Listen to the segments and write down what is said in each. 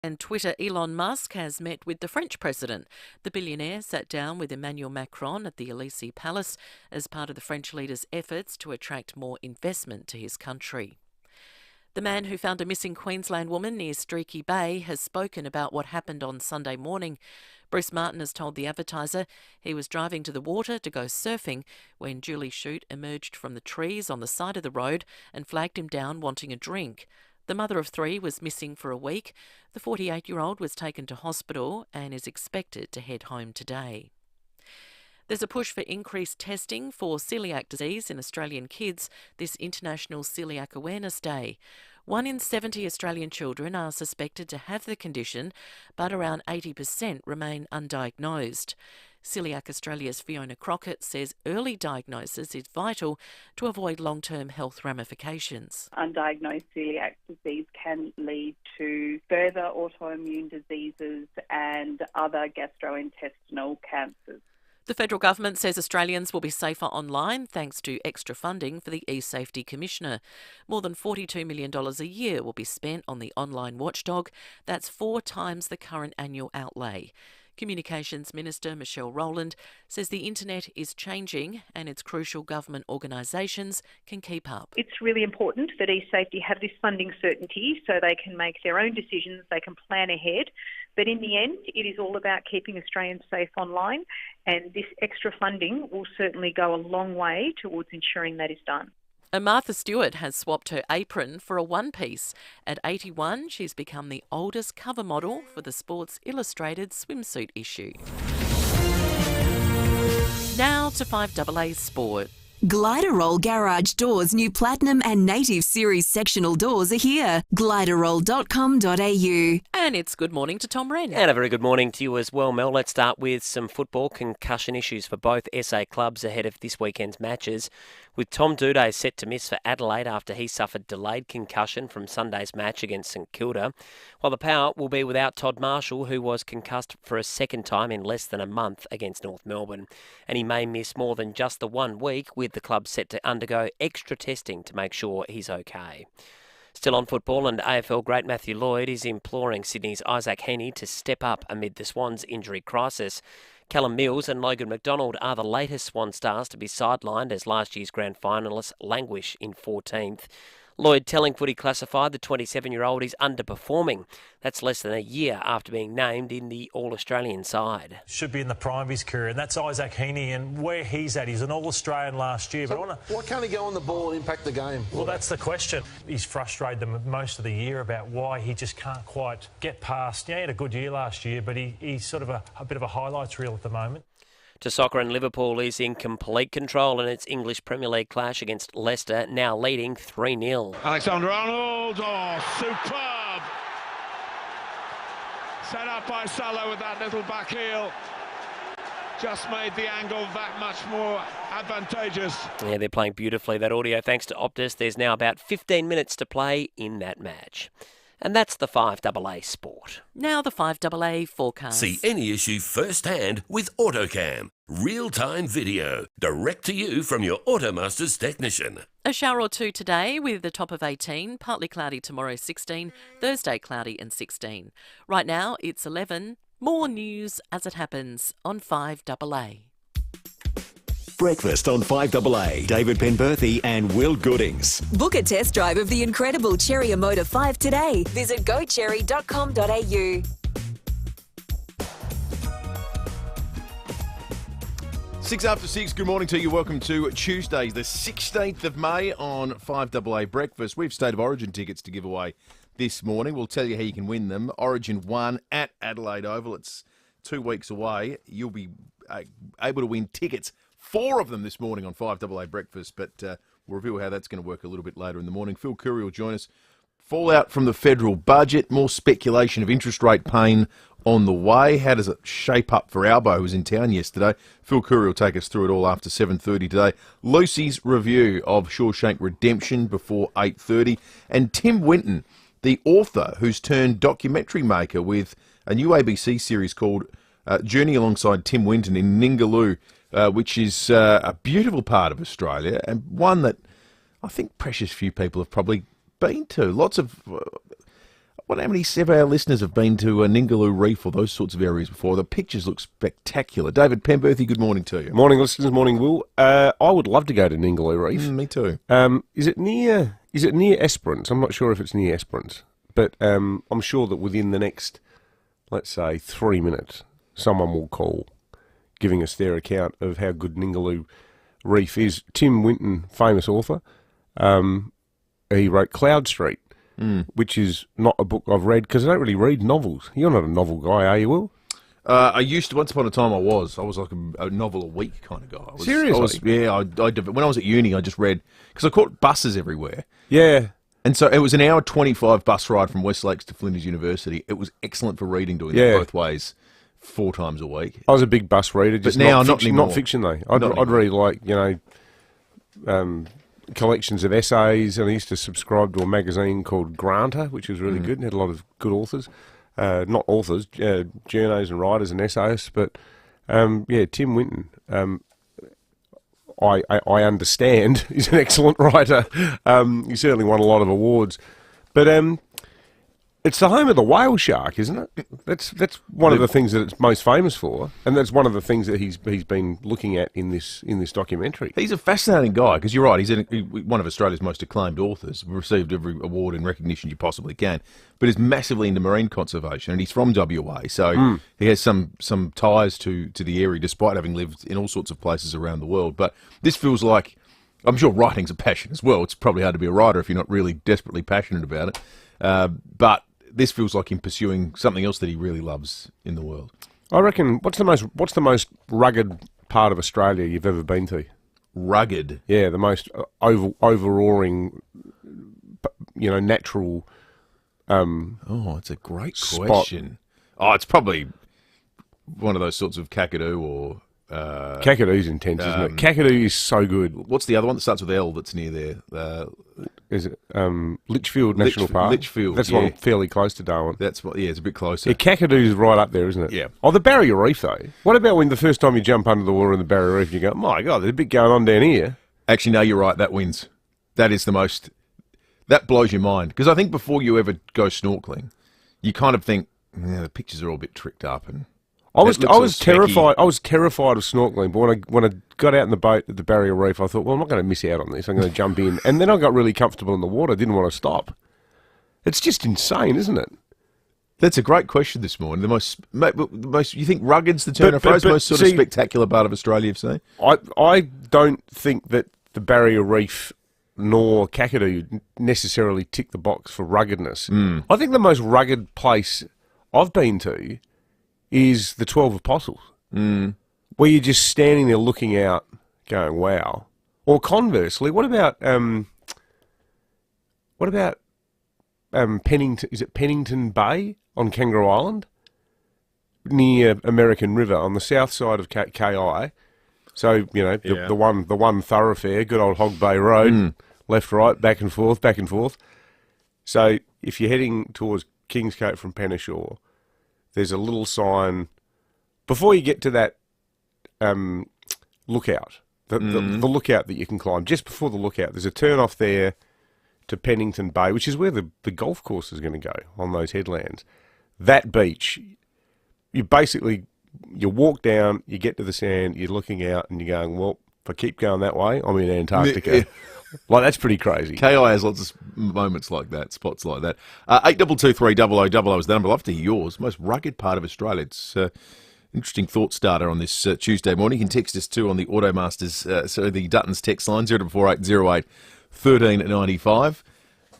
And Twitter Elon Musk has met with the French president. The billionaire sat down with Emmanuel Macron at the Elysee Palace as part of the French leader's efforts to attract more investment to his country. The man who found a missing Queensland woman near Streaky Bay has spoken about what happened on Sunday morning. Bruce Martin has told The Advertiser he was driving to the water to go surfing when Julie Shute emerged from the trees on the side of the road and flagged him down wanting a drink. The mother of three was missing for a week. The 48-year-old was taken to hospital and is expected to head home today. There's a push for increased testing for celiac disease in Australian kids this International Celiac Awareness Day. 1 in 70 Australian children are suspected to have the condition, but around 80% remain undiagnosed. Celiac Australia's Fiona Crockett says early diagnosis is vital to avoid long-term health ramifications. Undiagnosed celiac disease can lead to further autoimmune diseases and other gastrointestinal cancers. The federal government says Australians will be safer online thanks to extra funding for the eSafety Commissioner. More than $42 million a year will be spent on the online watchdog. That's 4 times the current annual outlay. Communications Minister Michelle Rowland says the internet is changing and it's crucial government organisations can keep up. It's really important that eSafety have this funding certainty so they can make their own decisions, they can plan ahead. But in the end, it is all about keeping Australians safe online, and this extra funding will certainly go a long way towards ensuring that is done. And Martha Stewart has swapped her apron for a one-piece. At 81, she's become the oldest cover model for the Sports Illustrated swimsuit issue. Now to 5AA Sport. Gliderroll Garage Doors' new Platinum and Native Series sectional doors are here. Gliderroll.com.au. And it's good morning to Tom Wren. And a very good morning to you as well, Mel. Let's start with some football concussion issues for both SA clubs ahead of this weekend's matches, with Tom Doedee set to miss for Adelaide after he suffered delayed concussion from Sunday's match against St Kilda, while the Power will be without Todd Marshall, who was concussed for a second time in less than a month against North Melbourne, and he may miss more than just the 1 week, with the club set to undergo extra testing to make sure he's okay. Still on football, and AFL great Matthew Lloyd is imploring Sydney's Isaac Heaney to step up amid the Swans' injury crisis. Callum Mills and Logan McDonald are the latest Swan stars to be sidelined as last year's grand finalists languish in 14th. Lloyd telling Footy Classified the 27-year-old is underperforming. That's less than a year after being named in the All-Australian side. Should be in the prime of his career, and that's Isaac Heaney, and where he's at, he's an All-Australian last year. So why can't he go on the ball and impact the game? Well, that's the question. He's frustrated them most of the year about why he just can't quite get past. Yeah, he had a good year last year, but he's sort of a bit of a highlights reel at the moment. To soccer, and Liverpool is in complete control in its English Premier League clash against Leicester, now leading 3-0. Alexander-Arnold, superb! Set up by Salah with that little back heel. Just made the angle that much more advantageous. Yeah, they're playing beautifully. That audio, thanks to Optus. There's now about 15 minutes to play in that match. And that's the 5AA Sport. Now the 5AA forecast. See any issue firsthand with AutoCam. Real-time video, direct to you from your Automasters technician. A shower or two today with a top of 18, partly cloudy tomorrow 16, Thursday cloudy and 16. Right now it's 11. More news as it happens on 5AA. Breakfast on 5AA. David Penberthy and Will Goodings. Book a test drive of the incredible Cherry Motor 5 today. Visit gocherry.com.au. 6 after 6, good morning to you. Welcome to Tuesday, the 16th of May on 5AA Breakfast. We have State of Origin tickets to give away this morning. We'll tell you how you can win them. Origin 1 at Adelaide Oval. It's 2 weeks away. You'll be able to win tickets. 4 of them this morning on 5AA Breakfast, but we'll reveal how that's going to work a little bit later in the morning. Phil Curry will join us. Fallout from the federal budget, more speculation of interest rate pain on the way. How does it shape up for Albo, who was in town yesterday? Phil Curry will take us through it all after 7:30 today. Lucy's review of Shawshank Redemption before 8:30. And Tim Winton, the author who's turned documentary maker with a new ABC series called Journey Alongside Tim Winton in Ningaloo, which is a beautiful part of Australia and one that I think precious few people have probably been to. Lots of wonder how many of our listeners have been to Ningaloo Reef or those sorts of areas before. The pictures look spectacular. David Penberthy, good morning to you. Morning, listeners. Morning, Will. I would love to go to Ningaloo Reef. Me too. Is it near Esperance? I'm not sure if it's near Esperance, but I'm sure that within the next, let's say, 3 minutes, someone will call, giving us their account of how good Ningaloo Reef is. Tim Winton, famous author, he wrote Cloud Street, which is not a book I've read because I don't really read novels. You're not a novel guy, are you, Will? I used to. Once upon a time, I was like a novel a week kind of guy. Seriously? When I was at uni, I just read because I caught buses everywhere. Yeah. And so it was an hour 25 bus ride from West Lakes to Flinders University. It was excellent for reading, doing that both ways, 4 times a week. I was a big bus reader, just but now not fiction, anymore. Not fiction though. I'd read like collections of essays, and I used to subscribe to a magazine called Granta, which was really good and had a lot of good authors. Not authors, journos and writers and essayists, but Tim Winton, I understand, he's an excellent writer. He certainly won a lot of awards, but it's the home of the whale shark, isn't it? That's one of the things that it's most famous for, and that's one of the things that he's been looking at in this documentary. He's a fascinating guy because you're right. He's one of Australia's most acclaimed authors. Received every award and recognition you possibly can, but is massively into marine conservation, and he's from WA, so he has some ties to the area, despite having lived in all sorts of places around the world. But this feels like, I'm sure writing's a passion as well. It's probably hard to be a writer if you're not really desperately passionate about it, but this feels like him pursuing something else that he really loves in the world. I reckon. What's the most rugged part of Australia you've ever been to? Rugged? Yeah, the most overawing, natural. It's a great question. Oh, it's probably one of those sorts of Kakadu or. Kakadoo's intense, isn't it? Kakadu is so good. What's the other one that starts with L that's near there? Is it Litchfield National Park? Litchfield, that's one fairly close to Darwin. It's a bit closer. Yeah, Kakadoo's right up there, isn't it? Yeah. Oh, the Barrier Reef though. What about when the first time you jump under the water in the Barrier Reef, and you go, "My God, there's a bit going on down here." Actually, no, you're right. That wins. That is the most. That blows your mind because I think before you ever go snorkeling, you kind of think the pictures are all a bit tricked up and. I was terrified. I was terrified of snorkeling, but when I got out in the boat at the Barrier Reef, I thought, well, I'm not going to miss out on this. I'm going to jump in, and then I got really comfortable in the water. Didn't want to stop. It's just insane, isn't it? That's a great question this morning. The most you think rugged's the turn of phrase, most sort of spectacular part of Australia you've seen? I don't think that the Barrier Reef nor Kakadu necessarily tick the box for ruggedness. I think the most rugged place I've been to is the 12 Apostles, where you're just standing there looking out, going, "Wow." Or conversely, what about Pennington? Is it Pennington Bay on Kangaroo Island, near American River on the south side of KI? So the one thoroughfare, good old Hog Bay Road, left, right, back and forth, back and forth. So if you're heading towards Kingscote from Penneshaw, there's a little sign before you get to that lookout, the lookout that you can climb. Just before the lookout, there's a turn off there to Pennington Bay, which is where the golf course is going to go on those headlands. That beach, you walk down, you get to the sand, you're looking out, and you're going, well, if I keep going that way, I'm in Antarctica. Like, that's pretty crazy. KI has lots of moments like that, spots like that. 8223 is the number. I'd love to hear yours. Most rugged part of Australia. It's interesting thought starter on this Tuesday morning. You can text us too on the Automasters, the Dutton's text line, 044808 1395.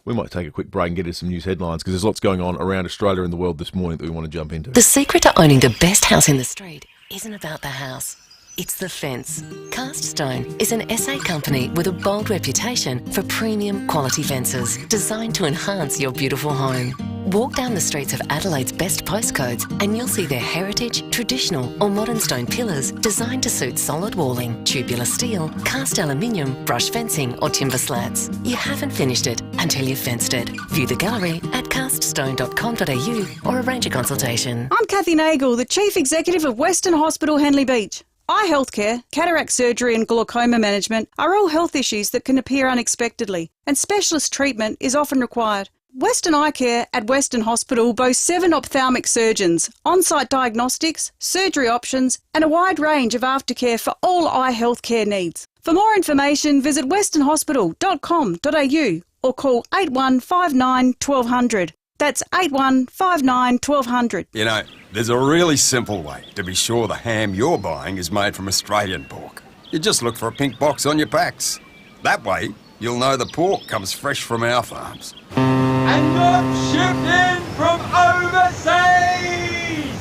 We might take a quick break and get into some news headlines because there's lots going on around Australia and the world this morning that we want to jump into. The secret to owning the best house in the street isn't about the house. It's the fence. Cast Stone is an SA company with a bold reputation for premium quality fences designed to enhance your beautiful home. Walk down the streets of Adelaide's best postcodes and you'll see their heritage, traditional or modern stone pillars designed to suit solid walling, tubular steel, cast aluminium, brush fencing or timber slats. You haven't finished it until you've fenced it. View the gallery at caststone.com.au or arrange a consultation. I'm Kathy Nagel, the Chief Executive of Western Hospital Henley Beach. Eye healthcare, cataract surgery and glaucoma management are all health issues that can appear unexpectedly, and specialist treatment is often required. Western Eye Care at Western Hospital boasts 7 ophthalmic surgeons, on-site diagnostics, surgery options and a wide range of aftercare for all eye health care needs. For more information, visit westernhospital.com.au or call 8159 1200. That's 8159 1200. You know, there's a really simple way to be sure the ham you're buying is made from Australian pork. You just look for a pink box on your packs. That way, you'll know the pork comes fresh from our farms. And not shipped in from overseas!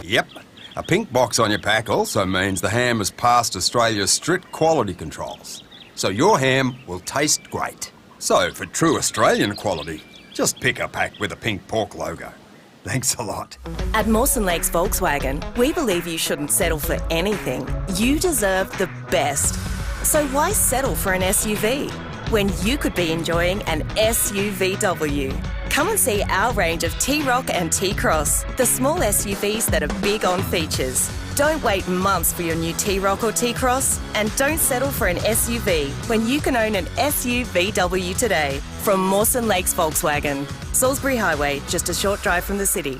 Yep. A pink box on your pack also means the ham has passed Australia's strict quality controls. So your ham will taste great. So for true Australian quality, just pick a pack with a pink pork logo. Thanks a lot. At Mawson Lakes Volkswagen, we believe you shouldn't settle for anything. You deserve the best. So why settle for an SUV when you could be enjoying an SUVW? Come and see our range of T-Roc and T-Cross, the small SUVs that are big on features. Don't wait months for your new T-Roc or T-Cross, and don't settle for an SUV when you can own an SUVW today from Mawson Lakes Volkswagen. Salisbury Highway, just a short drive from the city.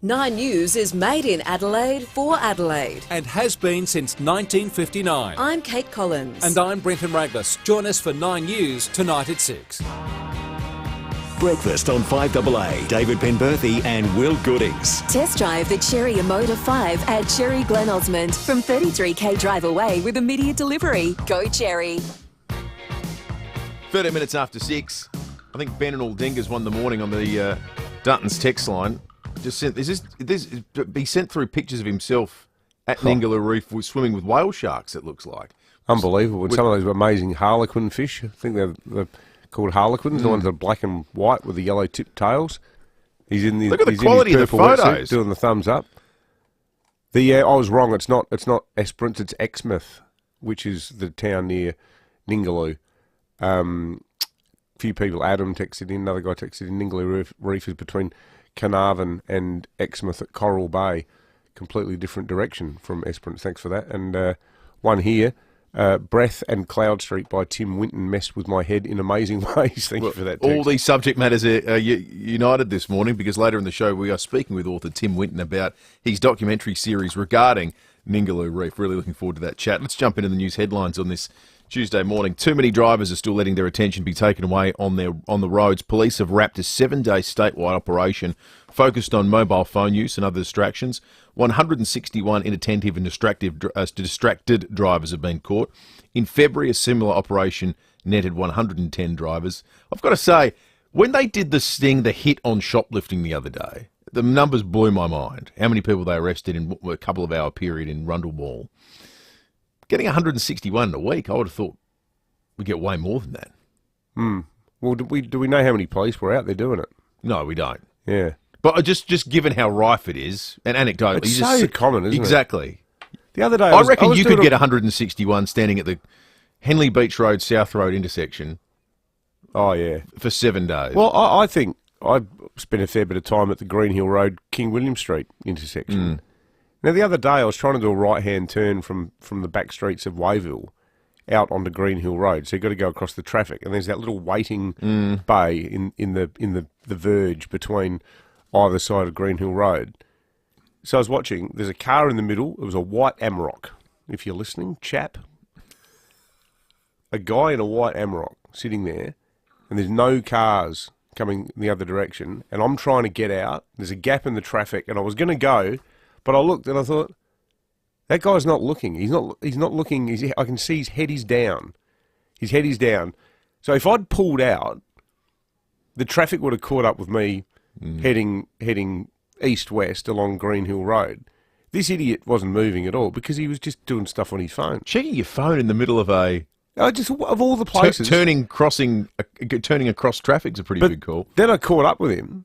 9 News is made in Adelaide for Adelaide. And has been since 1959. I'm Kate Collins. And I'm Brenton Raglas. Join us for 9 News tonight at 6. Breakfast on 5AA. David Penberthy and Will Goodings. Test drive the Cherry Motor 5 at Cherry Glen Osmond from 33k drive away with immediate delivery. Go Cherry. 13 minutes after 6. I think Ben and Aldinga's won the morning on the Dutton's text line. Just sent, he sent through pictures of himself at Ningaloo Reef swimming with whale sharks, it looks like. Unbelievable. And some of those amazing harlequin fish. I think they're called harlequins, the ones that are black and white with the yellow tipped tails. He's in the Look at the quality of the photos. Doing the thumbs up. I was wrong. It's not Esperance. It's Exmouth, which is the town near Ningaloo. Few people. Adam texted in. Another guy texted in. Ningaloo Reef is between Carnarvon and Exmouth at Coral Bay. Completely different direction from Esperance. Thanks for that. And one here. Breath and Cloud Street by Tim Winton messed with my head in amazing ways. Thank you for that text. All these subject matters are united this morning because later in the show we are speaking with author Tim Winton about his documentary series regarding Ningaloo Reef. Really looking forward to that chat. Let's jump into the news headlines on this Tuesday morning. Too many drivers are still letting their attention be taken away on the roads. Police have wrapped a 7-day statewide operation focused on mobile phone use and other distractions. 161 inattentive and distracted drivers have been caught. In February, a similar operation netted 110 drivers. I've got to say, when they did the hit on shoplifting the other day, the numbers blew my mind. How many people they arrested in a couple of hour period in Rundle Mall. Getting 161 in a week, I would have thought we'd get way more than that. Well, do we know how many police were out there doing it? No, we don't. Yeah. But just given how rife it is, and anecdotally... It's so common, isn't it? Exactly. The other day... I reckon you could get 161 standing at the Henley Beach Road, South Road intersection. Oh, yeah. For 7 days. Well, I think I spent a fair bit of time at the Green Hill Road, King William Street intersection. Now, the other day I was trying to do a right-hand turn from the back streets of Wayville out onto Green Hill Road. So you've got to go across the traffic. And there's that little waiting bay in the verge between either side of Green Hill Road. So I was watching. There's a car in the middle. It was a white Amarok. If you're listening, chap. A guy in a white Amarok sitting there, and there's no cars coming the other direction. And I'm trying to get out. There's a gap in the traffic, and I was going to go, but I looked and I thought, that guy's not looking. He's not looking. I can see his head is down. His head is down. So if I'd pulled out, the traffic would have caught up with me heading east-west along Green Hill Road. This idiot wasn't moving at all because he was just doing stuff on his phone. Checking your phone in the middle of of all the places. Turning across traffic's a pretty big call. Then I caught up with him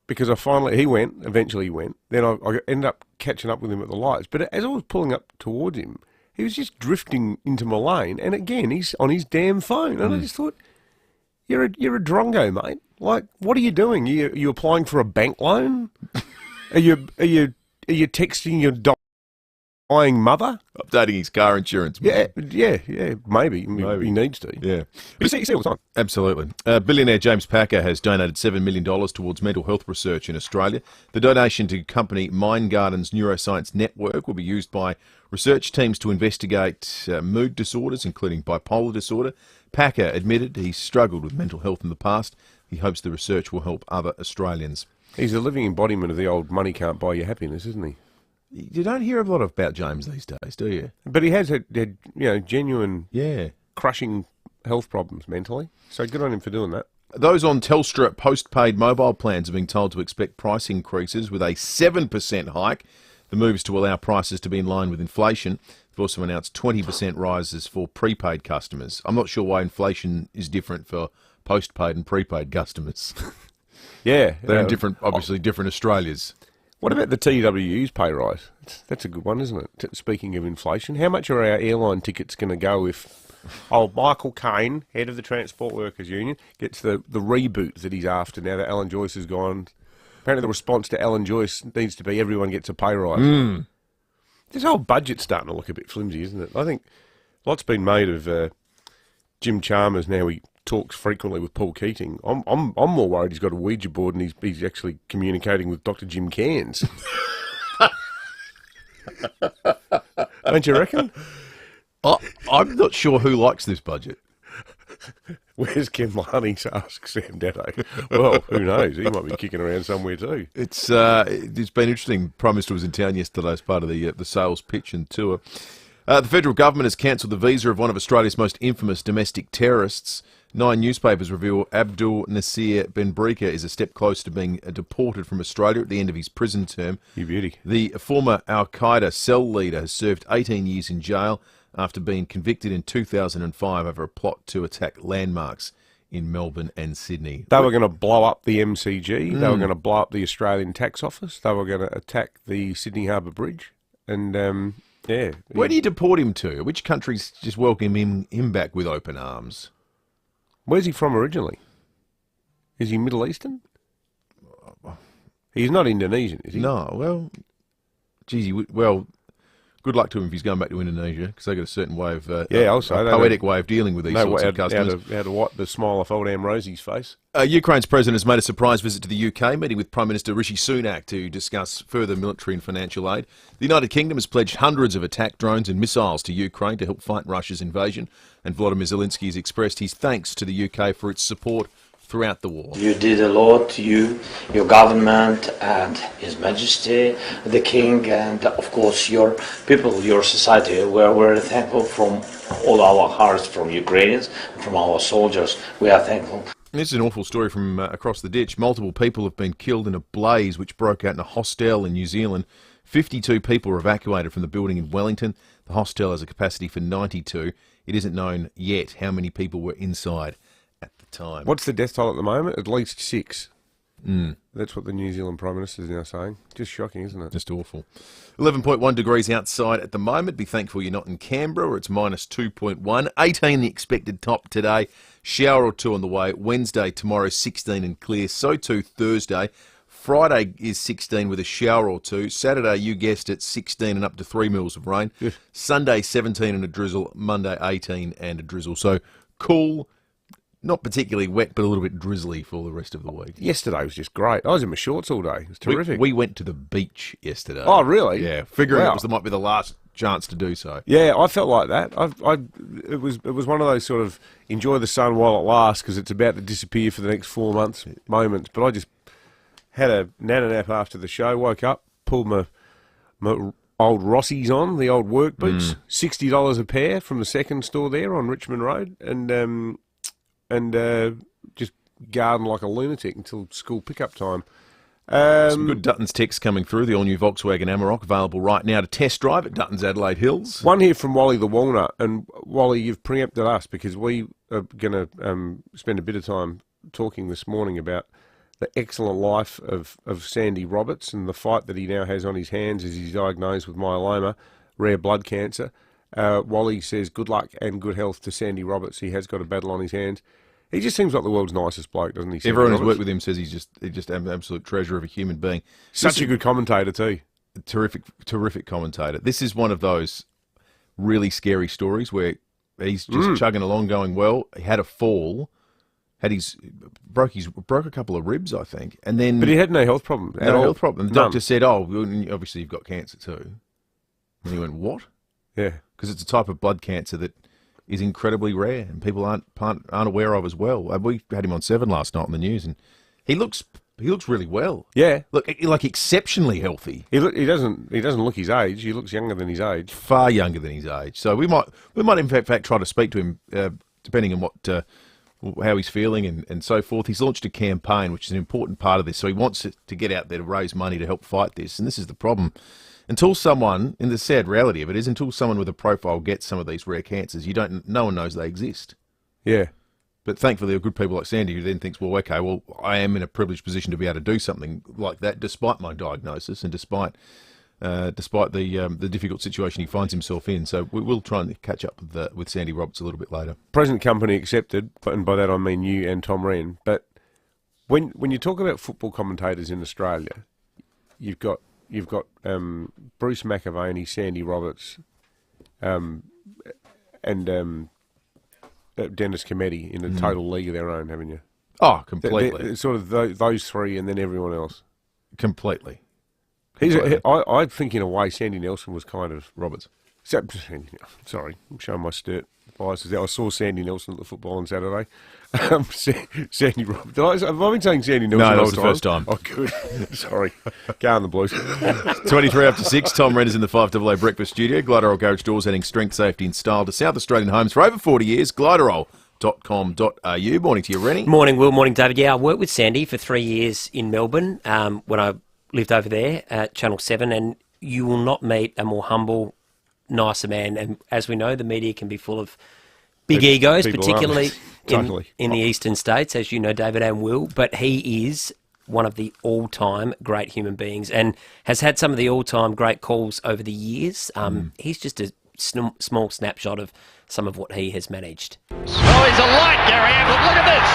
because eventually he went. Then I ended up catching up with him at the lights. But as I was pulling up towards him, he was just drifting into my lane. And again, he's on his damn phone. And I just thought, you're a drongo, mate. Like, what are you doing? Are you applying for a bank loan? Are you texting your dying mother. Updating his car insurance. Yeah, maybe. He needs to. Yeah. You see all the time. Absolutely. Billionaire James Packer has donated $7 million towards mental health research in Australia. The donation to company Mind Garden's neuroscience network will be used by research teams to investigate mood disorders, including bipolar disorder. Packer admitted he struggled with mental health in the past. He hopes the research will help other Australians. He's a living embodiment of the old money can't buy you happiness, isn't he? You don't hear a lot about James these days, do you? But he has had genuine, crushing health problems mentally. So good on him for doing that. Those on Telstra postpaid mobile plans are being told to expect price increases with a 7% hike. The move is to allow prices to be in line with inflation. They've also announced 20% rises for prepaid customers. I'm not sure why inflation is different for postpaid and prepaid customers. Yeah. They're in obviously different Australias. What about the TWU's pay rise? That's a good one, isn't it? Speaking of inflation, how much are our airline tickets going to go if Michael Caine, head of the Transport Workers Union, gets the reboot that he's after now that Alan Joyce has gone? Apparently the response to Alan Joyce needs to be everyone gets a pay rise. This whole budget's starting to look a bit flimsy, isn't it? I think lots been made of Jim Chalmers now. He talks frequently with Paul Keating. I'm more worried he's got a Ouija board and he's actually communicating with Dr. Jim Cairns. Don't you reckon? I'm not sure who likes this budget. Where's Ken Larney? Asks Sam Dado. Well, who knows? He might be kicking around somewhere too. It's been interesting. Prime Minister was in town yesterday as part of the sales pitch and tour. The federal government has cancelled the visa of one of Australia's most infamous domestic terrorists. 9 newspapers reveal Abdul Nasir Benbrika is a step closer to being deported from Australia at the end of his prison term. You beauty. The former Al-Qaeda cell leader has served 18 years in jail after being convicted in 2005 over a plot to attack landmarks in Melbourne and Sydney. They were going to blow up the MCG. They were going to blow up the Australian Tax Office. They were going to attack the Sydney Harbour Bridge. And, yeah. Where do you deport him to? Which countries just welcome him back with open arms? Where's he from originally? Is he Middle Eastern? He's not Indonesian, is he? No, well, geez, good luck to him if he's going back to Indonesia, because they've got a certain way of, poetic way of dealing with these sorts of customers. How to wipe the smile off old Amrosi's face. Ukraine's president has made a surprise visit to the UK, meeting with Prime Minister Rishi Sunak to discuss further military and financial aid. The United Kingdom has pledged hundreds of attack drones and missiles to Ukraine to help fight Russia's invasion, and Volodymyr Zelensky has expressed his thanks to the UK for its support throughout the war. You did a lot, your government and His Majesty, the King, and of course your people, your society. We're very thankful from all our hearts, from Ukrainians, from our soldiers. We are thankful. This is an awful story from across the ditch. Multiple people have been killed in a blaze which broke out in a hostel in New Zealand. 52 people were evacuated from the building in Wellington. The hostel has a capacity for 92. It isn't known yet how many people were inside at the time. What's the death toll at the moment? At least 6. That's what the New Zealand Prime Minister is now saying. Just shocking, isn't it? Just awful. 11.1 degrees outside at the moment. Be thankful you're not in Canberra, where it's minus 2.1. 18 the expected top today. Shower or two on the way. Wednesday, tomorrow, 16 and clear. So too Thursday. Friday is 16 with a shower or two. Saturday, you guessed it, 16 and up to 3 mils of rain. Yeah. Sunday, 17 and a drizzle. Monday, 18 and a drizzle. So cool. Not particularly wet, but a little bit drizzly for the rest of the week. Yesterday was just great. I was in my shorts all day. It was terrific. We went to the beach yesterday. Oh, really? Yeah, figuring it might be the last chance to do so. Yeah, I felt like that. It was one of those sort of enjoy the sun while it lasts because it's about to disappear for the next 4 months moments. But I just had a nana nap after the show, woke up, pulled my old Rossies on, the old work boots, $60 a pair from the second store there on Richmond Road, and just garden like a lunatic until school pickup time. Some good Dutton's text coming through. The all-new Volkswagen Amarok available right now to test drive at Dutton's Adelaide Hills. One here from Wally the Walnut. And Wally, you've preempted us because we are going to spend a bit of time talking this morning about the excellent life of Sandy Roberts and the fight that he now has on his hands as he's diagnosed with myeloma, rare blood cancer. Wally says good luck and good health to Sandy Roberts. He has got a battle on his hands. He just seems like the world's nicest bloke, doesn't he? Everyone who's worked with him says he's just an absolute treasure of a human being. Such a good commentator too. terrific commentator. This is one of those really scary stories where he's just chugging along, going well. He had a fall, broke a couple of ribs, I think, and then. But he had no health problem. No health problem. The doctor said, "Oh, obviously you've got cancer too." And he went, "What?" Yeah, because it's a type of blood cancer that is incredibly rare and people aren't aware of as well. We had him on 7 last night on the news, and he looks really well. Yeah, look like exceptionally healthy. He doesn't look his age. He looks younger than his age. Far younger than his age. So we might in fact try to speak to him, depending on how he's feeling and so forth. He's launched a campaign, which is an important part of this. So he wants to get out there to raise money to help fight this. And this is the problem. Until someone, and the sad reality of it is, until someone with a profile gets some of these rare cancers, no one knows they exist. Yeah. But thankfully, there are good people like Sandy who then thinks, well, okay, I am in a privileged position to be able to do something like that, despite my diagnosis and despite the difficult situation he finds himself in. So we will try and catch up with Sandy Roberts a little bit later. Present company accepted, and by that I mean you and Tom Wren. But when you talk about football commentators in Australia, you've got Bruce McAvaney, Sandy Roberts, and Dennis Cometti in a total league of their own, haven't you? Oh, completely. They're sort of those three, and then everyone else. Completely. I think in a way Sandy Nelson was kind of Roberts. Sorry, I'm showing my sturt biases there. I saw Sandy Nelson at the football on Saturday. Sandy Roberts. Have I been saying Sandy Nelson? No, that was the first time. Oh, good. Sorry. Go on the Blues. 23 after 6. Tom Wren is in the FIVEAA Breakfast Studio. Gliderol Garage Doors, adding strength, safety and style to South Australian homes for over 40 years. Gliderol.com.au. Morning to you, Rennie. Morning, Will. Morning, David. Yeah, I worked with Sandy for 3 years in Melbourne when I lived over there at Channel 7, and you will not meet a more humble, nicer man. And as we know, the media can be full of big egos, particularly in the eastern states, as you know, David and Will. But he is one of the all-time great human beings and has had some of the all-time great calls over the years. He's just a small snapshot of some of what he has managed. Oh, he's a light, Gary Ablett. Look at this.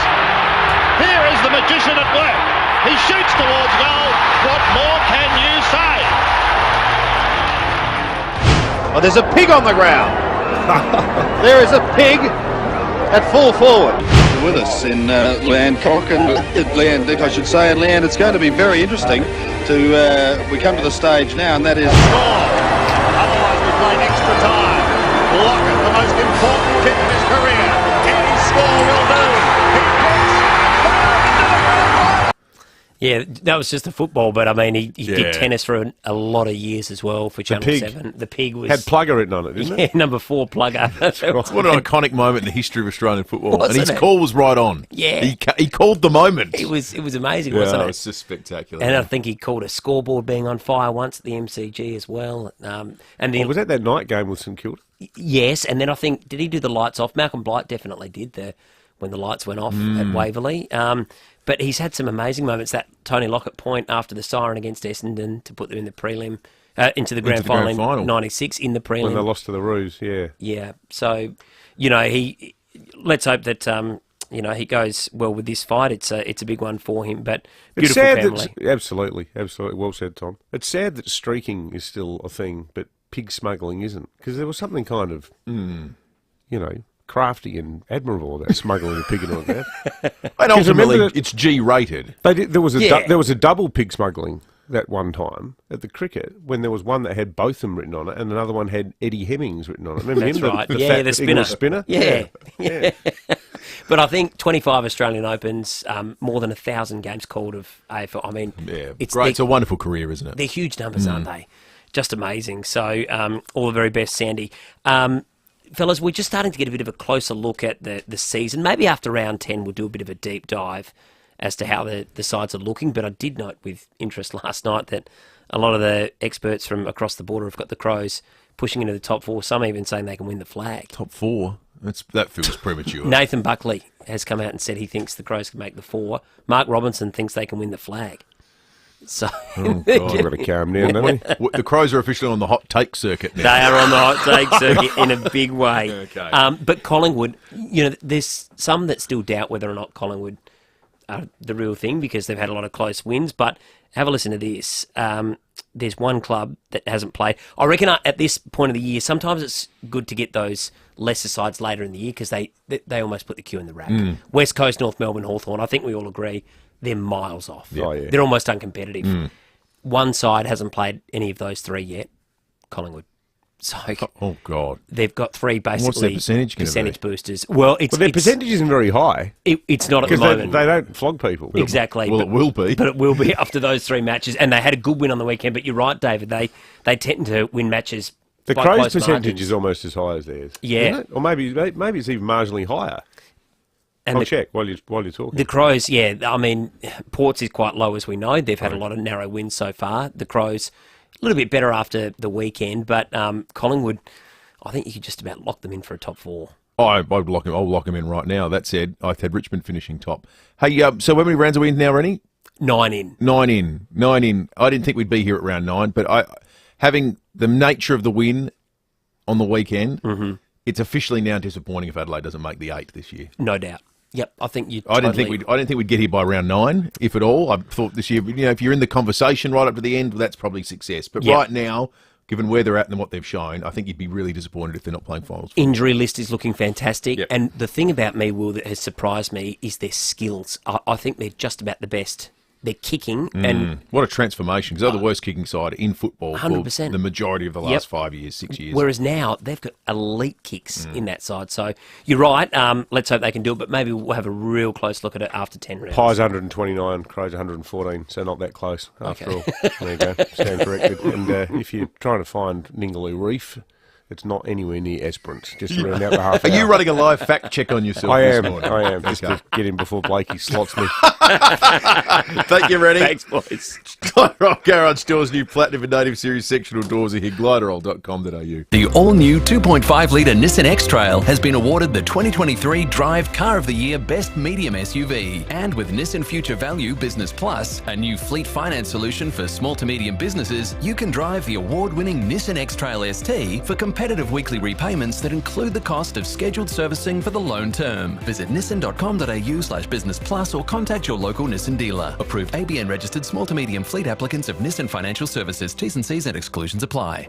Here is the magician at work. He shoots towards goal. What more can you say? Oh, there's a pig on the ground. There is a pig at full forward. With us in Landcock and Land, I should say, and Land. It's going to be very interesting to we come to the stage now, and that is. Otherwise, we play extra time. Lockett, the most important kick of his career. Any score will do. Yeah, that was just the football, but I mean, he did tennis for a lot of years as well for Channel 7. The pig was... had Plugger written on it, didn't it? Yeah, number 4 Plugger. What an iconic moment in the history of Australian football. Wasn't and his call was right on. Yeah. He called the moment. It was amazing, wasn't it? It was just spectacular. And I think he called a scoreboard being on fire once at the MCG as well. Was that night game with St Kilda? Yes, and then I think, did he do the lights off? Malcolm Blight definitely did when the lights went off at Waverley. But he's had some amazing moments. That Tony Lockett point after the siren against Essendon to put them in the prelim, into the grand final in 96 in the prelim. When they lost to the Roos, yeah. Yeah. So, let's hope that, he goes well with this fight. It's a big one for him, but beautiful family. Absolutely. Well said, Tom. It's sad that streaking is still a thing, but pig smuggling isn't. Because there was something kind of, crafty and admirable about smuggling a pig into a van. And ultimately, it's G-rated. There was a double pig smuggling that one time at the cricket when there was one that had both of them written on it and another one had Eddie Hemmings written on it. Remember That's him? right. The spinner. spinner? Yeah. But I think 25 Australian Opens, more than 1,000 games called of AFL. I mean, it's great. It's a wonderful career, isn't it? They're huge numbers, aren't they? Just amazing. So all the very best, Sandy. Fellas, we're just starting to get a bit of a closer look at the season. Maybe after round 10 we'll do a bit of a deep dive as to how the sides are looking. But I did note with interest last night that a lot of the experts from across the border have got the Crows pushing into the top 4, some even saying they can win the flag. Top 4? That feels premature. Nathan Buckley has come out and said he thinks the Crows can make the 4. Mark Robinson thinks they can win the flag. So I've got to calm down, don't we? The Crows are officially on the hot take circuit now. They are on the hot take circuit in a big way. Okay. But Collingwood, there's some that still doubt whether or not Collingwood are the real thing because they've had a lot of close wins. But have a listen to this. There's one club that hasn't played. I reckon at this point of the year, sometimes it's good to get those lesser sides later in the year because they almost put the queue in the rack. West Coast, North Melbourne, Hawthorn, I think we all agree they're miles off. Oh, yeah. They're almost uncompetitive. One side hasn't played any of those three yet, Collingwood. So, oh God, they've got three basically. What's their percentage boosters? Well, their percentage isn't very high. It's not at the moment. They don't flog people. Exactly. Well, it will be. But it will be after those three matches. And they had a good win on the weekend. But you're right, David. They tend to win matches. The by Crows' close percentage margins. is almost as high as theirs. Yeah. Isn't it? Or maybe it's even marginally higher. And I'll check while you're talking. The Crows, yeah. I mean, Ports is quite low, as we know. They've had a lot of narrow wins so far. The Crows, a little bit better after the weekend. But Collingwood, I think you could just about lock them in for a top four. I'll lock him in right now. That said, I had Richmond finishing top. Hey, so how many rounds are we in now, Rennie? 9 in. 9 in. I didn't think we'd be here at round 9, but having the nature of the win on the weekend, it's officially now disappointing if Adelaide doesn't make the 8 this year. No doubt. Yep, I think you. I didn't think we'd get here by round 9, if at all. I thought this year, if you're in the conversation right up to the end, that's probably success. But right now, given where they're at and what they've shown, I think you'd be really disappointed if they're not playing finals. Injury list is looking fantastic. And the thing about me, Will, that has surprised me is their skills. I think they're just about the best. They're kicking. And what a transformation, because they're the worst kicking side in football 100%. for the majority of the last 5 years, 6 years. Whereas now, they've got elite kicks in that side. So you're right. Let's hope they can do it, but maybe we'll have a real close look at it after 10 rounds. Pies 129, Crows 114, so not that close after all. There you go, stand corrected. And if you're trying to find Ningaloo Reef, it's not anywhere near Esperance, just around out the half Are hour. you running a live fact check on yourself this morning? I am, just to get in before Blakey slots me. Thank you, Rennie. Thanks, boys. Gliderol Garage Store's new Platinum and Native Series sectional doors are here, gliderol.com.au. The all-new 2.5-litre Nissan X-Trail has been awarded the 2023 Drive Car of the Year Best Medium SUV. And with Nissan Future Value Business Plus, a new fleet finance solution for small to medium businesses, you can drive the award-winning Nissan X-Trail ST for competitive weekly repayments that include the cost of scheduled servicing for the loan term. Visit nissan.com.au/business plus or contact your local Nissan dealer. Approved ABN registered small to medium fleet applicants of Nissan Financial Services. T's and C's and exclusions apply.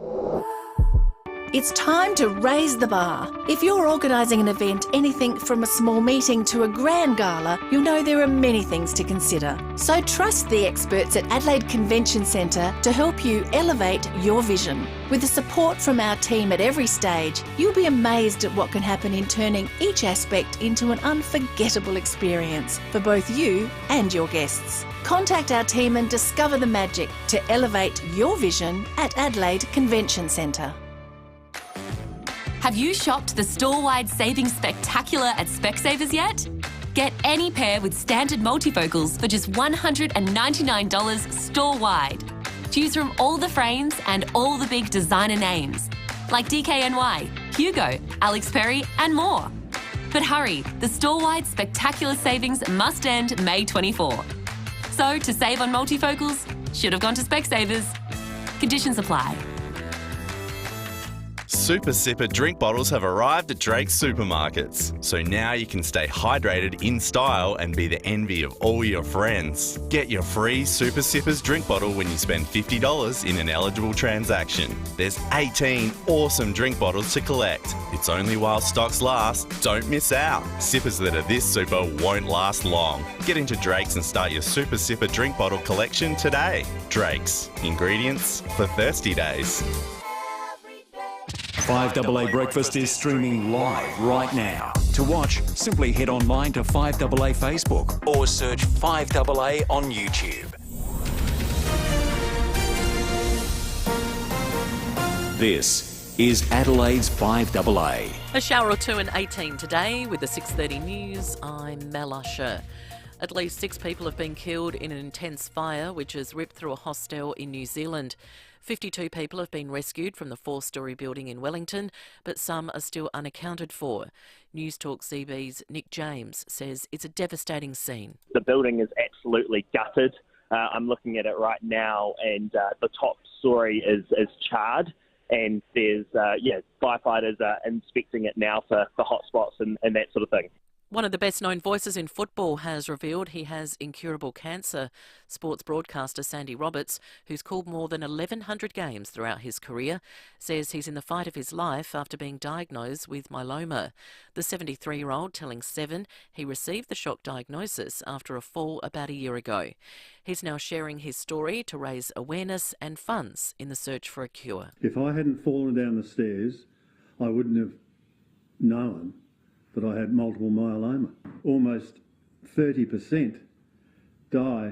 It's time to raise the bar. If you're organising an event, anything from a small meeting to a grand gala, you'll know there are many things to consider. So trust the experts at Adelaide Convention Centre to help you elevate your vision. With the support from our team at every stage, you'll be amazed at what can happen in turning each aspect into an unforgettable experience for both you and your guests. Contact our team and discover the magic to elevate your vision at Adelaide Convention Centre. Have you shopped the store-wide savings spectacular at Specsavers yet? Get any pair with standard multifocals for just $199 store-wide. Choose from all the frames and all the big designer names, like DKNY, Hugo, Alex Perry, and more. But hurry, the store-wide spectacular savings must end May 24. So to save on multifocals, should have gone to Specsavers. Conditions apply. Super Sipper drink bottles have arrived at Drake's supermarkets. So now you can stay hydrated in style and be the envy of all your friends. Get your free Super Sippers drink bottle when you spend $50 in an eligible transaction. There's 18 awesome drink bottles to collect. It's only while stocks last. Don't miss out. Sippers that are this super won't last long. Get into Drake's and start your Super Sipper drink bottle collection today. Drake's. Ingredients for thirsty days. 5AA Breakfast is streaming live right now. To watch, simply head online to 5AA Facebook or search 5AA on YouTube. This is Adelaide's 5AA. A shower or two and 18 today with the 6:30 news. I'm Mel Usher. At least 6 people have been killed in an intense fire which has ripped through a hostel in New Zealand. 52 people have been rescued from the 4-storey building in Wellington, but some are still unaccounted for. News Talk CB's Nick James says it's a devastating scene. The building is absolutely gutted. I'm looking at it right now, and the top storey is charred. And there's, firefighters are inspecting it now for hotspots and that sort of thing. One of the best-known voices in football has revealed he has incurable cancer. Sports broadcaster Sandy Roberts, who's called more than 1,100 games throughout his career, says he's in the fight of his life after being diagnosed with myeloma. The 73-year-old telling Seven he received the shock diagnosis after a fall about a year ago. He's now sharing his story to raise awareness and funds in the search for a cure. If I hadn't fallen down the stairs, I wouldn't have known that I had multiple myeloma. Almost 30% die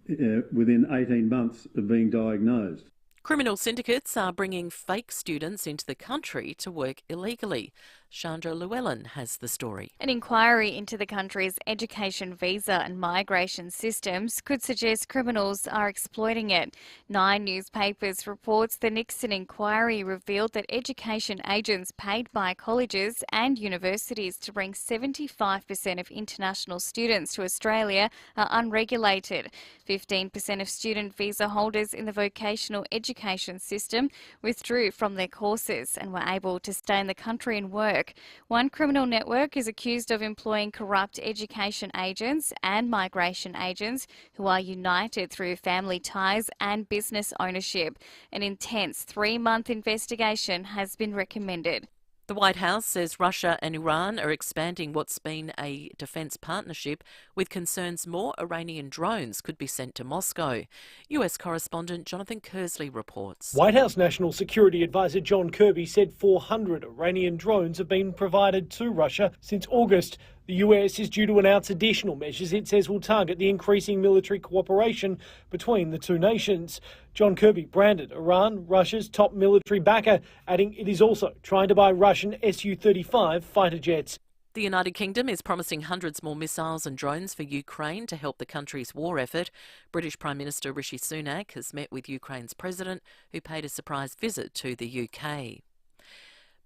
within 18 months of being diagnosed. Criminal syndicates are bringing fake students into the country to work illegally. Chandra Llewellyn has the story. An inquiry into the country's education, visa and migration systems could suggest criminals are exploiting it. Nine newspapers reports the Nixon inquiry revealed that education agents paid by colleges and universities to bring 75% of international students to Australia are unregulated. 15% of student visa holders in the vocational education system withdrew from their courses and were able to stay in the country and work. One criminal network is accused of employing corrupt education agents and migration agents who are united through family ties and business ownership. An intense 3-month investigation has been recommended. The White House says Russia and Iran are expanding what's been a defence partnership, with concerns more Iranian drones could be sent to Moscow. US correspondent Jonathan Kersley reports. White House National Security Advisor John Kirby said 400 Iranian drones have been provided to Russia since August. The US is due to announce additional measures it says will target the increasing military cooperation between the two nations. John Kirby branded Iran Russia's top military backer, adding it is also trying to buy Russian Su-35 fighter jets. The United Kingdom is promising hundreds more missiles and drones for Ukraine to help the country's war effort. British Prime Minister Rishi Sunak has met with Ukraine's president, who paid a surprise visit to the UK.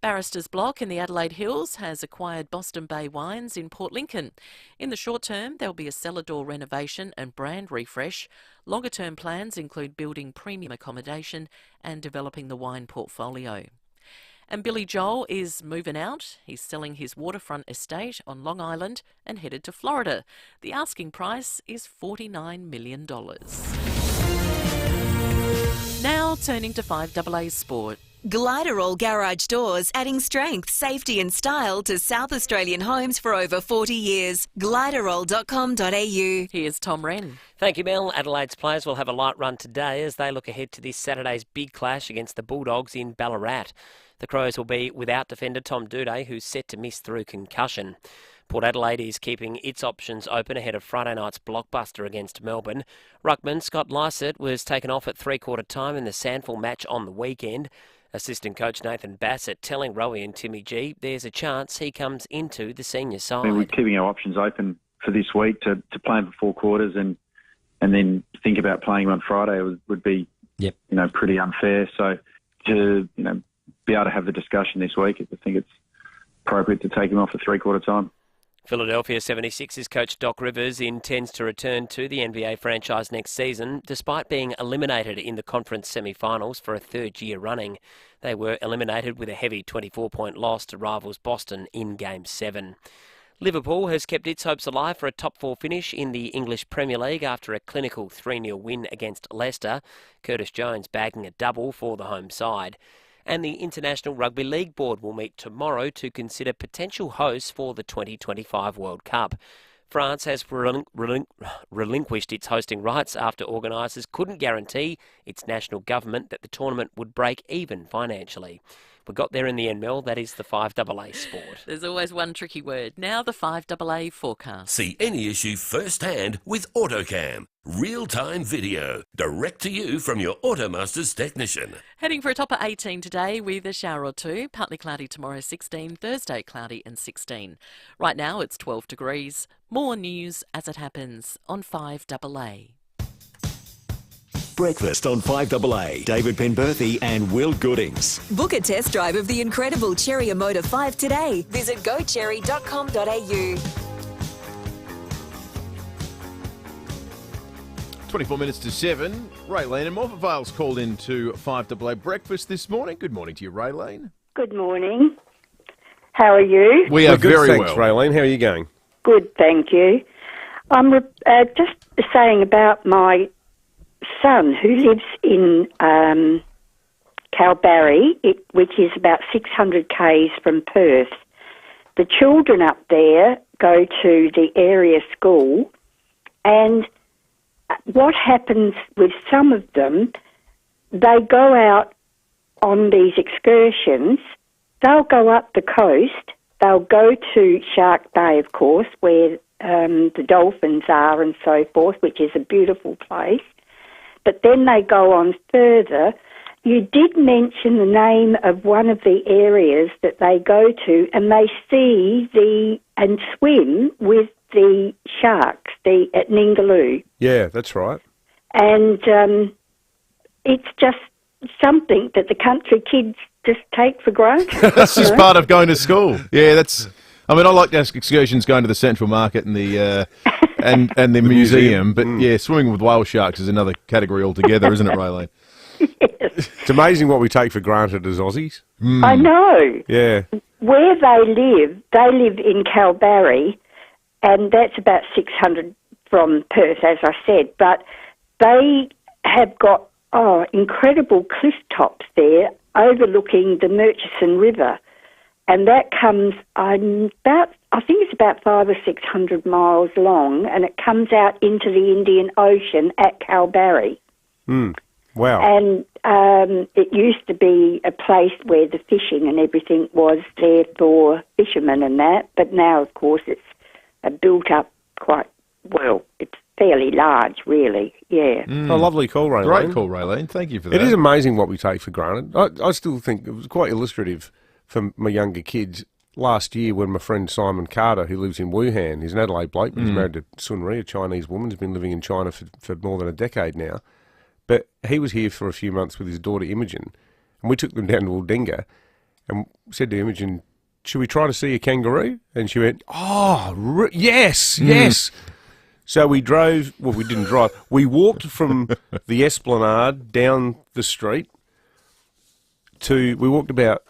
Barrister's Block in the Adelaide Hills has acquired Boston Bay Wines in Port Lincoln. In the short term, there'll be a cellar door renovation and brand refresh. Longer term plans include building premium accommodation and developing the wine portfolio. And Billy Joel is moving out. He's selling his waterfront estate on Long Island and headed to Florida. The asking price is $49 million. Now turning to 5AA Sport. Gliderall Garage Doors, adding strength, safety and style to South Australian homes for over 40 years. Gliderall.com.au. Here's Tom Wren. Thank you, Mel. Adelaide's players will have a light run today as they look ahead to this Saturday's big clash against the Bulldogs in Ballarat. The Crows will be without defender Tom Doedee, who's set to miss through concussion. Port Adelaide is keeping its options open ahead of Friday night's blockbuster against Melbourne. Ruckman Scott Lysett was taken off at three-quarter time in the Sandford match on the weekend. Assistant coach Nathan Bassett telling Rowie and Timmy G there's a chance he comes into the senior side. I mean, we're keeping our options open for this week to play him for 4 quarters and then think about playing him on Friday would be pretty unfair. So to be able to have the discussion this week, I think it's appropriate to take him off at three-quarter time. Philadelphia 76ers coach Doc Rivers intends to return to the NBA franchise next season, despite being eliminated in the conference semi-finals for a third year running. They were eliminated with a heavy 24-point loss to rivals Boston in Game 7. Liverpool has kept its hopes alive for a top 4 finish in the English Premier League after a clinical 3-0 win against Leicester, Curtis Jones bagging a double for the home side. And the International Rugby League Board will meet tomorrow to consider potential hosts for the 2025 World Cup. France has relinquished its hosting rights after organisers couldn't guarantee its national government that the tournament would break even financially. We got there in the end, Mel. That is the 5AA Sport. There's always one tricky word. Now the 5AA forecast. See any issue firsthand with AutoCam. Real-time video, direct to you from your Automasters technician. Heading for a top of 18 today with a shower or two. Partly cloudy tomorrow, 16. Thursday, cloudy and 16. Right now, it's 12 degrees. More news as it happens on 5AA. Breakfast on 5AA. David Penberthy and Will Goodings. Book a test drive of the incredible Cherry Motor 5 today. Visit gocherry.com.au. 24 minutes to 7. Raylene and Morphettvale's called into 5AA Breakfast this morning. Good morning to you, Raylene. Good morning. How are you? We are good, very thanks, well. Raylene. How are you going? Good, thank you. I'm just saying about my son who lives in Kalbarri, which is about 600 k's from Perth. The children up there go to the area school, and what happens with some of them, they go out on these excursions. They'll go up the coast. They'll go to Shark Bay, of course, where the dolphins are and so forth, which is a beautiful place. But then they go on further. You did mention the name of one of the areas that they go to, and they see and swim with the sharks at Ningaloo. Yeah, that's right. And it's just something that the country kids just take for granted. That's just part of going to school. Yeah, that's. I mean, I like those excursions going to the Central Market and the and the museum, but yeah, swimming with whale sharks is another category altogether, isn't it, Raylene? Yes. It's amazing what we take for granted as Aussies. I know. Yeah. Where they live in Kalbarri, and that's about 600 from Perth, as I said, but they have got incredible cliff tops there overlooking the Murchison River, and that comes I think it's about 500 or 600 miles long, and it comes out into the Indian Ocean at Kalbarri. Wow. And it used to be a place where the fishing and everything was there for fishermen and that, but now, of course, it's built up quite well. It's fairly large, really, yeah. A lovely call, Raylene. Great call, Raylene. Thank you for that. It is amazing what we take for granted. I still think it was quite illustrative for my younger kids last year when my friend Simon Carter, who lives in Wuhan, he's an Adelaide bloke, but he's married to Sun Ri, a Chinese woman, who's been living in China for more than a decade now. But he was here for a few months with his daughter Imogen, and we took them down to Aldinga and said to Imogen, should we try to see a kangaroo? And she went, yes, yes. So we drove, well, we didn't drive, we walked from the Esplanade down the street we walked about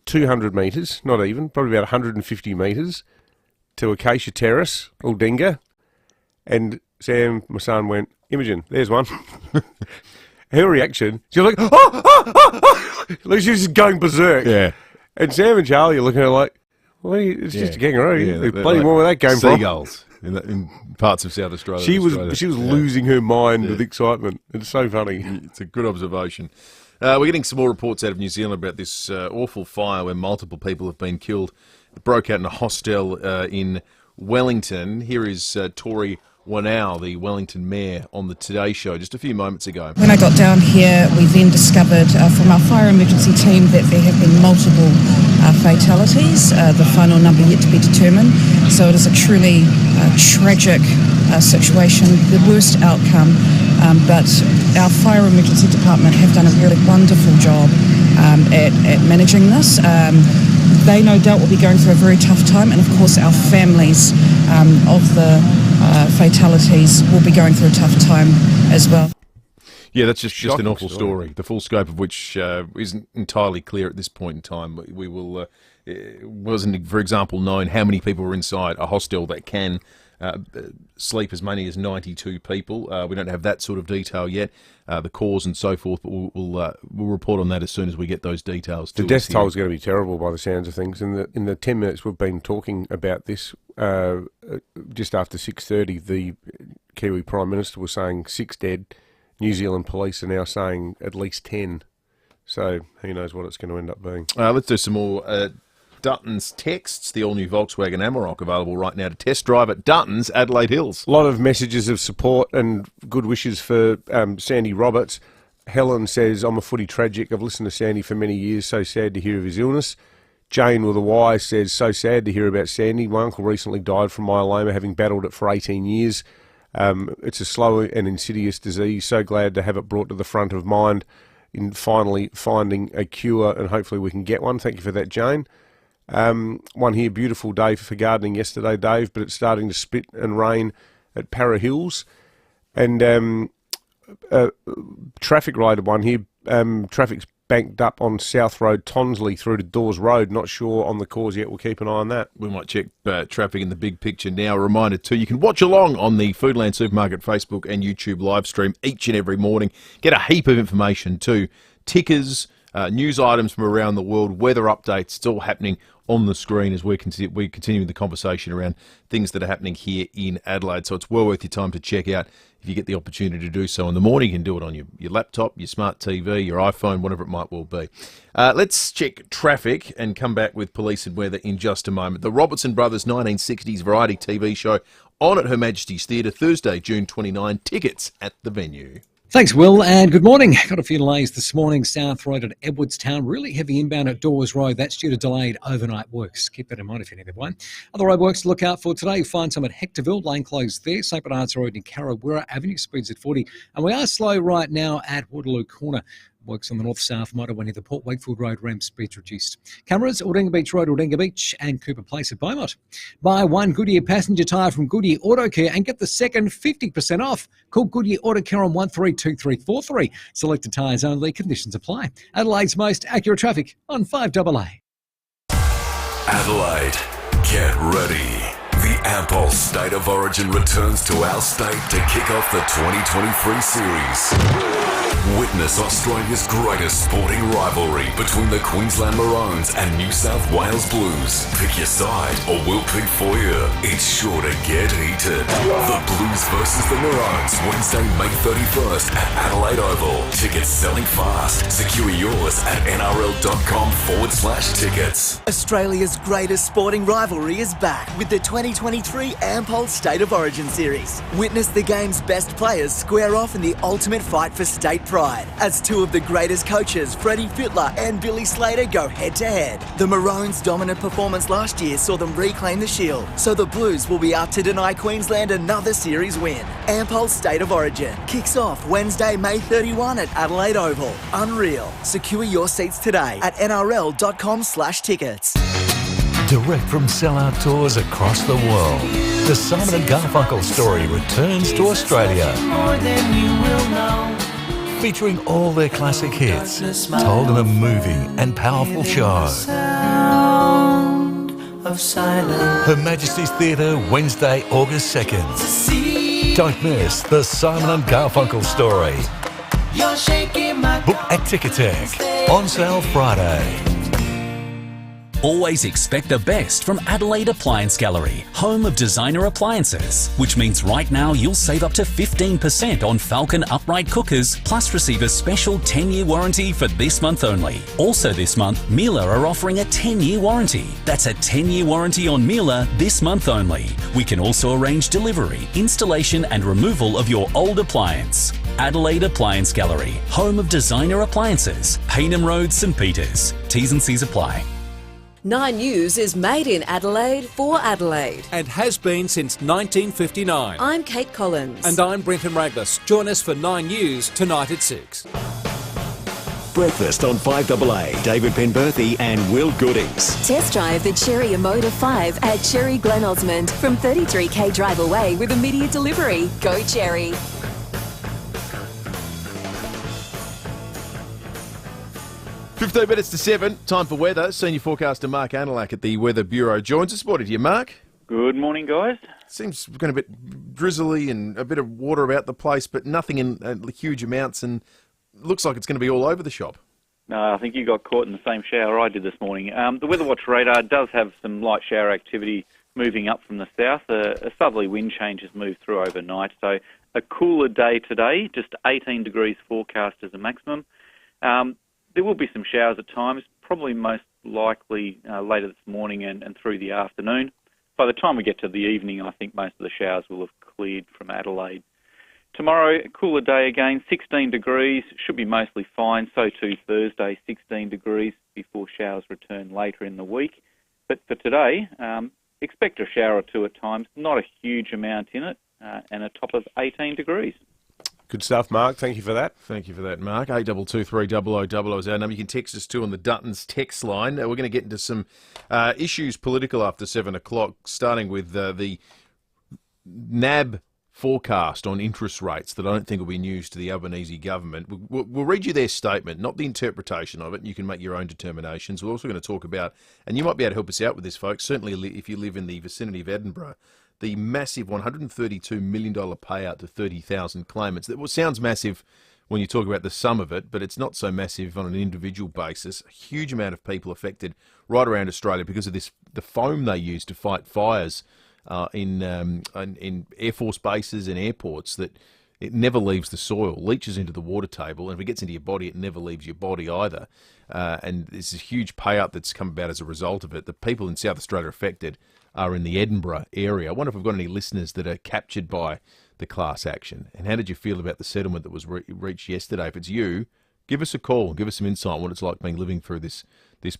200 metres, not even, probably about 150 metres, to Acacia Terrace, Aldinga, and Sam, my son, went, Imogen, there's one. Her reaction, she was like, like she was just going berserk. Yeah. And Sam and Charlie are looking at her like, well, it's just a kangaroo. Yeah, Bloody more where that came from. Seagulls in parts of South Australia. She was losing her mind with excitement. It's so funny. It's a good observation. We're getting some more reports out of New Zealand about this awful fire where multiple people have been killed. It broke out in a hostel in Wellington. Here is Tori Wanau, the Wellington mayor, on the Today Show just a few moments ago. When I got down here, we then discovered from our fire emergency team that there have been multiple fatalities, the final number yet to be determined. So it is a truly tragic situation, the worst outcome, but our fire emergency department have done a really wonderful job at managing this. They no doubt will be going through a very tough time, and of course our families of the fatalities will be going through a tough time as well. Yeah, that's just an awful story, the full scope of which isn't entirely clear at this point in time. We will, it wasn't, for example, known how many people were inside a hostel that can sleep as many as 92 people. We don't have that sort of detail yet, the cause and so forth, but we'll report on that as soon as we get those details. The death toll is going to be terrible by the sounds of things. In the 10 minutes we've been talking about this, just after 6:30, the Kiwi Prime Minister was saying 6 dead. New Zealand police are now saying at least 10. So who knows what it's going to end up being. Let's do some more Dutton's texts. The all-new Volkswagen Amarok available right now to test drive at Dutton's, Adelaide Hills. A lot of messages of support and good wishes for Sandy Roberts. Helen says, I'm a footy tragic. I've listened to Sandy for many years. So sad to hear of his illness. Jane with a Y says, so sad to hear about Sandy. My uncle recently died from myeloma, having battled it for 18 years. It's a slow and insidious disease. So glad to have it brought to the front of mind in finally finding a cure, and hopefully we can get one. Thank you for that, Jane. One here, beautiful day for gardening yesterday, Dave, but it's starting to spit and rain at Para Hills. And traffic related one here, traffic's banked up on South Road, Tonsley through to Dawes Road. Not sure on the cause yet. We'll keep an eye on that. We might check traffic in the big picture now. A reminder too, you can watch along on the Foodland Supermarket Facebook and YouTube live stream each and every morning. Get a heap of information too. Tickers, news items from around the world, weather updates. It's all happening on the screen as we continue the conversation around things that are happening here in Adelaide. So it's well worth your time to check out if you get the opportunity to do so in the morning. You can do it on your laptop, your smart TV, your iPhone, whatever it might well be. Let's check traffic and come back with police and weather in just a moment. The Robertson Brothers 1960s variety TV show on at Her Majesty's Theatre Thursday, June 29. Tickets at the venue. Thanks, Will, and good morning. Got a few delays this morning. South Road at Edwardstown, really heavy inbound at Dawes Road. That's due to delayed overnight works. Keep that in mind if you need that one. Other road works to look out for today. Find some at Hectorville, lane closed there. St Bernard's Road in Carrawirra Avenue, speeds at 40. And we are slow right now at Waterloo Corner. Works on the north-south motorway near the Port Wakefield Road, ramp speeds reduced. Cameras, Aldinga Beach Road, Aldinga Beach, and Cooper Place at Beaumont. Buy one Goodyear passenger tyre from Goodyear Auto Care and get the second 50% off. Call Goodyear Auto Care on 132343. Selected tyres only, conditions apply. Adelaide's most accurate traffic on 5AA. Adelaide, get ready. The Ampol State of Origin returns to our state to kick off the 2023 series. Witness Australia's greatest sporting rivalry between the Queensland Maroons and New South Wales Blues. Pick your side or we'll pick for you. It's sure to get heated. The Blues versus the Maroons, Wednesday, May 31st at Adelaide Oval. Tickets selling fast. Secure yours at nrl.com/tickets. Australia's greatest sporting rivalry is back with the 2023 Ampol State of Origin series. Witness the game's best players square off in the ultimate fight for state pride as two of the greatest coaches, Freddie Fittler and Billy Slater, go head-to-head. The Maroons' dominant performance last year saw them reclaim the shield, so the Blues will be up to deny Queensland another series win. Ampol State of Origin kicks off Wednesday, May 31 at Adelaide Oval. Unreal. Secure your seats today at nrl.com/tickets. Direct from sellout tours across the world, the Simon and Garfunkel story returns to Australia. Featuring all their classic hits, told in a moving and powerful show. Her Majesty's Theatre, Wednesday, August 2nd. Don't miss the Simon and Garfunkel story. Book at Ticketek. On sale Friday. Always expect the best from Adelaide Appliance Gallery, home of designer appliances, which means right now you'll save up to 15% on Falcon upright cookers, plus receive a special 10-year warranty for this month only. Also this month, Miele are offering a 10-year warranty. That's a 10-year warranty on Miele this month only. We can also arrange delivery, installation and removal of your old appliance. Adelaide Appliance Gallery, home of designer appliances, Paynham Road, St Peters. T's and C's apply. 9 News is made in Adelaide for Adelaide. And has been since 1959. I'm Kate Collins. And I'm Brenton Raglas. Join us for 9 News tonight at 6. Breakfast on 5AA. David Penberthy and Will Goodings. Test drive the Cherry Emoda 5 at Cherry Glen Osmond from 33k drive away with immediate delivery. Go Cherry. 15 minutes to 7, time for weather. Senior forecaster Mark Anilak at the Weather Bureau joins us. What did you, Mark? Good morning, guys. Seems going a bit drizzly and a bit of water about the place, but nothing in huge amounts, and looks like it's going to be all over the shop. No, I think you got caught in the same shower I did this morning. The Weather Watch radar does have some light shower activity moving up from the south. A southerly wind change has moved through overnight, so a cooler day today, just 18 degrees forecast as a maximum. There will be some showers at times, probably most likely later this morning and through the afternoon. By the time we get to the evening, I think most of the showers will have cleared from Adelaide. Tomorrow, a cooler day again, 16 degrees, should be mostly fine. So too Thursday, 16 degrees before showers return later in the week. But for today, expect a shower or two at times, not a huge amount in it, and a top of 18 degrees. Good stuff, Mark. Thank you for that. Thank you for that, Mark. 8223 is our number. You can text us too on the Duttons text line. We're going to get into some issues political after 7 o'clock, starting with the NAB forecast on interest rates that I don't think will be news to the Albanese government. We'll read you their statement, not the interpretation of it, and you can make your own determinations. We're also going to talk about, and you might be able to help us out with this, folks, certainly if you live in the vicinity of Edinburgh, the massive $132 million payout to 30,000 claimants. That sounds massive when you talk about the sum of it, but it's not so massive on an individual basis. A huge amount of people affected right around Australia because of the foam they use to fight fires in Air Force bases and airports, that it never leaves the soil, leaches into the water table, and if it gets into your body, it never leaves your body either. And there's a huge payout that's come about as a result of it. The people in South Australia affected are in the Edinburgh area. I wonder if we've got any listeners that are captured by the class action. And how did you feel about the settlement that was reached yesterday? If it's you, give us a call, give us some insight on what it's like being living through this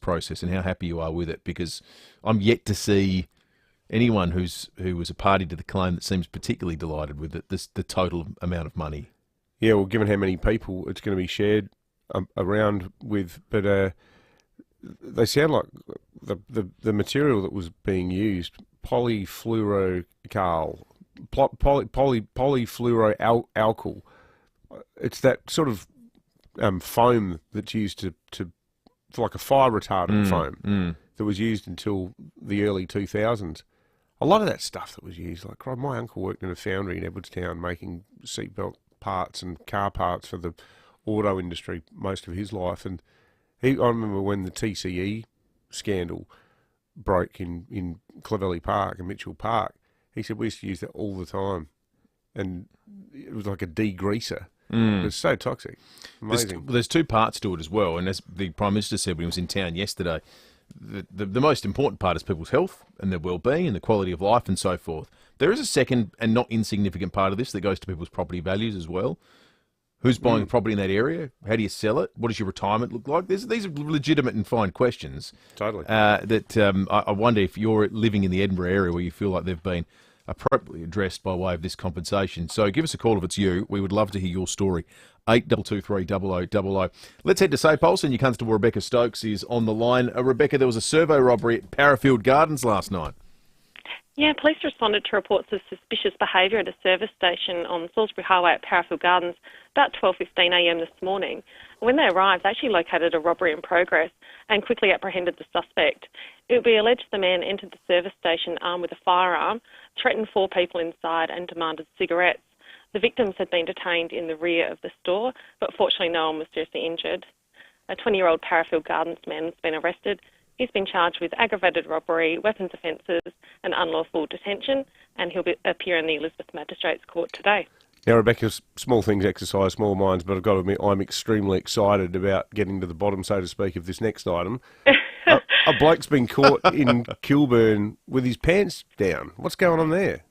process and how happy you are with it, because I'm yet to see anyone who was a party to the claim that seems particularly delighted with it, the total amount of money. Yeah, well, given how many people it's going to be shared around with, but they sound like the material that was being used, polyfluoroalkyl. It's that sort of foam that's used to like a fire retardant foam that was used until the early 2000s. A lot of that stuff that was used, like my uncle worked in a foundry in Edwardstown making seatbelt parts and car parts for the auto industry most of his life, and I remember when the TCE scandal broke in Clovelly Park and Mitchell Park, he said we used to use that all the time, and it was like a degreaser. It was so toxic. Amazing. There's two parts to it as well, and as the Prime Minister said when he was in town yesterday, the most important part is people's health and their well-being and the quality of life and so forth. There is a second and not insignificant part of this that goes to people's property values as well. Who's buying a property in that area? How do you sell it? What does your retirement look like? These are legitimate and fine questions. Totally. I wonder if you're living in the Edinburgh area where you feel like they've been appropriately addressed by way of this compensation. So give us a call if it's you. We would love to hear your story. 8223 0000. Let's head to Sapulse, and your Constable Rebecca Stokes is on the line. Rebecca, there was a servo robbery at Parafield Gardens last night. Yeah, police responded to reports of suspicious behaviour at a service station on Salisbury Highway at Parafield Gardens about 12:15am this morning. When they arrived, they actually located a robbery in progress and quickly apprehended the suspect. It would be alleged the man entered the service station armed with a firearm, threatened 4 people inside and demanded cigarettes. The victims had been detained in the rear of the store, but fortunately no one was seriously injured. A 20-year-old Parafield Gardens man has been arrested. He's been charged with aggravated robbery, weapons offences and unlawful detention, and he'll appear in the Elizabeth Magistrates Court today. Now, Rebecca, small things exercise small minds, but I've got to admit I'm extremely excited about getting to the bottom, so to speak, of this next item. A bloke's been caught in Kilburn with his pants down. What's going on there?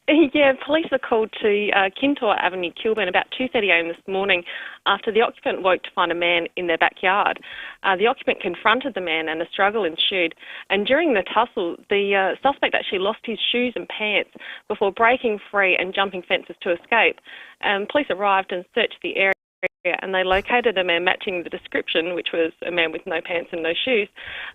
Yeah, police were called to Kintore Avenue, Kilburn, about 2:30am this morning after the occupant woke to find a man in their backyard. The occupant confronted the man and a struggle ensued. And during the tussle, the suspect actually lost his shoes and pants before breaking free and jumping fences to escape. Police arrived and searched the area, and they located a man matching the description, which was a man with no pants and no shoes,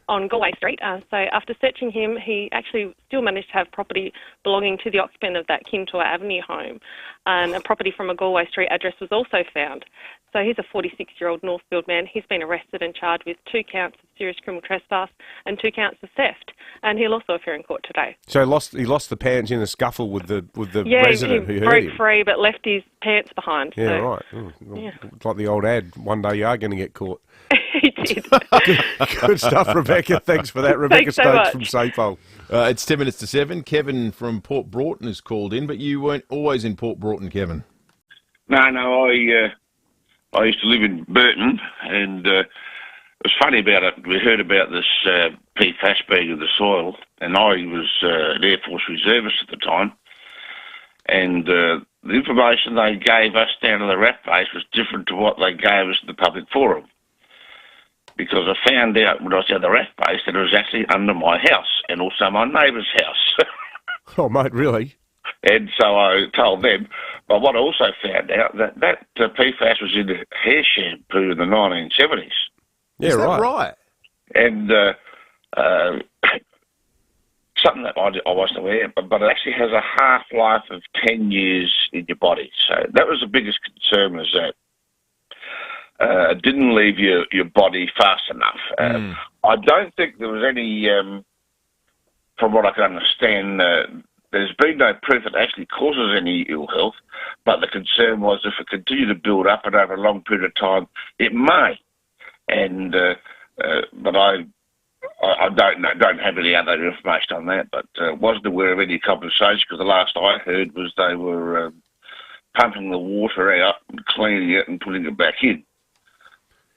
on Galway Street. So after searching him, he actually still managed to have property belonging to the occupant of that Kintore Avenue home. And a property from a Galway Street address was also found. So he's a 46-year-old Northfield man. He's been arrested and charged with 2 counts of serious criminal trespass and 2 counts of theft. And he'll also appear in court today. So he lost the pants in a scuffle with the resident who he heard broke him. free but left his pants behind. Yeah, so. right. Yeah. It's like the old ad, one day you are going to get caught. He did. Good stuff, Rebecca. Thanks for that. Rebecca Thanks so Stokes much. from Sapulse. It's 10 minutes to 7. Kevin from Port Broughton has called in, but you weren't always in Port Broughton, Kevin. No, I used to live in Burton, and it was funny about it. We heard about this PFAS being in the soil, and I was an Air Force reservist at the time, and the information they gave us down at the RAF base was different to what they gave us in the public forum, because I found out when I was at the RAF base that it was actually under my house and also my neighbour's house. Oh, mate, really? And so I told them. But what I also found out, that PFAS was in the hair shampoo in the 1970s. Yeah, Is that right? And something that I wasn't aware of, but it actually has a half-life of 10 years in your body. So that was the biggest concern, was that it didn't leave your body fast enough. I don't think there was any, from what I can understand, there's been no proof it actually causes any ill health, but the concern was if it continued to build up and over a long period of time, it may. And but I don't have any other information on that, but wasn't aware of any compensation, because the last I heard was they were pumping the water out and cleaning it and putting it back in.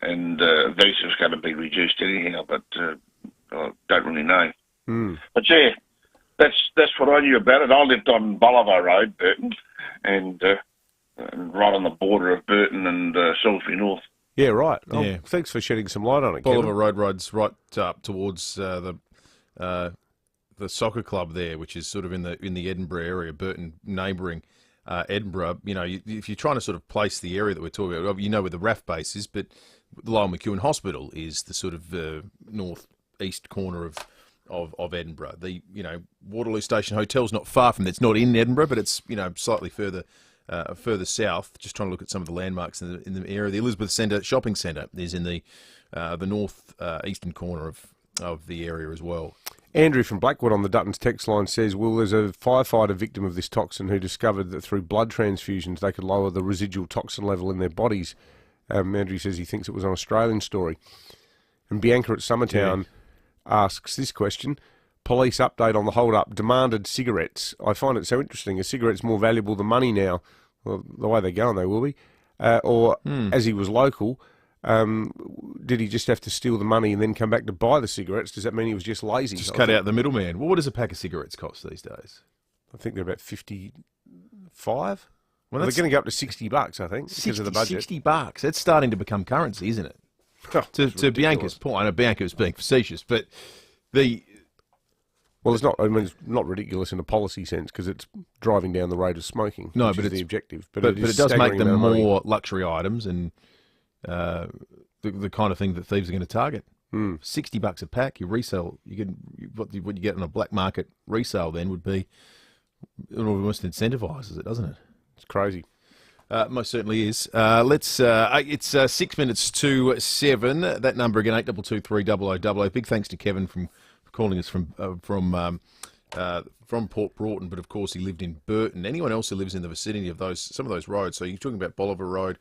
And visa was going to be reduced anyhow, but I don't really know. But yeah, that's what I knew about it. I lived on Bolivar Road, Burton, and right on the border of Burton and Salisbury North. Yeah, right. Yeah. Thanks for shedding some light on it, Bolivar Kevin. Road rides right up towards the soccer club there, which is sort of in the Edinburgh area, Burton neighbouring Edinburgh. You know, if you're trying to sort of place the area that we're talking about, you know where the RAF base is, but the Lyle McEwen Hospital is the sort of north-east corner of Edinburgh. The Waterloo Station Hotel's not far from there. It's not in Edinburgh, but it's slightly further south. Just trying to look at some of the landmarks in the area. The Elizabeth Centre shopping centre is in the north eastern corner of the area as well. Andrew from Blackwood on the Duttons text line says, "Well, there's a firefighter victim of this toxin who discovered that through blood transfusions they could lower the residual toxin level in their bodies." Andrew says he thinks it was an Australian story. And Bianca at Summertown asks this question: police update on the hold-up, demanded cigarettes. I find it so interesting. Are cigarettes more valuable than money now? Well, the way they're going, they will be. As he was local, did he just have to steal the money and then come back to buy the cigarettes? Does that mean he was just lazy? Just cut out the middleman. Well, what does a pack of cigarettes cost these days? I think they're about 55. Well, they're going to go up to $60, I think, because of the budget. $60. That's starting to become currency, isn't it? To Bianca's point, I know Bianca was being facetious, but well, it's not. I mean, it's not ridiculous in a policy sense because it's driving down the rate of smoking. No, which but is it's the objective. But it does make them more luxury items and the kind of thing that thieves are going to target. $60 a pack. You resell. What you get on a black market resale then would be, it almost incentivises it, doesn't it? It's crazy. Most certainly is. It's 6 minutes to 7. That number again, 82230000. Big thanks to Kevin for calling us from Port Broughton, but of course he lived in Burton. Anyone else who lives in the vicinity of some of those roads? So you're talking about Bolivar Road,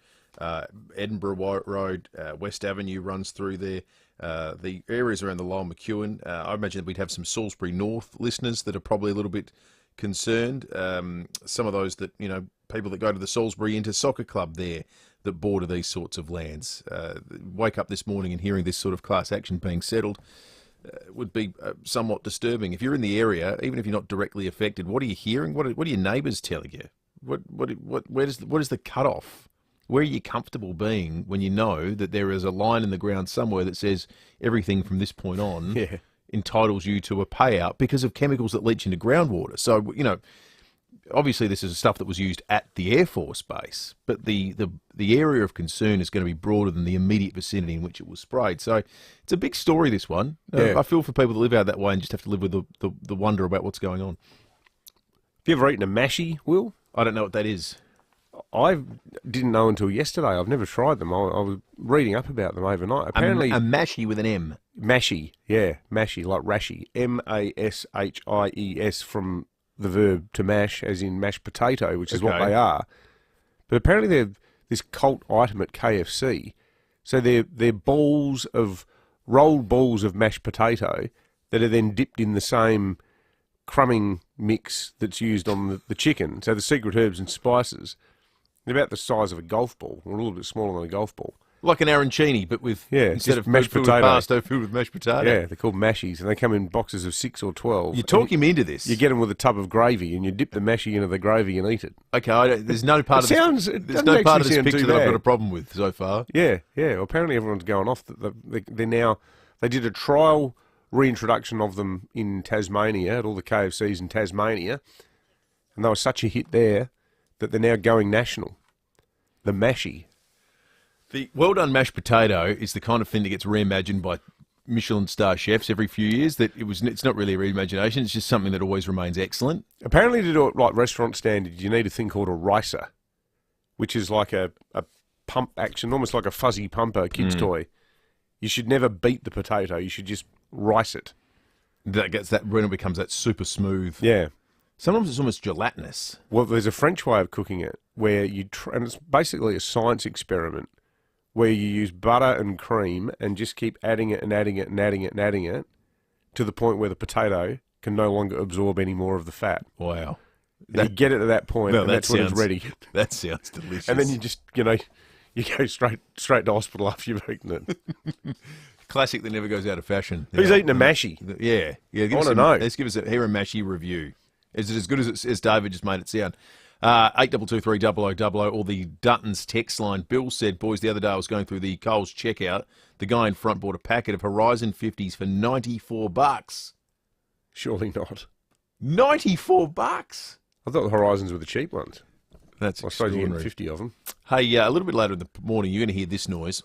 Edinburgh Road, West Avenue runs through there. The areas around the Lyle McEwen. I imagine that we'd have some Salisbury North listeners that are probably a little bit concerned. Some of those that, people that go to the Salisbury Inter Soccer Club there that border these sorts of lands, wake up this morning and hearing this sort of class action being settled would be somewhat disturbing. If you're in the area, even if you're not directly affected, what are you hearing? What are your neighbours telling you? What is the cut-off? Where are you comfortable being when you know that there is a line in the ground somewhere that says everything from this point on entitles you to a payout because of chemicals that leach into groundwater? So, obviously this is stuff that was used at the Air Force Base, but the area of concern is going to be broader than the immediate vicinity in which it was sprayed. So it's a big story, this one. I feel for people that live out that way and just have to live with the wonder about what's going on. Have you ever eaten a mashie, Will? I don't know what that is. I didn't know until yesterday. I've never tried them. I was reading up about them overnight. Apparently, a mashie with an M. Mashie, yeah, mashie, like rashi. M-A-S-H-I-E-S from the verb to mash, as in mashed potato, which is what they are. But apparently they're this cult item at KFC. So they're rolled balls of mashed potato that are then dipped in the same crumbing mix that's used on the chicken. So the secret herbs and spices. They're about the size of a golf ball, or a little bit smaller than a golf ball. Like an arancini, but with instead of mashed potato, pasta, food with mashed potato. Yeah, they're called mashies, and they come in boxes of 6 or 12. You talk him into this. You get them with a tub of gravy, and you dip the mashie into the gravy and eat it. Okay, there's no part of this picture that I've got a problem with so far. Yeah. Well, apparently everyone's going off. They did a trial reintroduction of them in Tasmania at all the KFCs in Tasmania, and they were such a hit there that they're now going national. The mashie. The well-done mashed potato is the kind of thing that gets reimagined by Michelin star chefs every few years that it's not really a reimagination. It's just something that always remains excellent. Apparently, to do it like restaurant standards, you need a thing called a ricer, which is like a pump action, almost like a fuzzy pumper kid's toy. You should never beat the potato. You should just rice it. That gets that when it becomes that super smooth. Yeah. Sometimes it's almost gelatinous. Well, there's a French way of cooking it where and it's basically a science experiment where you use butter and cream and just keep adding it and adding it and adding it and adding it to the point where the potato can no longer absorb any more of the fat. Wow. You get it to that point, and that's when it's ready. That sounds delicious. And then you just, you go straight to hospital after you've eaten it. Classic that never goes out of fashion. Who's eating a mashie? Yeah. I want to know. Let's give us a mashie review. Is it as good as David just made it sound? 8223 or the Duttons text line. Bill said, boys, the other day I was going through the Coles checkout. The guy in front bought a packet of Horizon 50s for $94. Surely not. $94? I thought the Horizons were the cheap ones. That's I suppose you extraordinary. get 50 of them. Hey, a little bit later in the morning, you're going to hear this noise.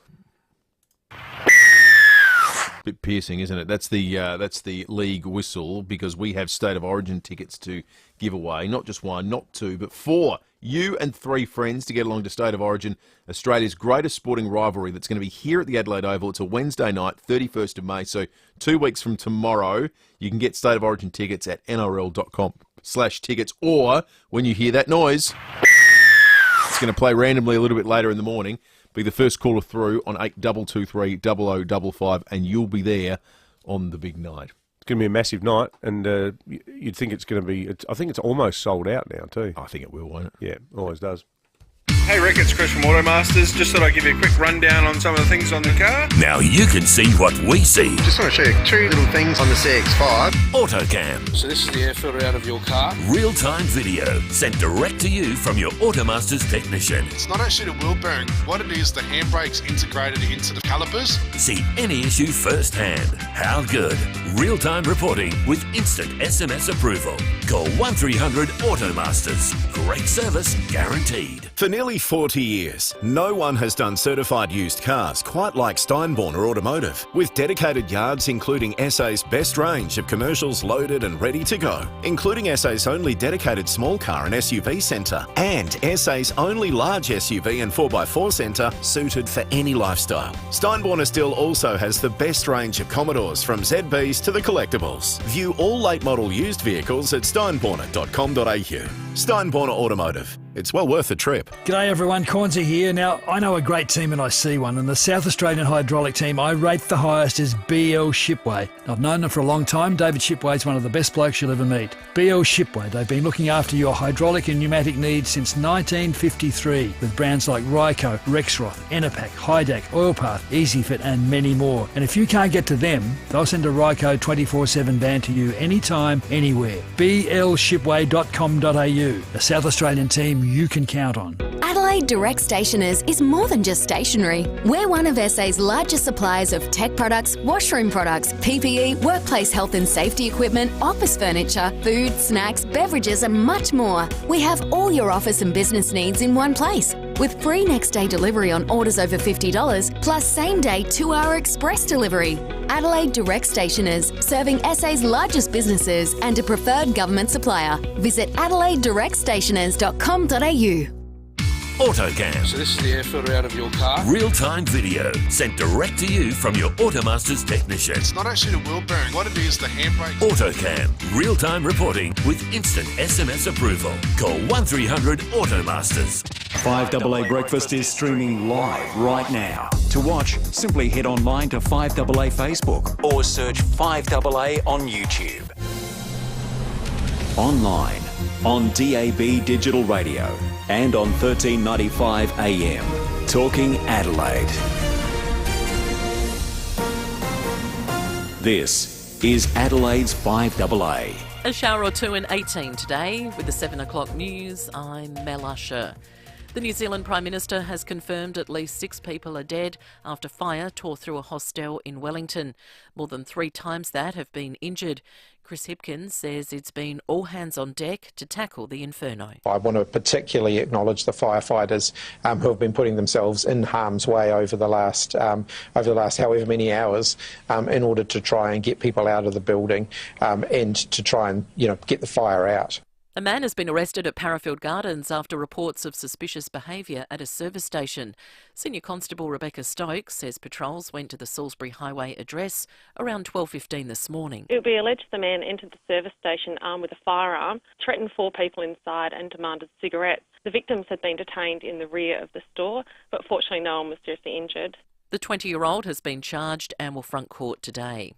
Bit piercing, isn't it? That's the league whistle, because we have State of Origin tickets to give away. Not just one, not two, but four. You and three friends to get along to State of Origin, Australia's greatest sporting rivalry that's going to be here at the Adelaide Oval. It's a Wednesday night, 31st of May, so 2 weeks from tomorrow. You can get State of Origin tickets at nrl.com/tickets, or when you hear that noise, it's going to play randomly a little bit later in the morning. Be the first caller through on 8223 0055, and you'll be there on the big night. It's going to be a massive night, and you'd think it's going to be. I think it's almost sold out now too. I think it will, won't it? Yeah, always does. Hey Rick, it's Chris from Automasters. Just thought I'd give you a quick rundown on some of the things on the car. Now you can see what we see. Just want to show you two little things on the CX-5. AutoCam. So this is the air filter out of your car. Real-time video sent direct to you from your Automasters technician. It's not actually the wheel bearing. What it is, the handbrake's integrated into the calipers. See any issue firsthand. How good? Real-time reporting with instant SMS approval. Call 1300 Automasters. Great service guaranteed. For nearly 40 years, no one has done certified used cars quite like Steinborner Automotive, with dedicated yards including SA's best range of commercials loaded and ready to go, including SA's only dedicated small car and SUV centre, and SA's only large SUV and 4x4 centre suited for any lifestyle. Steinborner still also has the best range of Commodores, from ZBs to the collectibles. View all late model used vehicles at steinborner.com.au. Steinborner Automotive. It's well worth a trip. G'day everyone, Cornsey here. Now, I know a great team and I see one, and the South Australian hydraulic team I rate the highest is BL Shipway. I've known them for a long time. David Shipway is one of the best blokes you'll ever meet. BL Shipway, they've been looking after your hydraulic and pneumatic needs since 1953 with brands like Ryco, Rexroth, Enerpac, Hydac, Oilpath, EasyFit and many more. And if you can't get to them, they'll send a Ryco 24/7 van to you anytime, anywhere. blshipway.com.au, a South Australian team you can count on. Adelaide Direct Stationers is more than just stationery. We're one of SA's largest suppliers of tech products, washroom products, PPE, workplace health and safety equipment, office furniture, food, snacks, beverages and much more. We have all your office and business needs in one place, with free next day delivery on orders over $50, plus same day 2-hour express delivery. Adelaide Direct Stationers, serving SA's largest businesses and a preferred government supplier. Visit adelaidedirectstationers.com.au. AutoCam. So this is the air filter out of your car. Real-time video sent direct to you from your Automasters technician. It's not actually the wheel bearing. What it is, the handbrake. AutoCam. Real-time reporting with instant SMS approval. Call 1300 Automasters. 5AA Breakfast is streaming live right now. To watch, simply head online to 5AA Facebook or search 5AA on YouTube. Online, on DAB Digital Radio and on 1395 AM. Talking Adelaide. This is Adelaide's 5AA. A shower or two in 18 today. With the 7 o'clock news, I'm Mel Usher. The New Zealand Prime Minister has confirmed at least 6 people are dead after fire tore through a hostel in Wellington. More than 3 times that have been injured. Chris Hipkins says it's been all hands on deck to tackle the inferno. I want to particularly acknowledge the firefighters who have been putting themselves in harm's way over the last however many hours in order to try and get people out of the building and to try and get the fire out. A man has been arrested at Parafield Gardens after reports of suspicious behaviour at a service station. Senior Constable Rebecca Stokes says patrols went to the Salisbury Highway address around 12:15 this morning. It will be alleged the man entered the service station armed with a firearm, threatened 4 people inside and demanded cigarettes. The victims had been detained in the rear of the store, but fortunately no one was seriously injured. The 20-year-old has been charged and will front court today.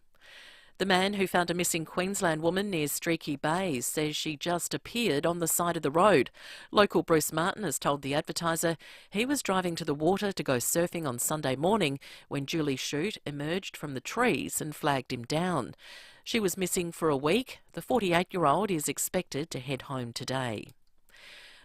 The man who found a missing Queensland woman near Streaky Bay says she just appeared on the side of the road. Local Bruce Martin has told The Advertiser he was driving to the water to go surfing on Sunday morning when Julie Shute emerged from the trees and flagged him down. She was missing for a week. The 48-year-old is expected to head home today.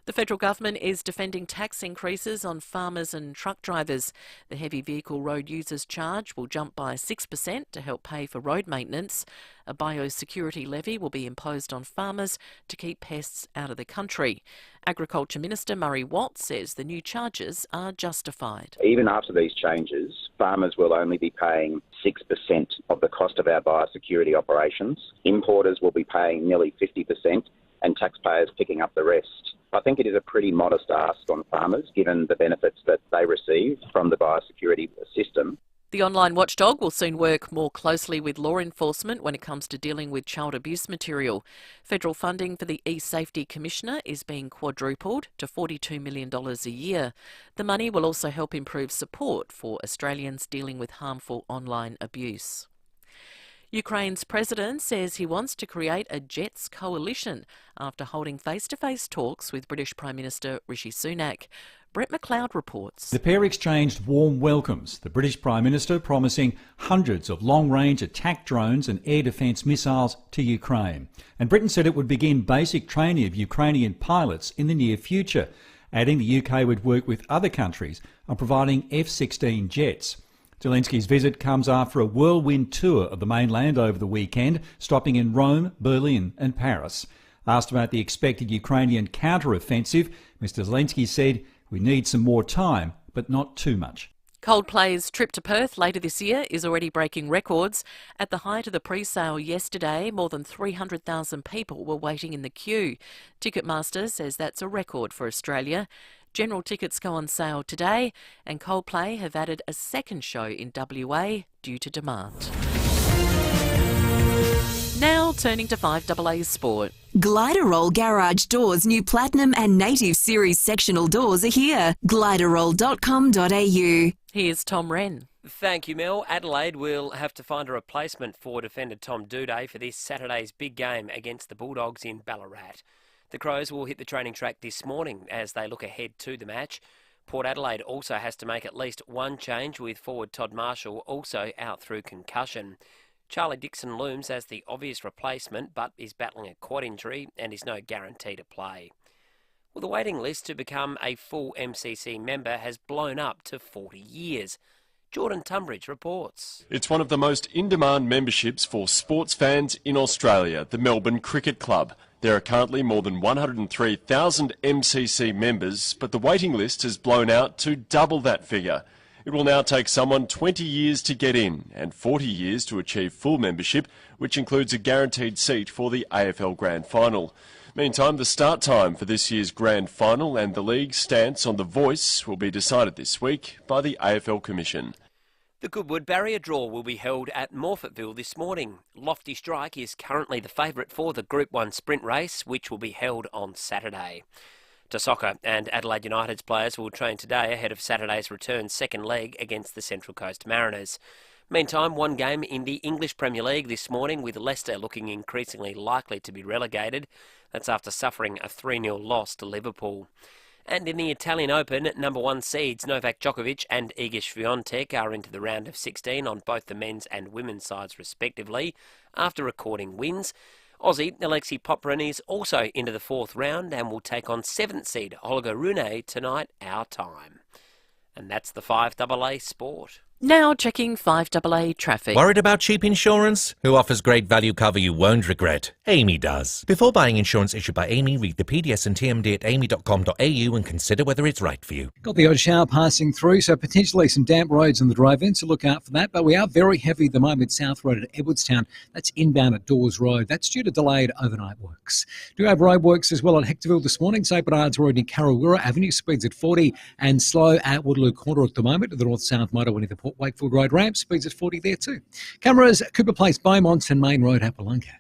The federal government is defending tax increases on farmers and truck drivers. The heavy vehicle road users charge will jump by 6% to help pay for road maintenance. A biosecurity levy will be imposed on farmers to keep pests out of the country. Agriculture Minister Murray Watt says the new charges are justified. Even after these changes, farmers will only be paying 6% of the cost of our biosecurity operations. Importers will be paying nearly 50% and taxpayers picking up the rest. I think it is a pretty modest ask on farmers, given the benefits that they receive from the biosecurity system. The online watchdog will soon work more closely with law enforcement when it comes to dealing with child abuse material. Federal funding for the e-Safety Commissioner is being quadrupled to $42 million a year. The money will also help improve support for Australians dealing with harmful online abuse. Ukraine's president says he wants to create a Jets coalition after holding face-to-face talks with British Prime Minister Rishi Sunak. Brett McLeod reports. The pair exchanged warm welcomes, the British Prime Minister promising hundreds of long-range attack drones and air defence missiles to Ukraine. And Britain said it would begin basic training of Ukrainian pilots in the near future, adding the UK would work with other countries on providing F-16 jets. Zelensky's visit comes after a whirlwind tour of the mainland over the weekend, stopping in Rome, Berlin and Paris. Asked about the expected Ukrainian counter-offensive, Mr Zelensky said, "We need some more time, but not too much." Coldplay's trip to Perth later this year is already breaking records. At the height of the pre-sale yesterday, more than 300,000 people were waiting in the queue. Ticketmaster says that's a record for Australia. General tickets go on sale today, and Coldplay have added a second show in WA due to demand. Now turning to 5AA Sport. Gliderroll Garage Doors' new Platinum and Native Series sectional doors are here. Gliderroll.com.au. Here's Tom Wren. Thank you, Mel. Adelaide will have to find a replacement for defender Tom Doedee for this Saturday's big game against the Bulldogs in Ballarat. The Crows will hit the training track this morning as they look ahead to the match. Port Adelaide also has to make at least one change, with forward Todd Marshall also out through concussion. Charlie Dixon looms as the obvious replacement, but is battling a quad injury and is no guarantee to play. Well, the waiting list to become a full MCC member has blown up to 40 years. Jordan Tunbridge reports. It's one of the most in-demand memberships for sports fans in Australia, the Melbourne Cricket Club. There are currently more than 103,000 MCC members, but the waiting list has blown out to double that figure. It will now take someone 20 years to get in and 40 years to achieve full membership, which includes a guaranteed seat for the AFL Grand Final. Meantime, the start time for this year's Grand Final and the league's stance on the voice will be decided this week by the AFL Commission. The Goodwood Barrier Draw will be held at Morphettville this morning. Lofty Strike is currently the favourite for the Group 1 sprint race, which will be held on Saturday. To soccer, and Adelaide United's players will train today ahead of Saturday's return second leg against the Central Coast Mariners. Meantime, one game in the English Premier League this morning, with Leicester looking increasingly likely to be relegated. That's after suffering a 3-0 loss to Liverpool. And in the Italian Open, number 1 seeds Novak Djokovic and Iga Swiatek are into the round of 16 on both the men's and women's sides respectively, after recording wins. Aussie Alexei Popyrin is also into the fourth round and will take on 7th seed Holger Rune tonight, our time. And that's the 5AA Sport. Now checking 5AA traffic. Worried about cheap insurance? Who offers great value cover you won't regret? Amy does. Before buying insurance issued by Amy, read the PDS and TMD at amy.com.au and consider whether it's right for you. Got the odd shower passing through, so potentially some damp roads on the drive-in, so look out for that. But we are very heavy at the moment, South Road at Edwardstown. That's inbound at Dawes Road. That's due to delayed overnight works. Do have road works as well at Hectorville this morning. St Bernard's Road near Karawira Avenue, speeds at 40 and slow at Woodloo Corner at the moment. The north-south motorway near the Port Wakefield Road ramp, speeds at 40 there too. Cameras, Cooper Place, Beaumont and Main Road at Wollonga.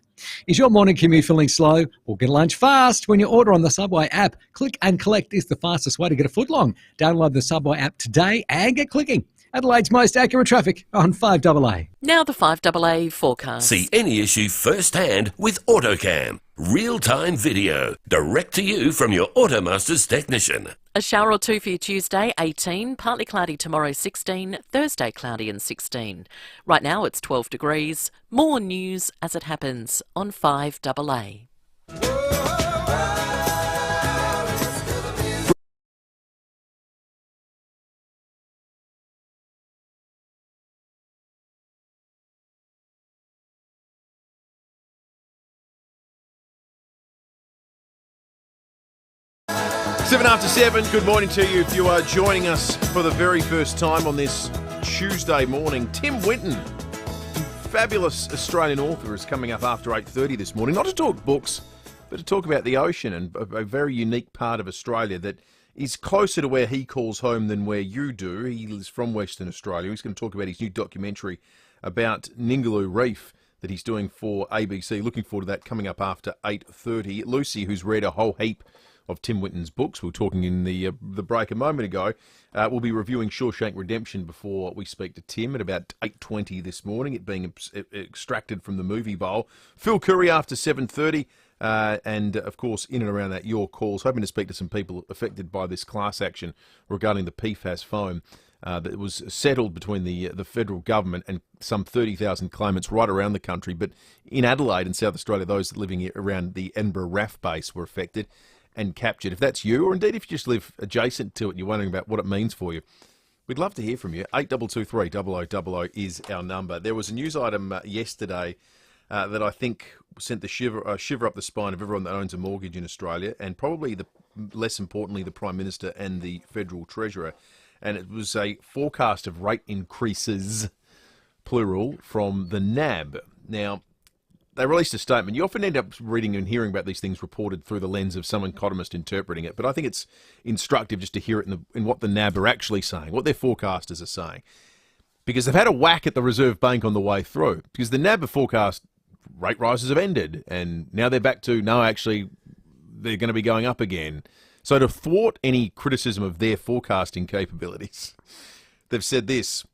Is your morning commute feeling slow? Well, get lunch fast when you order on the Subway app. Click and collect is the fastest way to get a footlong. Download the Subway app today and get clicking. Adelaide's most accurate traffic on 5AA. Now the 5AA forecast. See any issue firsthand with AutoCam. Real-time video, direct to you from your Automaster's technician. A shower or two for you Tuesday, 18. Partly cloudy tomorrow, 16. Thursday, cloudy and 16. Right now it's 12 degrees. More news as it happens on 5AA. 7 after 7, good morning to you. If you are joining us for the very first time on this Tuesday morning, Tim Winton, fabulous Australian author, is coming up after 8:30 this morning, not to talk books, but to talk about the ocean and a very unique part of Australia that is closer to where he calls home than where you do. He is from Western Australia. He's going to talk about his new documentary about Ningaloo Reef that he's doing for ABC. Looking forward to that, coming up after 8:30. Lucy, who's read a whole heap of Tim Winton's books, we were talking in the break a moment ago, we'll be reviewing Shawshank Redemption before we speak to Tim at about 8:20 this morning, it being extracted from the movie bowl. Phil Curry after 7:30, and of course in and around that your calls. Hoping to speak to some people affected by this class action regarding the PFAS foam that was settled between the federal government and some 30,000 claimants right around the country. But in Adelaide and South Australia, those living around the Edinburgh RAF base were affected and captured. If that's you, or indeed if you just live adjacent to it and you're wondering about what it means for you, we'd love to hear from you. 8223 0000 is our number. There was a news item yesterday that I think sent the shiver up the spine of everyone that owns a mortgage in Australia, and probably less importantly, the Prime Minister and the Federal Treasurer. And it was a forecast of rate increases, plural, from the NAB. Now, they released a statement. You often end up reading and hearing about these things reported through the lens of some economist interpreting it, but I think it's instructive just to hear it in what the NAB are actually saying, what their forecasters are saying. Because they've had a whack at the Reserve Bank on the way through. Because the NAB forecast rate rises have ended, and now they're back to, no, actually, they're going to be going up again. So to thwart any criticism of their forecasting capabilities, they've said this: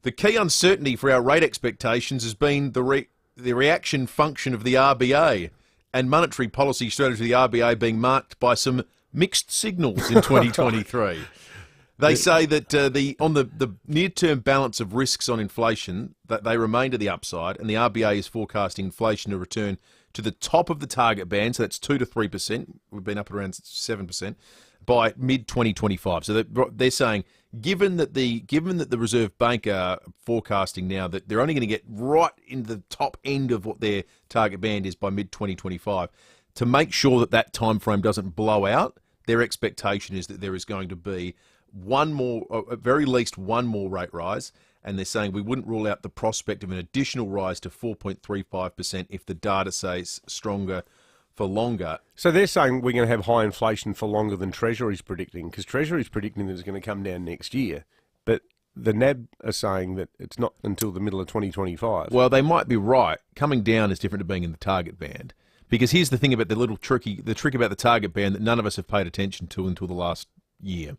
the key uncertainty for our rate expectations has been the reaction function of the RBA and monetary policy strategy of the RBA being marked by some mixed signals in 2023. They say that on the near-term balance of risks on inflation, that they remain to the upside, and the RBA is forecasting inflation to return to the top of the target band, so that's 2 to 3%. We've been up at around 7% by mid-2025. So they're saying, given that the Reserve Bank are forecasting now that they're only going to get right in the top end of what their target band is by mid-2025, to make sure that that time frame doesn't blow out, their expectation is that there is going to be one more, at very least one more rate rise, and they're saying we wouldn't rule out the prospect of an additional rise to 4.35% if the data says stronger for longer. So they're saying we're going to have high inflation for longer than Treasury's predicting, because Treasury's predicting that it's going to come down next year. But the NAB are saying that it's not until the middle of 2025. Well, they might be right. Coming down is different to being in the target band. Because here's the thing about the trick about the target band that none of us have paid attention to until the last year.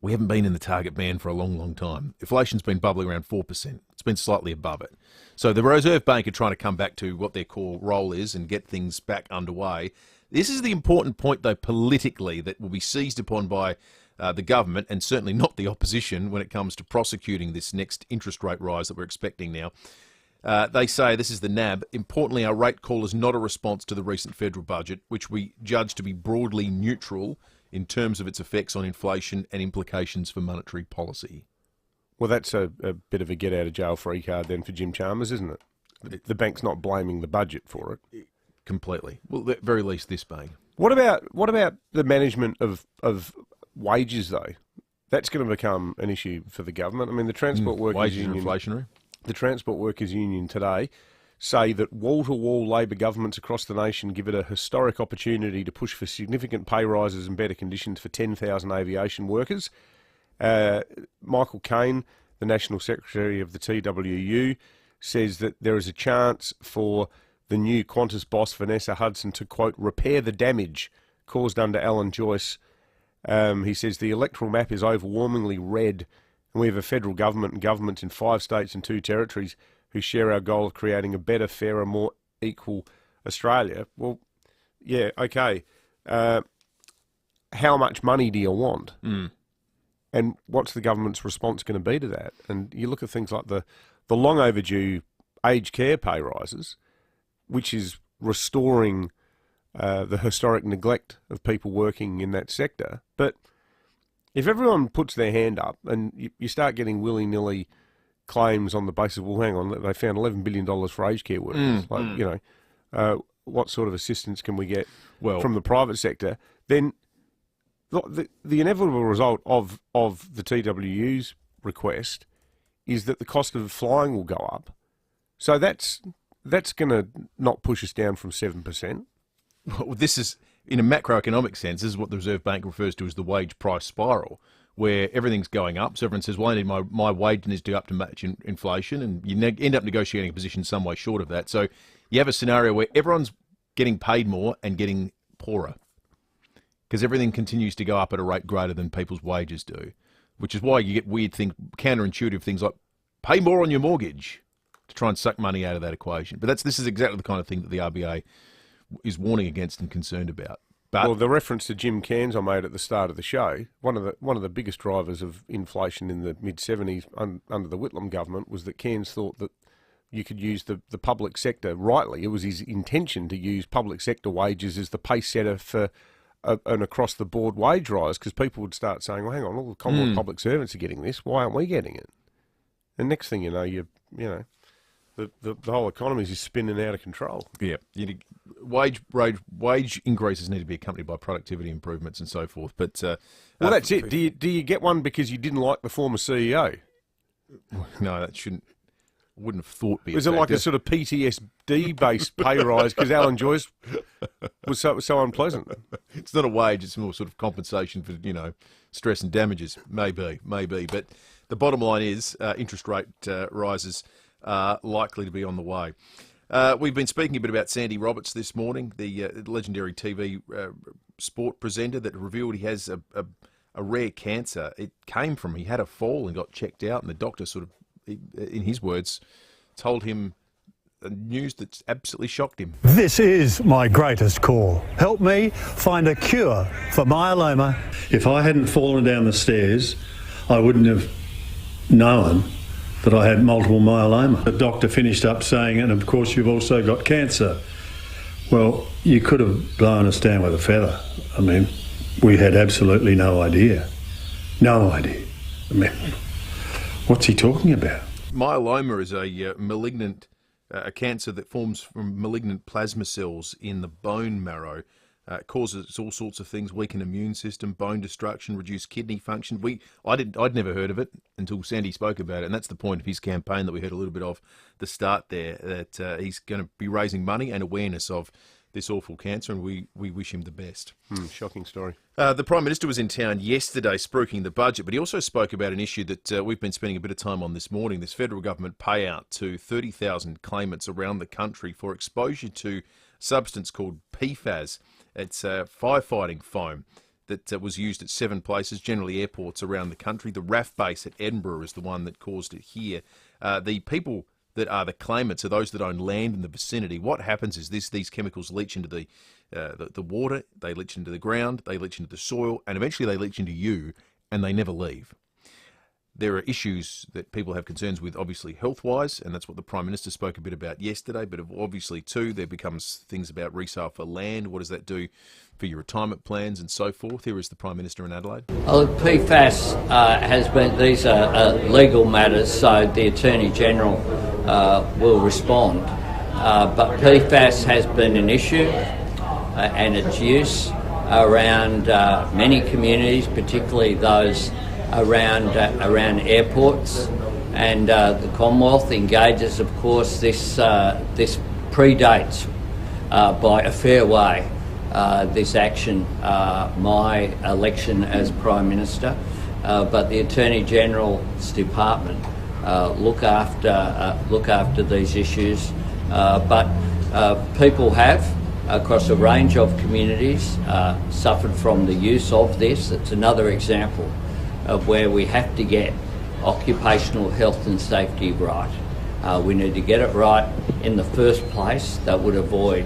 We haven't been in the target band for a long, long time. Inflation's been bubbling around 4%. It's been slightly above it. So the Reserve Bank are trying to come back to what their core role is and get things back underway. This is the important point, though, politically, that will be seized upon by the government, and certainly not the opposition, when it comes to prosecuting this next interest rate rise that we're expecting now. They say, this is the NAB, importantly, our rate call is not a response to the recent federal budget, which we judge to be broadly neutral in terms of its effects on inflation and implications for monetary policy. Well, that's a bit of a get-out-of-jail-free card then for Jim Chalmers, isn't it? The bank's not blaming the budget for it. Completely. Well, at very least this being. What about the management of wages, though? That's going to become an issue for the government. I mean, the Transport Workers wages Union... inflationary? The Transport Workers Union today say that wall-to-wall Labor governments across the nation give it a historic opportunity to push for significant pay rises and better conditions for 10,000 aviation workers. Michael Caine, the National Secretary of the TWU, says that there is a chance for the new Qantas boss, Vanessa Hudson, to, quote, repair the damage caused under Alan Joyce. He says the electoral map is overwhelmingly red, and we have a federal government and governments in 5 states and 2 territories who share our goal of creating a better, fairer, more equal Australia. Well, yeah, okay. How much money do you want? And what's the government's response going to be to that? And you look at things like the long overdue aged care pay rises, which is restoring the historic neglect of people working in that sector. But if everyone puts their hand up and you start getting willy-nilly claims on the basis of, well, hang on, they found $11 billion for aged care workers, what sort of assistance can we get from the private sector, then the inevitable result of the TWU's request is that the cost of flying will go up. So that's going to not push us down from 7%. Well, this is, in a macroeconomic sense, this is what the Reserve Bank refers to as the wage price spiral, where everything's going up. So everyone says, well, I need my wage needs to go up to match inflation, and you end up negotiating a position some way short of that. So you have a scenario where everyone's getting paid more and getting poorer because everything continues to go up at a rate greater than people's wages do, which is why you get weird things, counterintuitive things like pay more on your mortgage to try and suck money out of that equation. But this is exactly the kind of thing that the RBA is warning against and concerned about. But, well, the reference to Jim Cairns I made at the start of the show, one of the biggest drivers of inflation in the mid-70s under the Whitlam government was that Cairns thought that you could use the public sector, rightly, it was his intention to use public sector wages as the pace setter for an across-the-board wage rise, because people would start saying, well, hang on, all the Commonwealth public servants are getting this, why aren't we getting it? And next thing you know, the whole economy is just spinning out of control. Yeah, wage increases need to be accompanied by productivity improvements and so forth. But well, that's it. Do you get one because you didn't like the former CEO? No, that shouldn't. Wouldn't have thought. Was it like a sort of PTSD-based pay rise because Alan Joyce was so unpleasant? It's not a wage; it's more sort of compensation for stress and damages. Maybe. But the bottom line is interest rate rises are likely to be on the way. We've been speaking a bit about Sandy Roberts this morning, the legendary TV sport presenter that revealed he has a rare cancer. It came from, he had a fall and got checked out, and the doctor sort of, in his words, told him news that's absolutely shocked him. This is my greatest call. Help me find a cure for myeloma. If I hadn't fallen down the stairs, I wouldn't have known that I had multiple myeloma. The doctor finished up saying, and of course you've also got cancer. Well, you could have blown us down with a feather. I mean, we had absolutely no idea. No idea. I mean, what's he talking about? Myeloma is a malignant, a cancer that forms from malignant plasma cells in the bone marrow. It causes all sorts of things: weaken immune system, bone destruction, reduced kidney function. I'd never heard of it until Sandy spoke about it, and that's the point of his campaign that we heard a little bit of the start there. That he's going to be raising money and awareness of this awful cancer, and we wish him the best. Shocking story. The Prime Minister was in town yesterday spruiking the budget, but he also spoke about an issue that we've been spending a bit of time on this morning, this federal government payout to 30,000 claimants around the country for exposure to a substance called PFAS. It's firefighting foam that was used at 7 places, generally airports around the country. The RAF base at Edinburgh is the one that caused it here. The people that are the claimants are those that own land in the vicinity. What happens is these chemicals leach into the water, they leach into the ground, they leach into the soil, and eventually they leach into you, and they never leave. there are issues that people have concerns with, obviously health-wise, and that's what the Prime Minister spoke a bit about yesterday, but obviously too there becomes things about resale for land. What does that do for your retirement plans and so forth? Here is the Prime Minister in Adelaide. Well, PFAS has been, these are legal matters, so the Attorney-General will respond. But PFAS has been an issue and its use around many communities, particularly those around airports, and the Commonwealth engages, of course. This predates by a fair way this action, my election as Prime Minister, but the Attorney-General's department look after these issues, but people have, across a range of communities, suffered from the use of this. It's another example of where we have to get occupational health and safety right. We need to get it right in the first place. That would avoid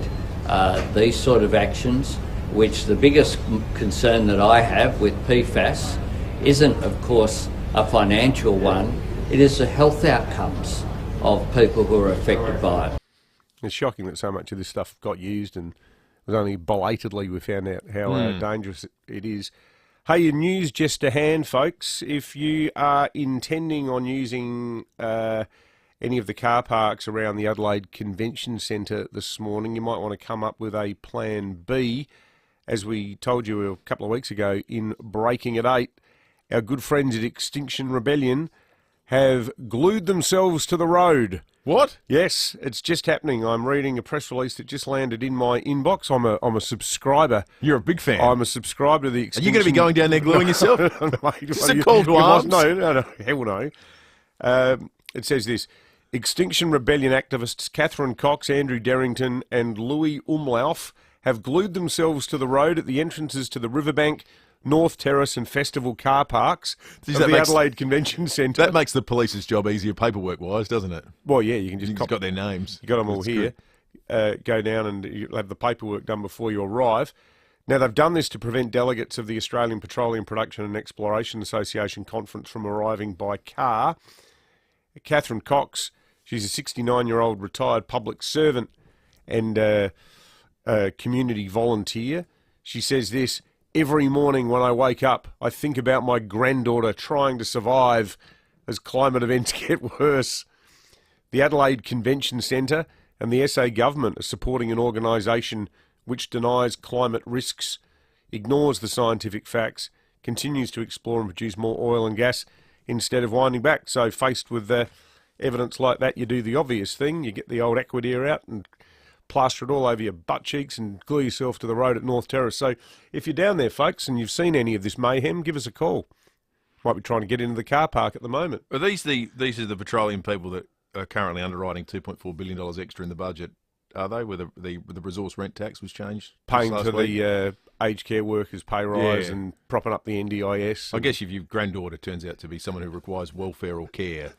these sort of actions, which the biggest concern that I have with PFAS isn't, of course, a financial one. It is the health outcomes of people who are affected by it. It's shocking that so much of this stuff got used, and it was only belatedly we found out how dangerous it is. Hey, your news just to hand, folks. If you are intending on using any of the car parks around the Adelaide Convention Centre this morning, you might want to come up with a plan B. As we told you a couple of weeks ago in Breaking at 8, our good friends at Extinction Rebellion have glued themselves to the road. What? Yes, it's just happening. I'm reading a press release that just landed in my inbox. I'm a subscriber. You're a big fan. I'm a subscriber to the Extinction... Are you going to be going down there gluing yourself? Mate, is it a call to arms? No, hell no. It says this: Extinction Rebellion activists Catherine Cox, Andrew Derrington and Louis Umlauf have glued themselves to the road at the entrances to the Riverbank, North Terrace and Festival car parks of the Adelaide Convention Centre. That makes the police's job easier paperwork-wise, doesn't it? Well, yeah, you can just... You've got their names. You got them all here. Go down and you'll have the paperwork done before you arrive. Now, they've done this to prevent delegates of the Australian Petroleum Production and Exploration Association conference from arriving by car. Catherine Cox, she's a 69-year-old retired public servant and a community volunteer. She says this: every morning when I wake up, I think about my granddaughter trying to survive as climate events get worse. The Adelaide Convention Centre and the SA government are supporting an organisation which denies climate risks, ignores the scientific facts, continues to explore and produce more oil and gas instead of winding back. So faced with evidence like that, you do the obvious thing. You get the old Aquadeer out and plaster it all over your butt cheeks and glue yourself to the road at North Terrace. So if you're down there, folks, and you've seen any of this mayhem, give us a call. Might be trying to get into the car park at the moment. Are these are the petroleum people that are currently underwriting $2.4 billion extra in the budget? Are they? Where the resource rent tax was changed? Paying for the aged care workers' pay rise and propping up the NDIS. I guess if your granddaughter turns out to be someone who requires welfare or care,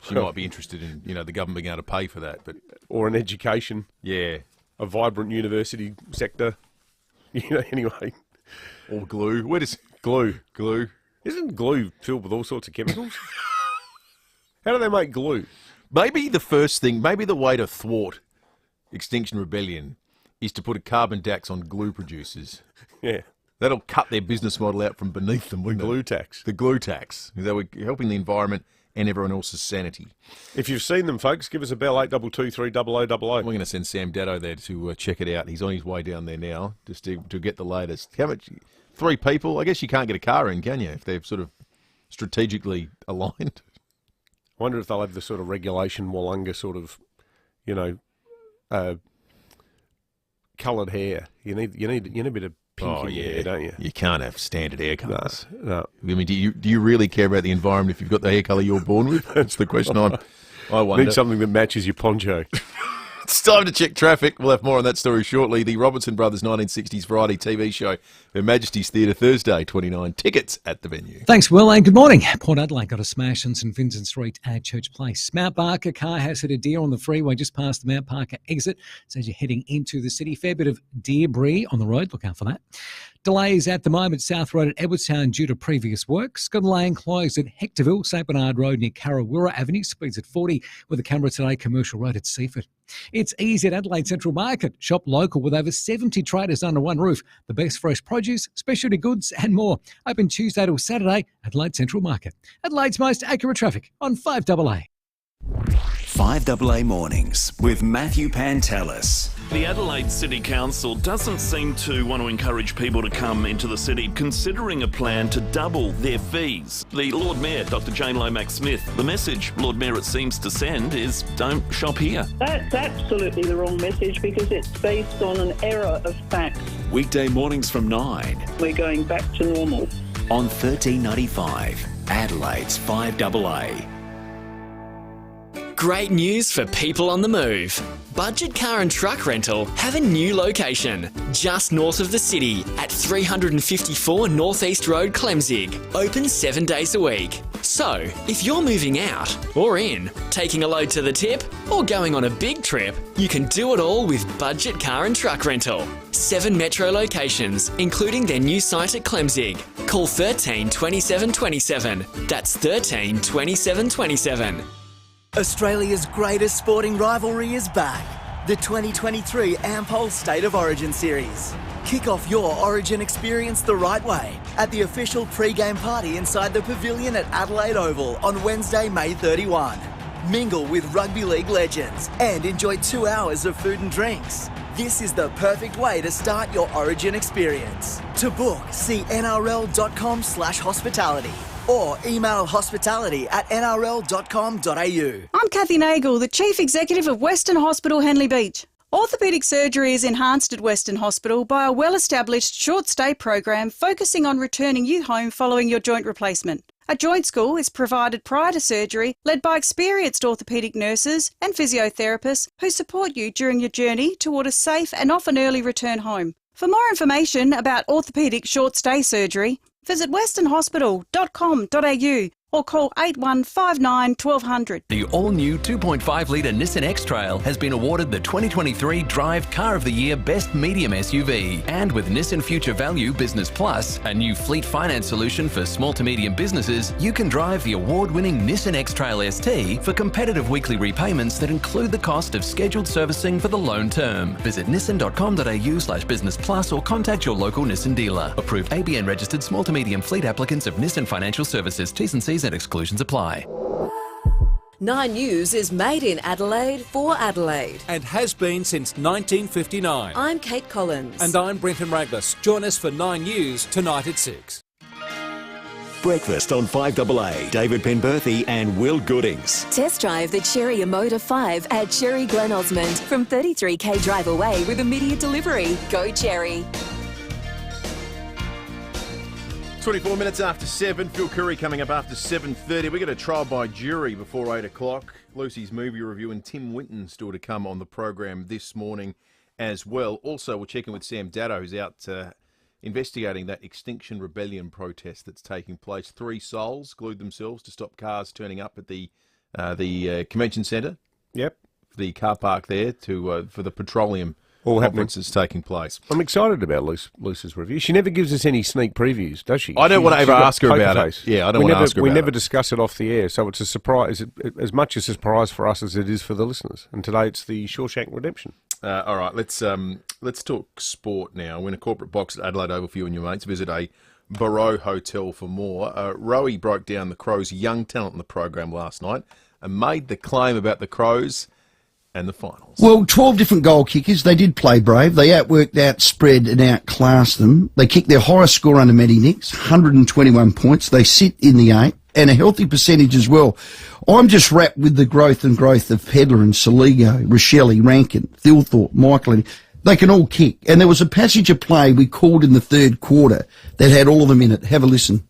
she might be interested in, the government being able to pay for that. Or an education. Yeah. A vibrant university sector. Anyway. Or glue. Where does... Glue. Glue. Isn't glue filled with all sorts of chemicals? How do they make glue? Maybe the way to thwart Extinction Rebellion is to put a carbon tax on glue producers. Yeah. That'll cut their business model out from beneath them, wouldn't it? Glue tax. The glue tax. They were helping the environment and everyone else's sanity. If you've seen them, folks, give us a bell, 8223 0000. We're going to send Sam Daddo there to check it out. He's on his way down there now just to get the latest. How much? 3 people? I guess you can't get a car in, can you, if they're sort of strategically aligned? I wonder if they'll have the sort of regulation Wollonga sort of, coloured hair. You need a bit of pink in your hair, don't you? You can't have standard hair colours. No. I mean, do you really care about the environment if you've got the hair colour you're born with? That's the question I wonder. Need something that matches your poncho. It's time to check traffic. We'll have more on that story shortly. The Robertson Brothers 1960s Variety TV show, Her Majesty's Theatre, Thursday, 29 tickets at the venue. Thanks, Will, and good morning. Port Adelaide got a smash on St Vincent Street at Church Place. Mount Barker car has hit a deer on the freeway just past the Mount Barker exit. So as you're heading into the city, fair bit of debris on the road. Look out for that. Delays at the moment, South Road at Edwardstown due to previous works. Got a lane closed at Hectorville, St Bernard Road near Karawura Avenue, speeds at 40 with a camera today, Commercial Road at Seaford. It's easy at Adelaide Central Market. Shop local with over 70 traders under one roof. The best fresh produce, specialty goods and more. Open Tuesday till Saturday, Adelaide Central Market. Adelaide's most accurate traffic on 5AA. 5AA Mornings with Matthew Pantelis. The Adelaide City Council doesn't seem to want to encourage people to come into the city, considering a plan to double their fees. The Lord Mayor, Dr Jane Lomax-Smith, the message Lord Mayor it seems to send is don't shop here. That's absolutely the wrong message because it's based on an error of fact. Weekday mornings from 9. We're going back to normal. On 1395, Adelaide's 5AA. Great news for people on the move. Budget Car and Truck Rental have a new location just north of the city at 354 North East Road, Clemzig. Open 7 days a week. So, if you're moving out or in, taking a load to the tip or going on a big trip, you can do it all with Budget Car and Truck Rental. 7 metro locations, including their new site at Clemzig. Call 13 27 27. That's 13 27 27. Australia's greatest sporting rivalry is back. The 2023 Ampol State of Origin Series. Kick off your Origin experience the right way at the official pre-game party inside the pavilion at Adelaide Oval on Wednesday, May 31. Mingle with rugby league legends and enjoy 2 hours of food and drinks. This is the perfect way to start your Origin experience. To book, see nrl.com/hospitality. Or email hospitality@nrl.com.au. I'm Kathy Nagel, the Chief Executive of Western Hospital, Henley Beach. Orthopaedic surgery is enhanced at Western Hospital by a well-established short-stay program focusing on returning you home following your joint replacement. A joint school is provided prior to surgery, led by experienced orthopaedic nurses and physiotherapists who support you during your journey toward a safe and often early return home. For more information about orthopaedic short-stay surgery, visit westernhospital.com.au or call 8159 1200. The all-new 2.5-litre Nissan X-Trail has been awarded the 2023 Drive Car of the Year Best Medium SUV. And with Nissan Future Value Business Plus, a new fleet finance solution for small to medium businesses, you can drive the award-winning Nissan X-Trail ST for competitive weekly repayments that include the cost of scheduled servicing for the loan term. Visit nissan.com.au/business plus or contact your local Nissan dealer. Approved ABN registered small to medium fleet applicants of Nissan Financial Services. T's and C's and exclusions apply. 9 News is made in Adelaide for Adelaide. And has been since 1959. I'm Kate Collins. And I'm Brenton Raglas. Join us for 9 News tonight at 6. Breakfast on 5AA. David Penberthy and Will Goodings. Test drive the Cherry Emoda 5 at Cherry Glen Osmond from 33k drive away with immediate delivery. Go Cherry. 24 minutes after 7. Phil Curry coming up after 7:30. We got a trial by jury before 8 o'clock. Lucy's movie review and Tim Winton still to come on the program this morning as well. Also, we'll check in with Sam Daddo, who's out investigating that Extinction Rebellion protest that's taking place. 3 souls glued themselves to stop cars turning up at the convention centre. Yep. The car park there for the petroleum conference is taking place. I'm excited about Lucy's review. She never gives us any sneak previews, does she? I don't want to ever ask her about it. Yeah, I don't want to ask her about it. We never discuss it off the air, so it's a surprise, as much as a surprise for us as it is for the listeners. And today it's the Shawshank Redemption. All right, let's talk sport now. Win a corporate box at Adelaide Oval for you and your mates. Visit a Barrow Hotel for more. Rowie broke down the Crows' young talent in the program last night and made the claim about the Crows and the finals. Well, 12 different goal kickers. They did play brave. They outworked, outspread and outclassed them. They kicked their highest score under Matty Nicks, 121 points. They sit in the 8 and a healthy percentage as well. I'm just wrapped with the growth of Pedler and Saligo, Rochelle, Rankin, Thilthorpe, Michael. They can all kick. And there was a passage of play we called in the third quarter that had all of them in it. Have a listen.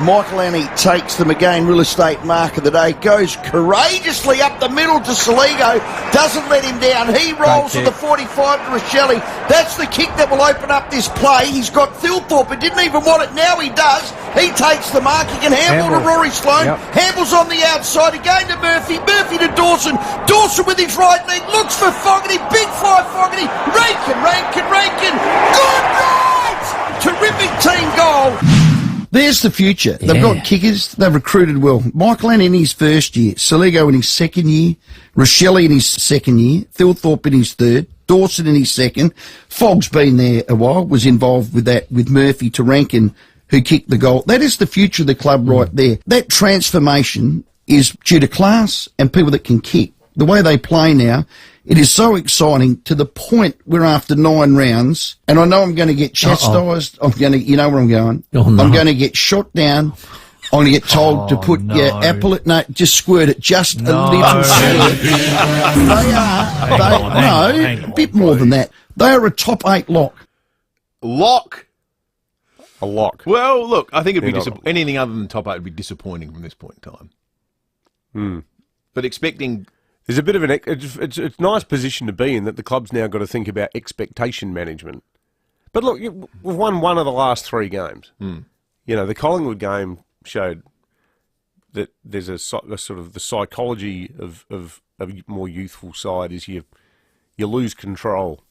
Michael Annie takes them again, real estate mark of the day, goes courageously up the middle to Saligo, doesn't let him down, he rolls to the 45 to Rochelle. That's the kick that will open up this play. He's got Thilthorpe, but didn't even want it, now he does. He takes the mark, he can handle to Rory Sloane, handles on the outside, again to Murphy, Murphy to Dawson, Dawson with his right knee, looks for Fogarty, big fly Fogarty, Rankin, good right! terrific team goal. There's the future. They've got kickers. They've recruited well. Michael Ann in his first year, Saligo in his second year, Rochelle in his second year, Thilthorpe in his third, Dawson in his second. Fogg's been there a while, was involved with that, with Murphy to Rankin, who kicked the goal. That is the future of the club right there. That transformation is due to class and people that can kick. The way they play now, it is so exciting to the point where after 9 rounds, and I know I'm going to get chastised. I'm going to, you know where I'm going. Oh, no. I'm going to get shot down. I'm going to get told to put your apple at, no, just squirt it just a little squirt. A bit more than that. They are a top 8 lock. Lock? A lock. Well, look, I think it'd be anything other than top 8 would be disappointing from this point in time. But expecting... There's a bit of an... It's a nice position to be in that the club's now got to think about expectation management. But look, we've won one of the last 3 games. You know, the Collingwood game showed that there's a sort of the psychology of a more youthful side is you lose control.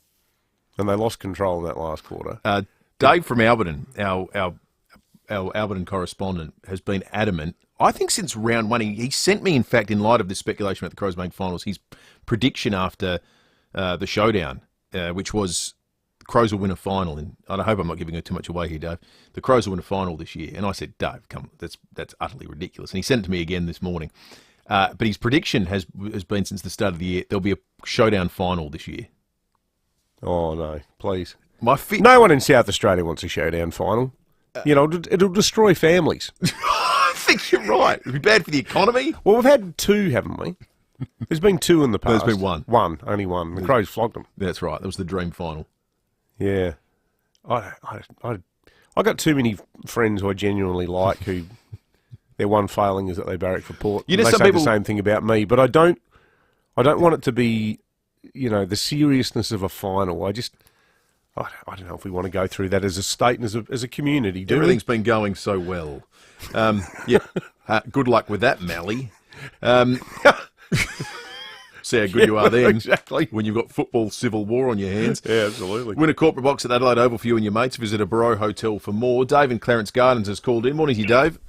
And they lost control in that last quarter. Dave from Alberton, our Alberton correspondent, has been adamant. I think since round 1, he sent me, in fact, in light of this speculation about the Crows making finals, his prediction after the showdown, which was the Crows will win a final. And I hope I'm not giving too much away here, Dave. The Crows will win a final this year. And I said, Dave, come on, that's utterly ridiculous. And he sent it to me again this morning. But his prediction has been since the start of the year, there'll be a showdown final this year. Oh, no, please. No one in South Australia wants a showdown final. You know, it'll destroy families. I think you're right. It'd be bad for the economy. Well, we've had 2, haven't we? There's been 2 in the past. There's been 1. Only 1. The Crows flogged them. That's right. That was the dream final. Yeah. I got too many friends who I genuinely like who their one failing is that they barrack for Port. You know, they some say people... the same thing about me, but I don't want it to be, you know, the seriousness of a final. I don't know if we want to go through that as a state and as a community. Everything's been going so well. Good luck with that, Mally. See how good you are then. Exactly. When you've got football civil war on your hands. Yeah, absolutely. Win a corporate box at Adelaide Oval for you and your mates. Visit a Barreau Hotel for more. Dave in Clarence Gardens has called in. Morning to you, Dave.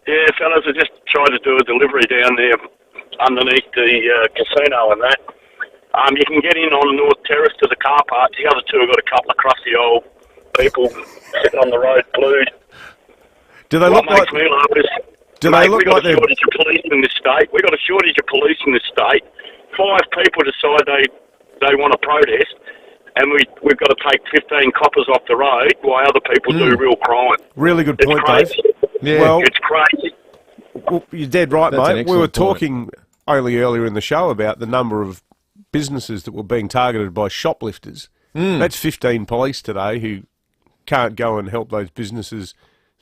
Yeah, fellas, I just tried to do a delivery down there underneath the casino and that. You can get in on North Terrace to the car park. The other 2 have got a couple of crusty old people sitting on the road glued. Do they look like... me laugh is, do mate, they look we've got like a shortage of police in this state. We've got a shortage of police in this state. 5 people decide they want to protest, and we've got to take 15 coppers off the road while other people do real crime. Really good point, Dave. Yeah. Well, it's crazy. Well, you're dead right, That's mate. We were talking only earlier in the show about the number of businesses that were being targeted by shoplifters. That's 15 police today who can't go and help those businesses.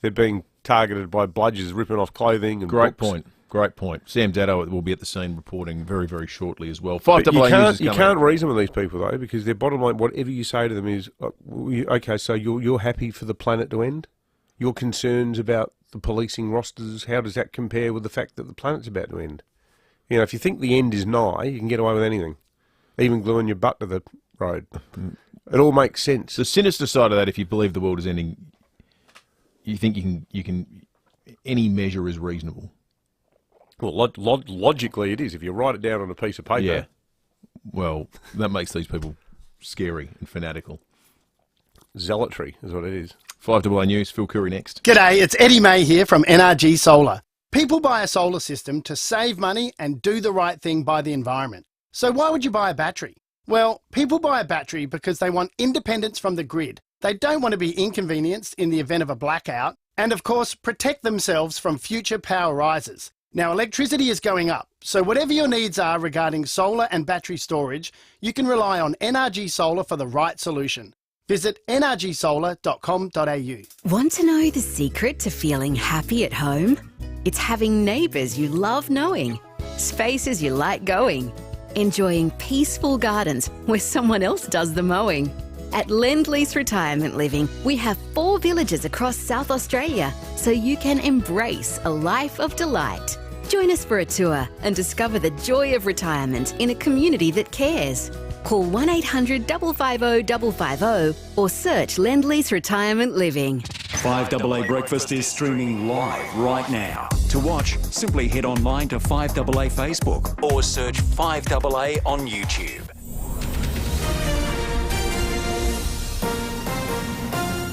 They're being targeted by bludgers ripping off clothing and Great books. point. Great point. Sam Daddo will be at the scene reporting very, very shortly as well. You can't reason with these people, though, because their bottom line, whatever you say to them is, okay, so you're happy for the planet to end? Your concerns about the policing rosters, how does that compare with the fact that the planet's about to end? You know, if you think the end is nigh, you can get away with anything, even gluing your butt to the road. It all makes sense. The sinister side of that, if you believe the world is ending, you think you can any measure is reasonable. Well, logically it is. If you write it down on a piece of paper. Yeah. Well, that makes these people scary and fanatical. Zealotry is what it is. 5AA News, Phil Curry next. G'day, it's Eddie May here from NRG Solar. People buy a solar system to save money and do the right thing by the environment. So why would you buy a battery? Well, people buy a battery because they want independence from the grid. They don't want to be inconvenienced in the event of a blackout. And of course, protect themselves from future power rises. Now, electricity is going up, so whatever your needs are regarding solar and battery storage, you can rely on NRG Solar for the right solution. Visit nrgsolar.com.au. Want to know the secret to feeling happy at home? It's having neighbours you love knowing, spaces you like going, enjoying peaceful gardens where someone else does the mowing. At Lend-Lease Retirement Living, we have 4 villages across South Australia, so you can embrace a life of delight. Join us for a tour and discover the joy of retirement in a community that cares. Call 1800 550 550 or search Lend-Lease Retirement Living. 5AA Breakfast is streaming live right now. To watch, simply head online to 5AA Facebook or search 5AA on YouTube.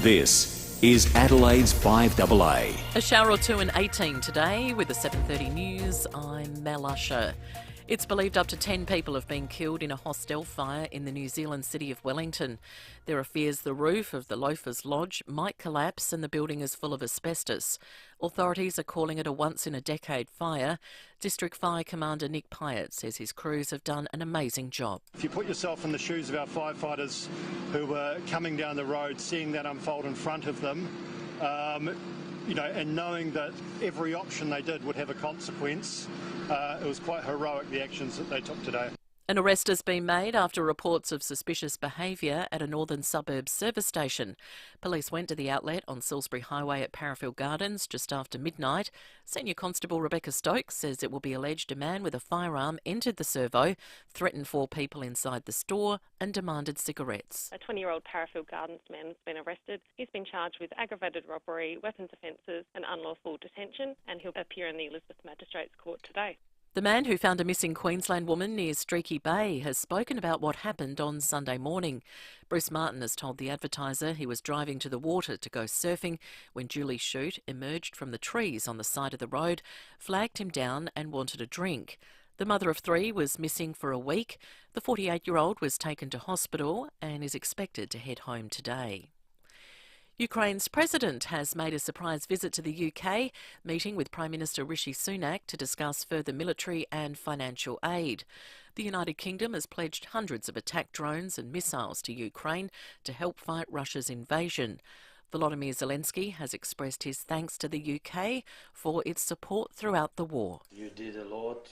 This is Adelaide's 5AA. A shower or two and 18 today with the 7:30 news. I'm Mel Usher. It's believed up to 10 people have been killed in a hostel fire in the New Zealand city of Wellington. There are fears the roof of the Loafers Lodge might collapse and the building is full of asbestos. Authorities are calling it a once-in-a-decade fire. District Fire Commander Nick Pyatt says his crews have done an amazing job. If you put yourself in the shoes of our firefighters who were coming down the road, seeing that unfold in front of them, and knowing that every option they did would have a consequence, it was quite heroic, the actions that they took today. An arrest has been made after reports of suspicious behaviour at a northern suburbs service station. Police went to the outlet on Salisbury Highway at Parafield Gardens just after midnight. Senior Constable Rebecca Stokes says it will be alleged a man with a firearm entered the servo, threatened 4 people inside the store and demanded cigarettes. A 20-year-old Parafield Gardens man has been arrested. He's been charged with aggravated robbery, weapons offences and unlawful detention, and he'll appear in the Elizabeth Magistrates Court today. The man who found a missing Queensland woman near Streaky Bay has spoken about what happened on Sunday morning. Bruce Martin has told The Advertiser he was driving to the water to go surfing when Julie Shute emerged from the trees on the side of the road, flagged him down and wanted a drink. The mother of 3 was missing for a week. The 48-year-old was taken to hospital and is expected to head home today. Ukraine's president has made a surprise visit to the UK, meeting with Prime Minister Rishi Sunak to discuss further military and financial aid. The United Kingdom has pledged hundreds of attack drones and missiles to Ukraine to help fight Russia's invasion. Volodymyr Zelensky has expressed his thanks to the UK for its support throughout the war. You did a lot,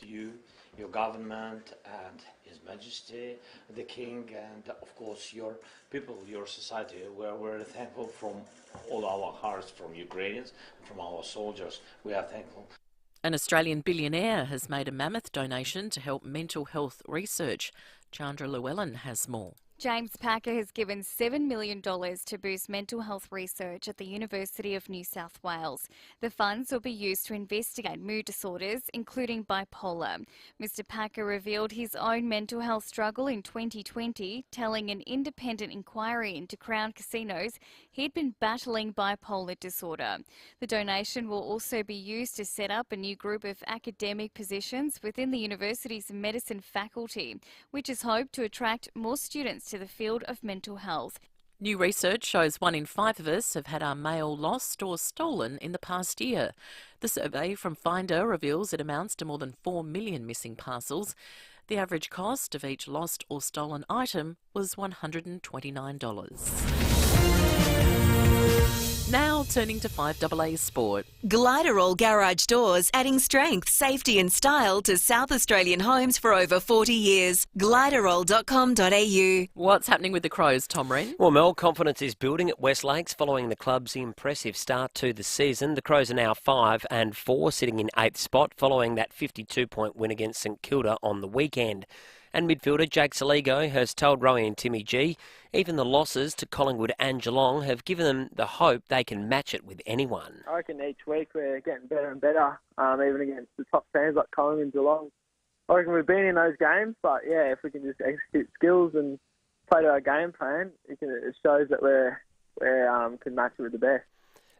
your government and His Majesty, the King, and of course your people, your society. We're very thankful from all our hearts, from Ukrainians, from our soldiers. We are thankful. An Australian billionaire has made a mammoth donation to help mental health research. Chandra Llewellyn has more. James Packer has given $7 million to boost mental health research at the University of New South Wales. The funds will be used to investigate mood disorders, including bipolar. Mr. Packer revealed his own mental health struggle in 2020, telling an independent inquiry into Crown Casinos he'd been battling bipolar disorder. The donation will also be used to set up a new group of academic positions within the university's medicine faculty, which is hoped to attract more students to the field of mental health. New research shows 1 in 5 of us have had our mail lost or stolen in the past year. The survey from Finder reveals it amounts to more than 4 million missing parcels. The average cost of each lost or stolen item was $129. Now turning to 5AA Sport. Gliderol Garage Doors, adding strength, safety and style to South Australian homes for over 40 years. Gliderol.com.au. What's happening with the Crows, Tom Wren? Well, Mel, confidence is building at West Lakes following the club's impressive start to the season. The Crows are now 5-4, sitting in 8th spot following that 52-point win against St Kilda on the weekend. And midfielder Jake Saligo has told Rowie and Timmy G even the losses to Collingwood and Geelong have given them the hope they can match it with anyone. I reckon each week we're getting better and better, even against the top fans like Collingwood and Geelong. I reckon we've been in those games, but yeah, if we can just execute skills and play to our game plan, it shows that we can match it with the best.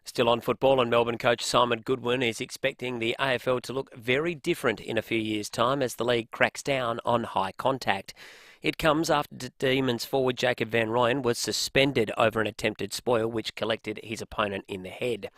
Still on football, and Melbourne coach Simon Goodwin is expecting the AFL to look very different in a few years' time as the league cracks down on high contact. It comes after Demons forward Jacob Van Rooyen was suspended over an attempted spoil which collected his opponent in the head.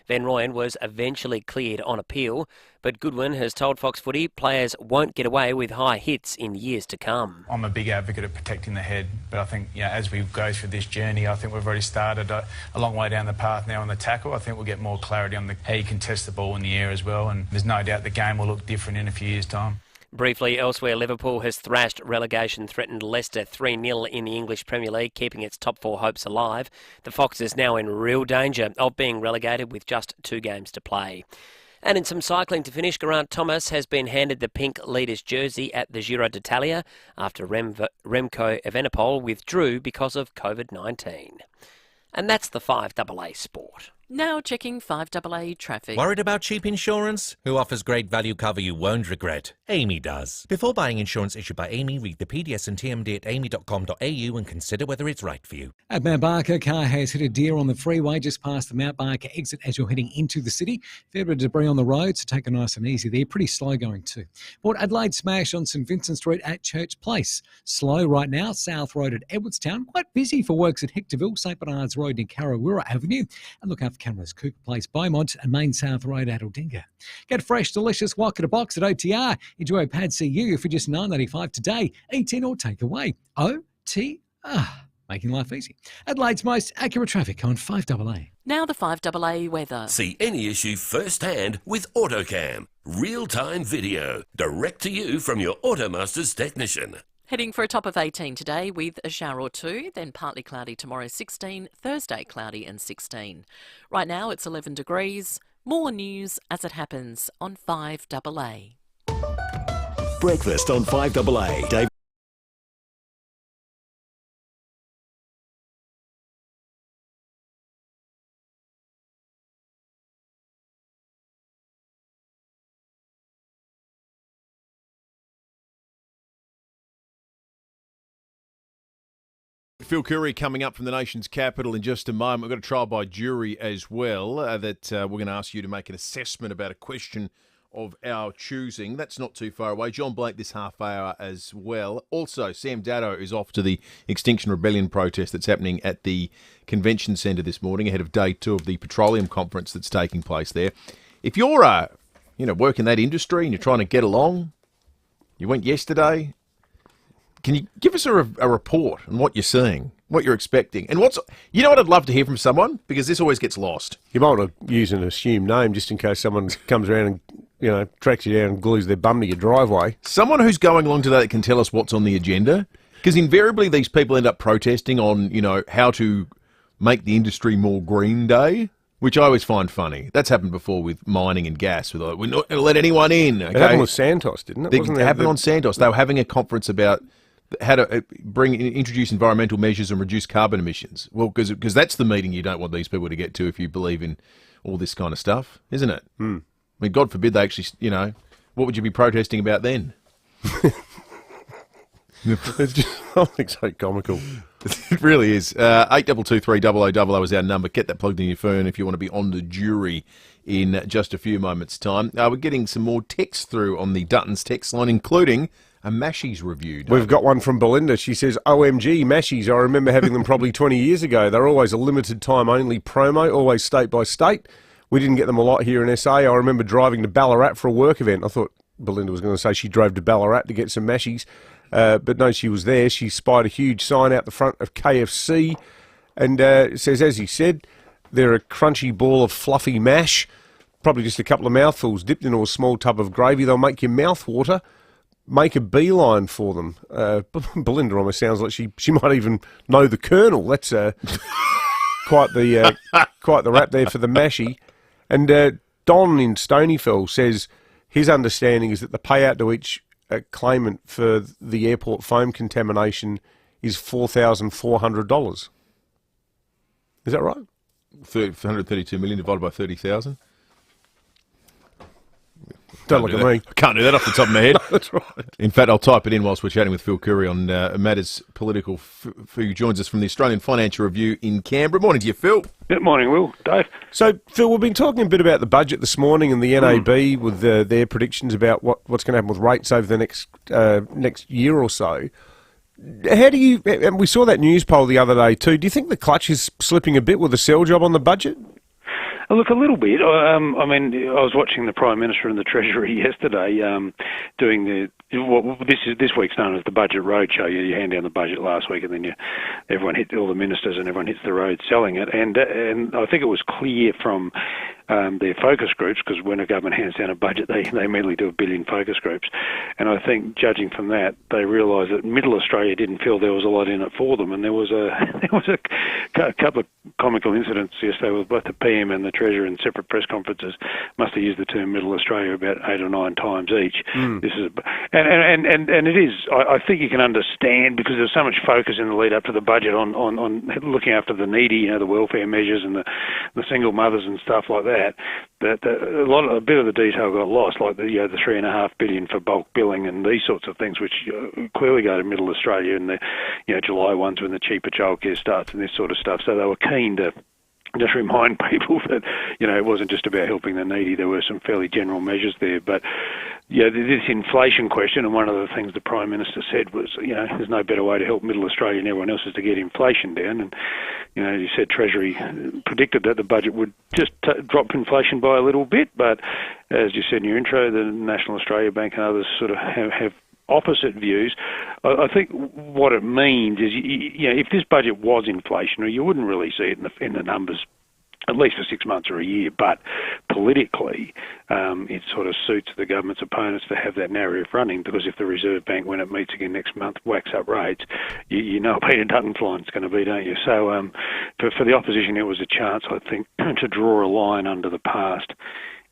Van Rooyen was eventually cleared on appeal, but Goodwin has told Fox Footy players won't get away with high hits in years to come. I'm a big advocate of protecting the head, but I think as we go through this journey, I think we've already started a long way down the path now on the tackle. I think we'll get more clarity on how you can test the ball in the air as well, and there's no doubt the game will look different in a few years' time. Briefly, elsewhere, Liverpool has thrashed relegation-threatened Leicester 3-0 in the English Premier League, keeping its top 4 hopes alive. The Foxes now in real danger of being relegated with just 2 games to play. And in some cycling to finish, Geraint Thomas has been handed the pink leader's jersey at the Giro d'Italia after Remco Evenepoel withdrew because of COVID-19. And that's the 5AA Sport. Now checking 5AA traffic. Worried about cheap insurance? Who offers great value cover you won't regret? Amy does. Before buying insurance issued by Amy, read the PDS and TMD at amy.com.au and consider whether it's right for you. At Mount Barker, a car has hit a deer on the freeway just past the Mount Barker exit as you're heading into the city. Fair bit of debris on the road, so take it nice and easy there. Pretty slow going too. Port Adelaide smash on St Vincent Street at Church Place. Slow right now, South Road at Edwardstown. Quite busy for works at Hectorville, St Bernard's Road near Karawira Avenue. And look out for cameras, Cooper Place, Beaumont and Main South Road at Aldinga. Get fresh, delicious wok at a box at OTR. Enjoy a pad CU for just $9.85 today. Eat in or take away. OTR. Making life easy. Adelaide's most accurate traffic on 5AA. Now the 5AA weather. See any issue firsthand with AutoCam. Real-time video, direct to you from your Automaster's technician. Heading for a top of 18 today with a shower or two, then partly cloudy tomorrow 16, Thursday cloudy and 16. Right now it's 11 degrees. More news as it happens on 5AA. Breakfast on 5AA. Dave. Phil Curry coming up from the nation's capital in just a moment. We've got a trial by jury as well that we're going to ask you to make an assessment about a question of our choosing. That's not too far away. John Blake this half hour as well. Also, Sam Daddo is off to the Extinction Rebellion protest that's happening at the Convention Centre this morning ahead of day 2 of the petroleum conference that's taking place there. If you're work in that industry and you're trying to get along, you went yesterday. Can you give us a report on what you're seeing, what you're expecting, and what I'd love to hear from someone, because this always gets lost. You might want to use an assumed name just in case someone comes around and tracks you down and glues their bum to your driveway. Someone who's going along today that can tell us what's on the agenda, because invariably these people end up protesting on how to make the industry more green day, which I always find funny. That's happened before with mining and gas. We're not going to let anyone in. Okay? It happened with Santos, didn't it? It happened on Santos. They were having a conference about how to introduce environmental measures and reduce carbon emissions. Well, because that's the meeting you don't want these people to get to if you believe in all this kind of stuff, isn't it? I mean, God forbid they actually, what would you be protesting about then? It's just, I think so comical. It really is. 8223 is our number. Get that plugged in your phone if you want to be on the jury in just a few moments' time. We're getting some more text through on the Dutton's text line, including a Mashies review. We've got one from Belinda. She says, OMG, Mashies. I remember having them probably 20 years ago. They're always a limited time only promo, always state by state. We didn't get them a lot here in SA. I remember driving to Ballarat for a work event. I thought Belinda was going to say she drove to Ballarat to get some Mashies. But no, she was there. She spied a huge sign out the front of KFC. And it says, as he said, they're a crunchy ball of fluffy mash. Probably just a couple of mouthfuls dipped into a small tub of gravy. They'll make your mouth water. Make a beeline for them. Belinda almost sounds like she might even know the Colonel. That's quite the rap there for the mashy. And Don in Stonyfell says his understanding is that the payout to each claimant for the airport foam contamination is $4,400. Is that right? 132 million divided by 30,000. Don't look at me. I can't do that off the top of my head. No, that's right. In fact, I'll type it in whilst we're chatting with Phil Curry on matters political, who joins us from the Australian Financial Review in Canberra. Morning to you, Phil. Good morning, Will. Dave. So, Phil, we've been talking a bit about the budget this morning and the NAB with their predictions about what's going to happen with rates over the next year or so. How do you... And we saw that news poll the other day too. Do you think the clutch is slipping a bit with the sell job on the budget? Look, a little bit. I mean, I was watching the Prime Minister and the Treasury yesterday doing this week's known as the Budget Roadshow. You hand down the budget last week, and then all the ministers and everyone hits the road selling it. And I think it was clear from their focus groups, because when a government hands down a budget, they immediately do 1 billion focus groups. And I think, judging from that, they realised that Middle Australia didn't feel there was a lot in it for them, and there was a a couple of comical incidents yesterday with both the PM and the Treasurer in separate press conferences. Must have used the term Middle Australia about 8 or 9 times each. This is, and it is. I think you can understand, because there's so much focus in the lead up to the budget on looking after the needy, the welfare measures and the single mothers and stuff like that. That a bit of the detail got lost, like the $3.5 billion for bulk billing and these sorts of things, which clearly go to Middle Australia, and the July ones when the cheaper childcare starts and this sort of stuff. So they were keen to just remind people that it wasn't just about helping the needy. There were some fairly general measures there, but this inflation question, and one of the things the Prime Minister said was, there's no better way to help Middle Australia and everyone else is to get inflation down. And he said Treasury predicted that the budget would just drop inflation by a little bit, but as you said in your intro, the National Australia Bank and others sort of have opposite views. I think what it means is, if this budget was inflationary, you wouldn't really see it in the numbers, at least for 6 months or a year. But politically, it sort of suits the government's opponents to have that narrative running, because if the Reserve Bank, when it meets again next month, whacks up rates, you know Peter Dutton's going to be, don't you? So for the opposition, it was a chance, I think, to draw a line under the past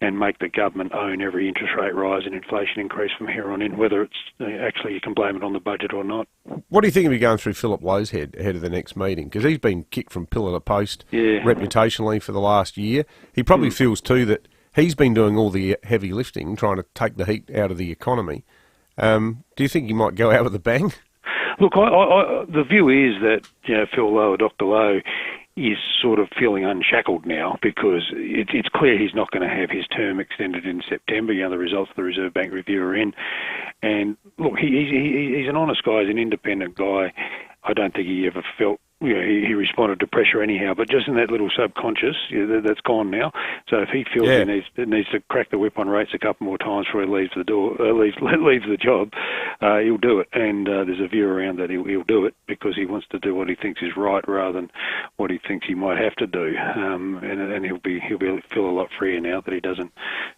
and make the government own every interest rate rise and inflation increase from here on in, whether it's actually you can blame it on the budget or not. What do you think will be going through Philip Lowe's head ahead of the next meeting? Because he's been kicked from pillar to post reputationally for the last year. He probably feels too that he's been doing all the heavy lifting, trying to take the heat out of the economy. Do you think he might go out with a bang? Look, the view is that Phil Lowe, Dr. Lowe, is sort of feeling unshackled now, because it's clear he's not going to have his term extended in September. The results of the Reserve Bank review are in. And look, he's an honest guy, he's an independent guy. I don't think he ever felt he responded to pressure anyhow, but just in that little subconscious, that's gone now. So if he feels he needs to crack the whip on rates a couple more times before he leaves the door, leaves the job, he'll do it. And there's a view around that he'll do it because he wants to do what he thinks is right rather than what he thinks he might have to do. And he'll feel a lot freer now that he doesn't.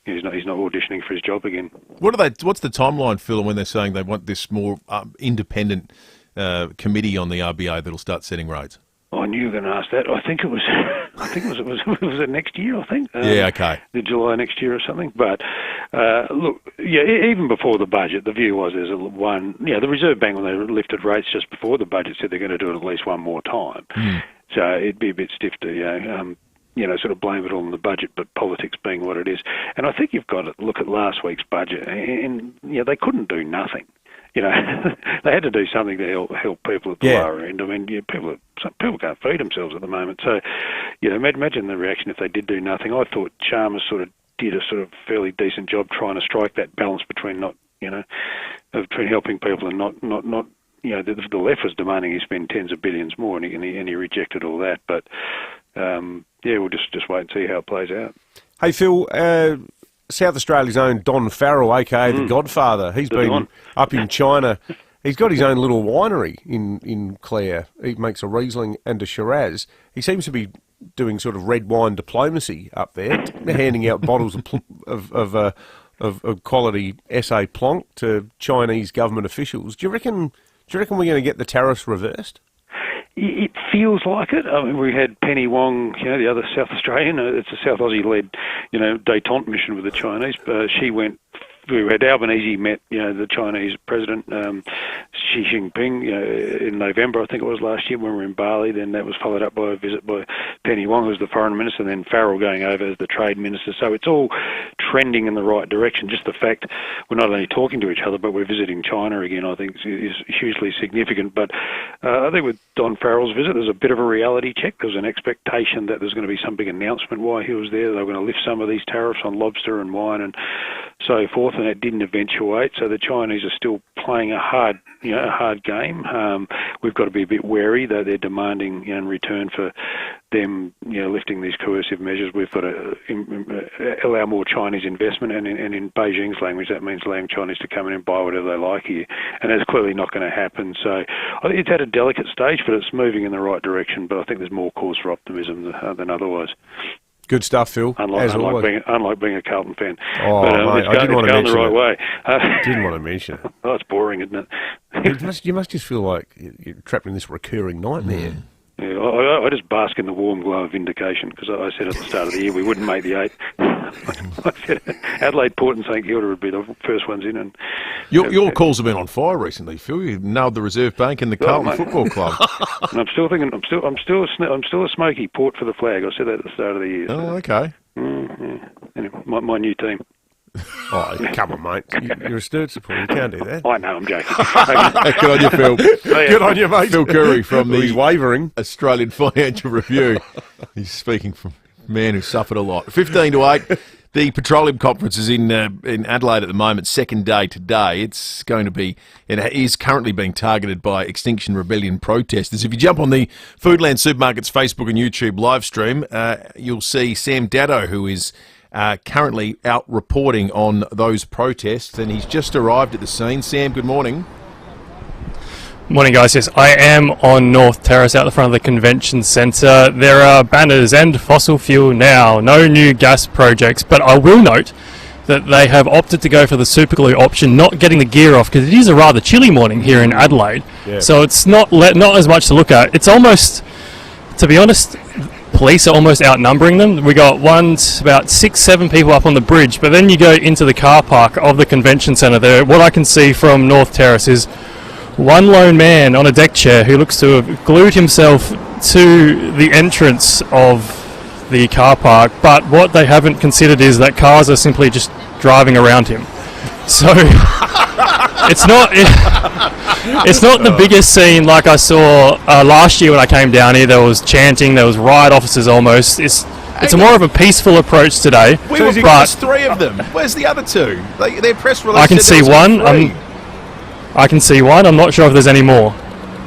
He's not auditioning for his job again. What's the timeline, Phil, when they're saying they want this more independent committee on the RBA that'll start setting rates? I knew you were going to ask that. I think it was next year. I think. The July next year or something. But look, even before the budget, the view was the Reserve Bank, when they lifted rates just before the budget, said they're going to do it at least one more time. So it'd be a bit stiff to sort of blame it all on the budget, but politics being what it is. And I think you've got to look at last week's budget, and they couldn't do nothing. They had to do something to help people at the lower end. I mean, people can't feed themselves at the moment. So, imagine the reaction if they did do nothing. I thought Chalmers sort of did a sort of fairly decent job trying to strike that balance between between helping people and not. The left was demanding he spend tens of billions more, and he rejected all that. But we'll just wait and see how it plays out. Hey, Phil. South Australia's own Don Farrell, a.k.a. the Godfather. He's been up in China. He's got his own little winery in Clare. He makes a Riesling and a Shiraz. He seems to be doing sort of red wine diplomacy up there, handing out bottles of quality SA Plonk to Chinese government officials. Do you reckon we're going to get the tariffs reversed? It feels like it. I mean, we had Penny Wong, the other South Australian. It's a South Aussie-led, détente mission with the Chinese. She went. We had Albanese met, the Chinese president, Xi Jinping, in November, I think it was last year when we were in Bali. Then that was followed up by a visit by Penny Wong, who's the foreign minister, and then Farrell going over as the trade minister. So it's all trending in the right direction. Just the fact we're not only talking to each other, but we're visiting China again, I think is hugely significant. But I think with Don Farrell's visit, there's a bit of a reality check. There was an expectation that there's going to be some big announcement why he was there. They were going to lift some of these tariffs on lobster and wine and so forth, and it didn't eventuate. So the Chinese are still playing a hard game. We've got to be a bit wary, though they're demanding in return for them, lifting these coercive measures. We've got to allow more Chinese investment, and in Beijing's language, that means allowing Chinese to come in and buy whatever they like here, and that's clearly not going to happen. So I think it's at a delicate stage, but it's moving in the right direction. But I think there's more cause for optimism than otherwise. Good stuff, Phil. Unlike being a Carlton fan. Oh, but, mate, I didn't want to mention the right way. Didn't want to mention it. Oh, it's boring, isn't it? You must just feel like you're trapped in this recurring nightmare. Yeah, I just bask in the warm glow of vindication, because I said at the start of the year we wouldn't make the 8. I said Adelaide, Port and St Kilda would be the first ones in. And your calls have been on fire recently, Phil. You nailed the Reserve Bank and the Carlton Football Club. And I'm still thinking, I'm still a smoky Port for the flag. I said that at the start of the year. So. Oh, okay. Yeah. Anyway, my new team. Oh, come on, mate. You're a Sturt supporter. You can't do that. I know, I'm joking. Good on you, Phil. Good on you, mate. Phil Curry from He's wavering. Australian Financial Review. He's speaking from a man who suffered a lot. 15 to 8. The Petroleum Conference is in Adelaide at the moment, second day today. It's going to be, it is currently being targeted by Extinction Rebellion protesters. If you jump on the Foodland Supermarkets Facebook and YouTube live stream, you'll see Sam Daddo, who is currently out reporting on those protests, and he's just arrived at the scene. Sam, good morning. Morning, guys. Yes, I am on North Terrace out the front of the convention centre. There are banners and fossil fuel now, no new gas projects, but I will note that they have opted to go for the superglue option, not getting the gear off, because it is a rather chilly morning here in Adelaide. Yeah. So it's not as much to look at. It's almost, to be honest, police are almost outnumbering them. We got about 6-7 people up on the bridge, but then you go into the car park of the convention centre there. What I can see from North Terrace is one lone man on a deck chair who looks to have glued himself to the entrance of the car park, but what they haven't considered is that cars are simply just driving around him. So it's not the biggest scene like I saw last year when I came down here. There was chanting, there was riot officers almost. It's more of a peaceful approach today. There's 3 of them. Where's the other 2? Their press release. I can see one. I can see one. I'm not sure if there's any more.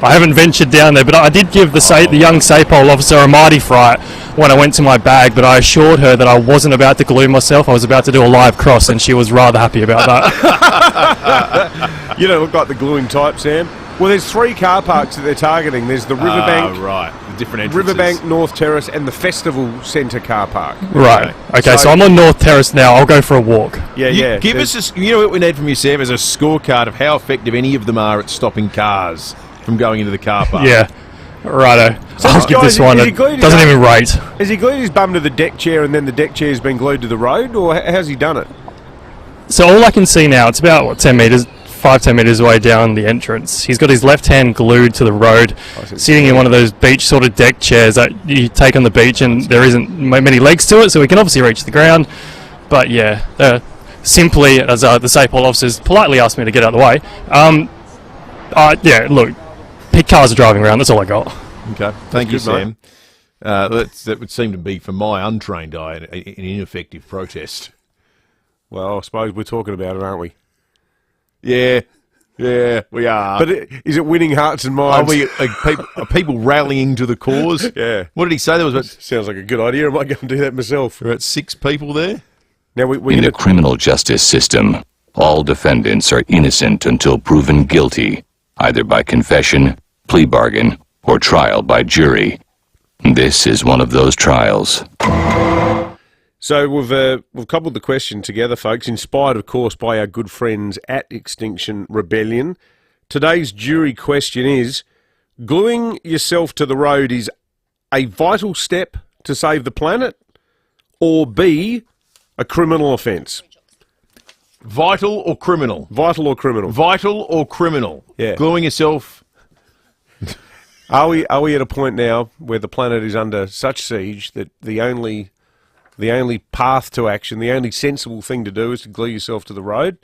I haven't ventured down there, but I did give the young SAPOL officer a mighty fright when I went to my bag, but I assured her that I wasn't about to glue myself. I was about to do a live cross, and she was rather happy about that. You don't look like the gluing type, Sam. Well, there's 3 car parks that they're targeting. There's the Riverbank, right, the different entrances. Riverbank, North Terrace, and the Festival Centre car park. Right. Okay, so I'm on North Terrace now. I'll go for a walk. Yeah. Give us, you know what we need from you, Sam, is a scorecard of how effective any of them are at stopping cars from going into the car park. Yeah. Righto. So I'll give this one. It doesn't even rate. Has he glued his bum to the deck chair and then the deck chair's been glued to the road, or how's he done it? So all I can see now, it's about 10 metres, 5-10 metres away down the entrance. He's got his left hand glued to the road, sitting in one of those beach sort of deck chairs that you take on the beach, and there isn't many legs to it, so he can obviously reach the ground. But yeah, simply, as the SAPOL officers politely asked me to get out of the way. Yeah, look, cars are driving around, that's all I got. Okay, thank you, Sam. That would seem to be, for my untrained eye, an ineffective protest. Well, I suppose we're talking about it, aren't we? Yeah, we are. But is it winning hearts and minds? Are people rallying to the cause? Yeah. What did he say? There was sounds like a good idea. I might go and do that myself. About 6 people there. Now in the criminal justice system, all defendants are innocent until proven guilty, either by confession, plea bargain, or trial by jury. This is one of those trials. So we've coupled the question together, folks, inspired, of course, by our good friends at Extinction Rebellion. Today's jury question is, gluing yourself to the road is A, vital step to save the planet, or B, a criminal offence? Vital or criminal? Vital or criminal. Vital or criminal. Yeah. Gluing yourself. Are we at a point now where the planet is under such siege that the only path to action, the only sensible thing to do is to glue yourself to the road?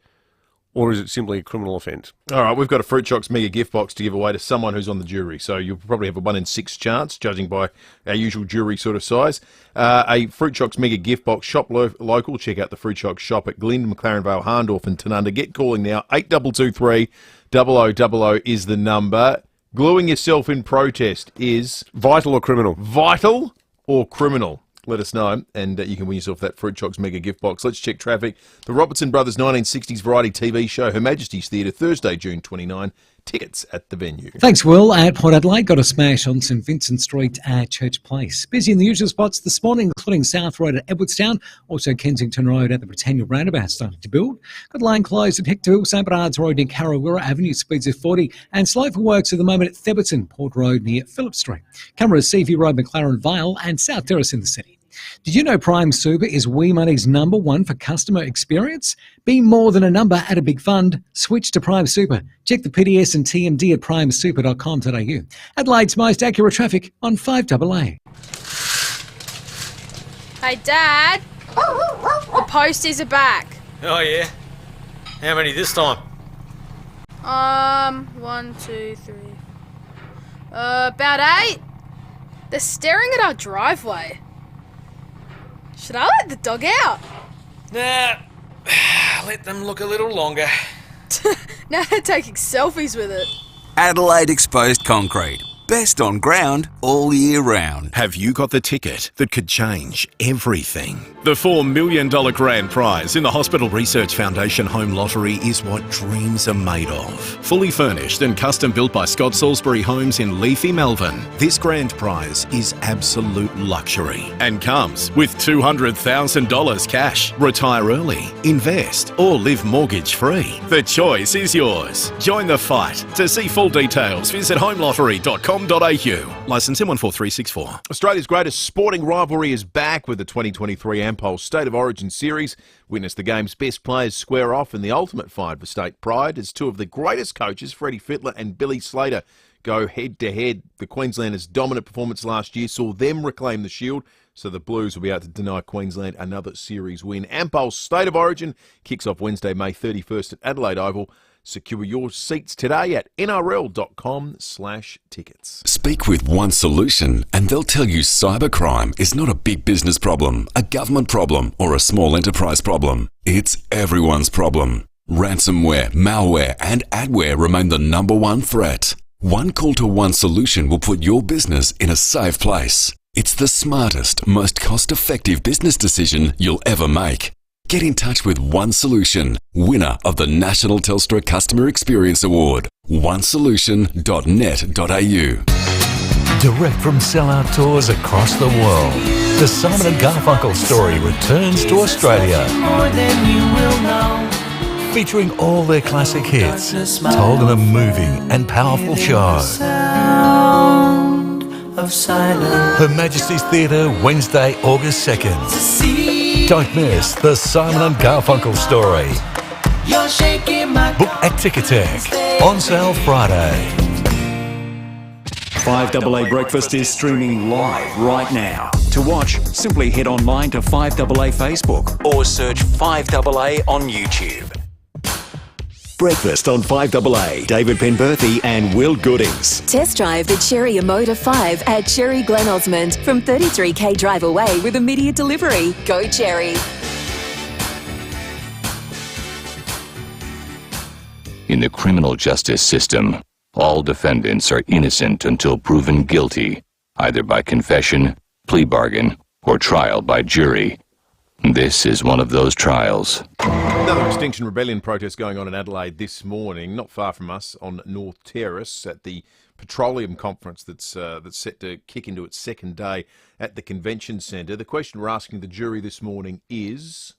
Or is it simply a criminal offence? All right, we've got a Fruit Shocks mega gift box to give away to someone who's on the jury. So you'll probably have a 1 in 6 chance, judging by our usual jury sort of size. A Fruit Shocks mega gift box. Shop local. Check out the Fruit Shocks shop at Glyn, McLaren Vale, Harndorf and Tanunda. Get calling now. 8223 0000 is the number. Gluing yourself in protest is... Vital or criminal? Vital or criminal? Let us know, and you can win yourself that Fruit Shocks mega gift box. Let's check traffic. The Robertson Brothers 1960s variety TV show, Her Majesty's Theatre, Thursday, June 29, Tickets at the venue. Thanks, Will. At Port Adelaide, got a smash on St Vincent Street at Church Place. Busy in the usual spots this morning, including South Road at Edwardstown, also Kensington Road at the Britannia Roundabout starting to build. Got lane closed at Hectorville, St Bernard's Road near Carrawirra Avenue, speeds of 40, and slow for works at the moment at Theberton, Port Road near Phillip Street. Cameras Seaview Road, McLaren Vale, and South Terrace in the city. Did you know Prime Super is WE Money's #1 for customer experience? Be more than a number at a big fund. Switch to Prime Super. Check the PDS and TMD at primesuper.com.au. Adelaide's most accurate traffic on 5AA. Hey, Dad. The posties are back. Oh, yeah? How many this time? 1, 2, 3. About 8. They're staring at our driveway. Should I let the dog out? Nah, let them look a little longer. Now they're taking selfies with it. Adelaide Exposed Concrete. Best on ground all year round. Have you got the ticket that could change everything? The $4 million grand prize in the Hospital Research Foundation Home Lottery is what dreams are made of. Fully furnished and custom built by Scott Salisbury Homes in Leafy, Melbourne, this grand prize is absolute luxury and comes with $200,000 cash. Retire early, invest, or live mortgage free. The choice is yours. Join the fight. To see full details, visit homelottery.com.au. Licence M14364. Australia's greatest sporting rivalry is back with the 2023 Ampol State of Origin Series. Witness the game's best players square off in the ultimate fight for state pride as two of the greatest coaches, Freddie Fittler and Billy Slater, go head-to-head. The Queenslanders' dominant performance last year saw them reclaim the shield, so the Blues will be out to deny Queensland another series win. Ampol's State of Origin kicks off Wednesday, May 31st at Adelaide Oval. Secure your seats today at nrl.com/tickets. Speak with One Solution and they'll tell you cybercrime is not a big business problem, a government problem, or a small enterprise problem. It's everyone's problem. Ransomware, malware, and adware remain the #1 threat. One call to One Solution will put your business in a safe place. It's the smartest, most cost-effective business decision you'll ever make. Get in touch with One Solution, winner of the National Telstra Customer Experience Award. onesolution.net.au. Direct from sellout tours across the world, the Simon and Garfunkel story returns to Australia. Featuring all their classic hits, told in a moving and powerful show. Her Majesty's Theatre, Wednesday, August 2nd. Don't miss the Simon and Garfunkel story. Book at Ticketek. On sale Friday. 5AA Breakfast is streaming live right now. To watch, simply head online to 5AA Facebook or search 5AA on YouTube. Breakfast on 5AA. David Penberthy and Will Goodings. Test drive the Cherry Emoda 5 at Cherry Glen Osmond from 33k drive away with immediate delivery. Go Cherry. In the criminal justice system, all defendants are innocent until proven guilty, either by confession, plea bargain, or trial by jury. This is one of those trials. Another Extinction Rebellion protest going on in Adelaide this morning, not far from us on North Terrace at the Petroleum Conference that's set to kick into its second day at the Convention Centre. The question we're asking the jury this morning is...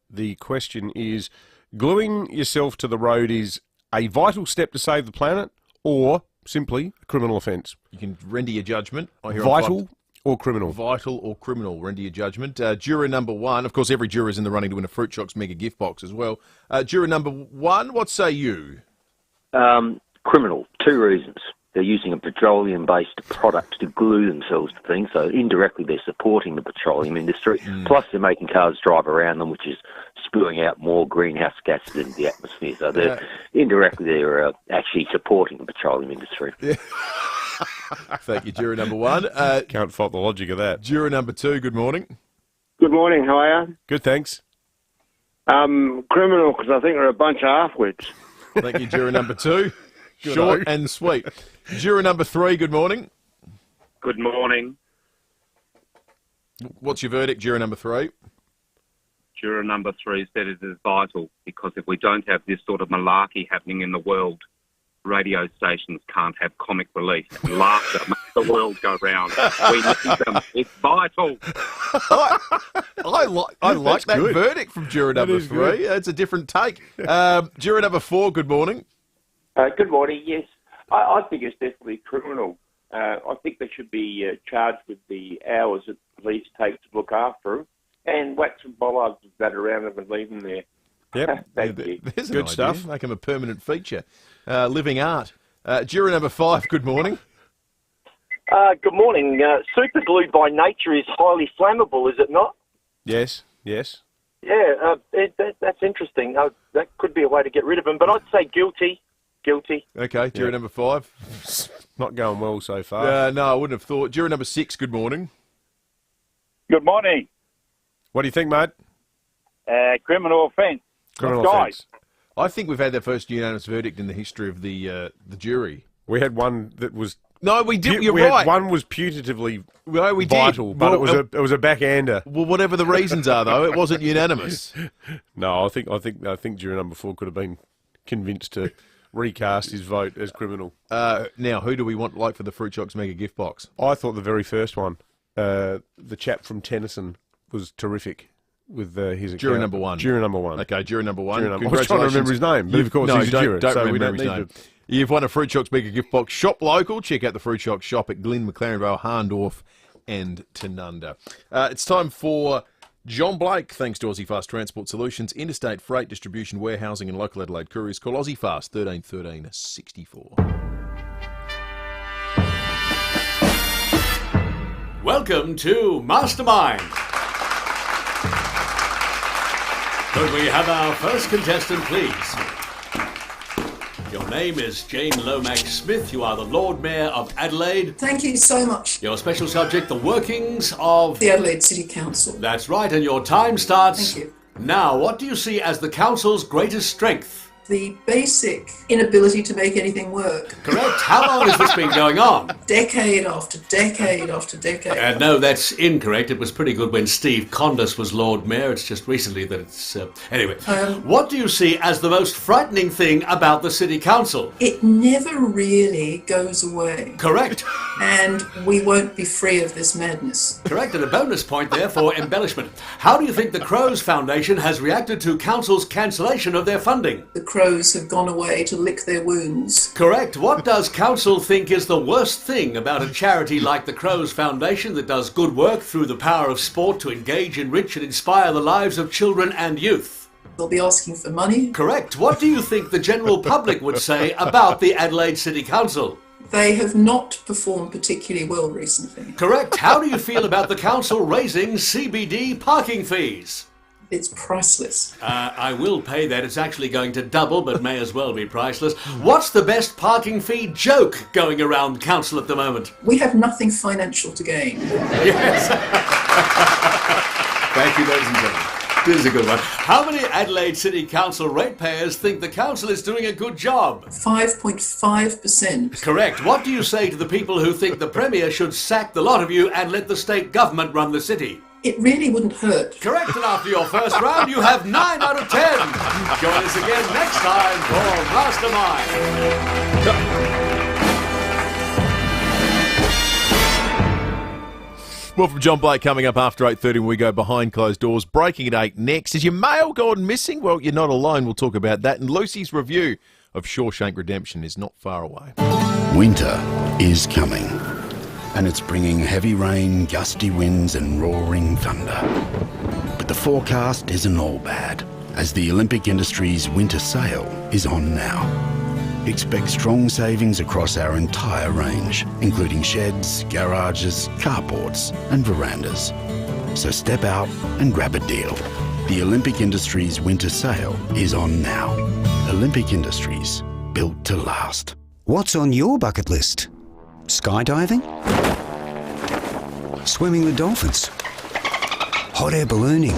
The question is, gluing yourself to the road is a vital step to save the planet or simply a criminal offence? You can render your judgment. Vital or criminal? Vital or criminal, render your judgment. Juror number 1, of course every juror is in the running to win a Fruit Shocks mega gift box as well. Juror number 1, what say you? Criminal, 2 reasons. They're using a petroleum-based product to glue themselves to things, so indirectly they're supporting the petroleum industry. Plus they're making cars drive around them, which is spewing out more greenhouse gases into the atmosphere. So they're indirectly they're actually supporting the petroleum industry. Yeah. Thank you, juror number 1. Can't fault the logic of that. Juror number 2, good morning. Good morning, how are you? Good, thanks. Criminal, because I think they're a bunch of half-wits. Thank you, juror number 2. Short and sweet. Juror number 3, good morning. Good morning. What's your verdict, juror number 3? Juror number 3 said it is vital, because if we don't have this sort of malarkey happening in the world, radio stations can't have comic relief. Laughter makes the world go round. We need them. It's vital. I like that good. verdict from juror number 3. It's a different take. Juror number 4, good morning. Good morning. Yes, I think it's definitely criminal. I think they should be charged with the hours that police take to look after them and whack some bollards that around them and leave them there. Yep. Thank you. There's Good an stuff. idea. Make them a permanent feature. Living art. Juror number 5, good morning. Good morning. Super glue by nature is highly flammable, is it not? Yes. Yeah, that's interesting. That could be a way to get rid of them, but I'd say guilty. Guilty. Okay, juror number 5. Not going well so far. No, I wouldn't have thought. Juror number 6, good morning. Good morning. What do you think, mate? Criminal offence. Criminal Guys. offence. I think we've had the first unanimous verdict in the history of the jury. We had one that was... No, we did. You're we right. Had one was putatively we vital, did. but Well, it was a backhander. Well, whatever the reasons are, though, it wasn't unanimous. No, I think juror number 4 could have been convinced to recast his vote as criminal. Now, who do we want for the Fruit Shocks Mega Gift Box? I thought the very first one, the chap from Tennyson, was terrific with his account. Juror number 1. Juror number 1. Okay, juror number 1. I was trying to remember his name, but of course he's a juror, Don't so we remember don't his need name. You've won a Fruit Shocks Mega Gift Box. Shop local. Check out the Fruit Shocks shop at Glyn, McLaren Vale, Harndorf and Tanunda. It's time for John Blake, thanks to Aussie Fast Transport Solutions, interstate freight distribution, warehousing and local Adelaide couriers. Call Aussie Fast 13 13 64. Welcome to Mastermind. Could we have our first contestant, please? Your name is Jane Lomax Smith. You are the Lord Mayor of Adelaide. Thank you so much. Your special subject, the workings of... The Adelaide City Council. That's right, and your time starts... Thank you. Now, what do you see as the council's greatest strength? The basic inability to make anything work. Correct. How long has this been going on? Decade after decade after decade. No, that's incorrect. It was pretty good when Steve Condis was Lord Mayor. It's just recently that it's... Anyway, what do you see as the most frightening thing about the City Council? It never really goes away. Correct. And we won't be free of this madness. Correct, and a bonus point there for embellishment. How do you think the Crows Foundation has reacted to Council's cancellation of their funding? The Crows have gone away to lick their wounds. Correct. What does Council think is the worst thing about a charity like the Crows Foundation that does good work through the power of sport to engage, enrich and inspire the lives of children and youth? They'll be asking for money. Correct. What do you think the general public would say about the Adelaide City Council? They have not performed particularly well recently. Correct. How do you feel about the council raising CBD parking fees? It's priceless. I will pay that. It's actually going to double, but may as well be priceless. What's the best parking fee joke going around council at the moment? We have nothing financial to gain. Yes. Thank you, ladies and gentlemen. This is a good one. How many Adelaide City Council ratepayers think the council is doing a good job? 5.5%. Correct. What do you say to the people who think the Premier should sack the lot of you and let the state government run the city? It really wouldn't hurt. Correct, and after your first round, you have 9 out of 10. Join us again next time for Mastermind. More from John Blake coming up after 8:30 when we go behind closed doors. Breaking at 8 next. Is your mail gone missing? Well, you're not alone. We'll talk about that. And Lucy's review of Shawshank Redemption is not far away. Winter is coming, and it's bringing heavy rain, gusty winds and roaring thunder. But the forecast isn't all bad, as the Olympic Industries winter sale is on now. Expect strong savings across our entire range, including sheds, garages, carports and verandas. So step out and grab a deal. The Olympic Industries winter sale is on now. Olympic Industries, built to last. What's on your bucket list? Skydiving? Swimming with dolphins? Hot air ballooning?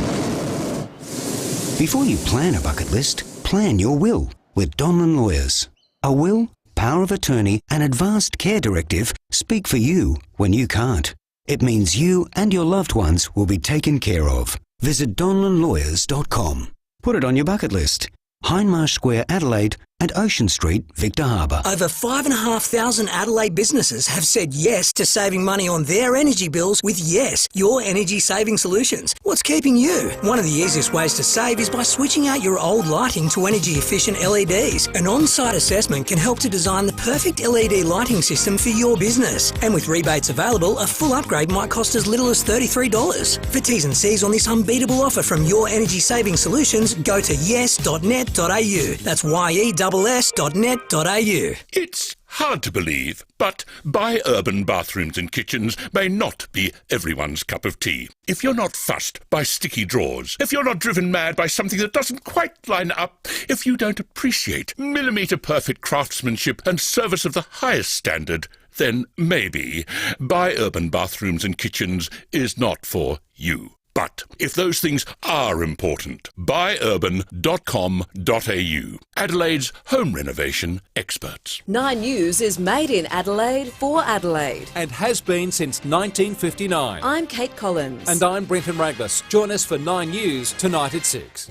Before you plan a bucket list, plan your will with Donlan Lawyers. A will, power of attorney and advanced care directive speak for you when you can't. It means you and your loved ones will be taken care of. Visit donlanlawyers.com. Put it on your bucket list. Hindmarsh Square, Adelaide and Ocean Street, Victor Harbour. Over 5,500 Adelaide businesses have said yes to saving money on their energy bills with Yes, your energy saving solutions. What's keeping you? One of the easiest ways to save is by switching out your old lighting to energy efficient LEDs. An on-site assessment can help to design the perfect LED lighting system for your business. And with rebates available, a full upgrade might cost as little as $33. For T's and C's on this unbeatable offer from Your Energy Saving Solutions, go to yes.net.au. That's YESS.net.au. It's hard to believe, but bi-urban bathrooms and kitchens may not be everyone's cup of tea. If you're not fussed by sticky drawers, if you're not driven mad by something that doesn't quite line up, if you don't appreciate millimetre-perfect craftsmanship and service of the highest standard, then maybe bi-urban bathrooms and kitchens is not for you. But if those things are important, buyurban.com.au, Adelaide's home renovation experts. 9 News is made in Adelaide for Adelaide. And has been since 1959. I'm Kate Collins. And I'm Brenton Raglas. Join us for 9 News tonight at 6.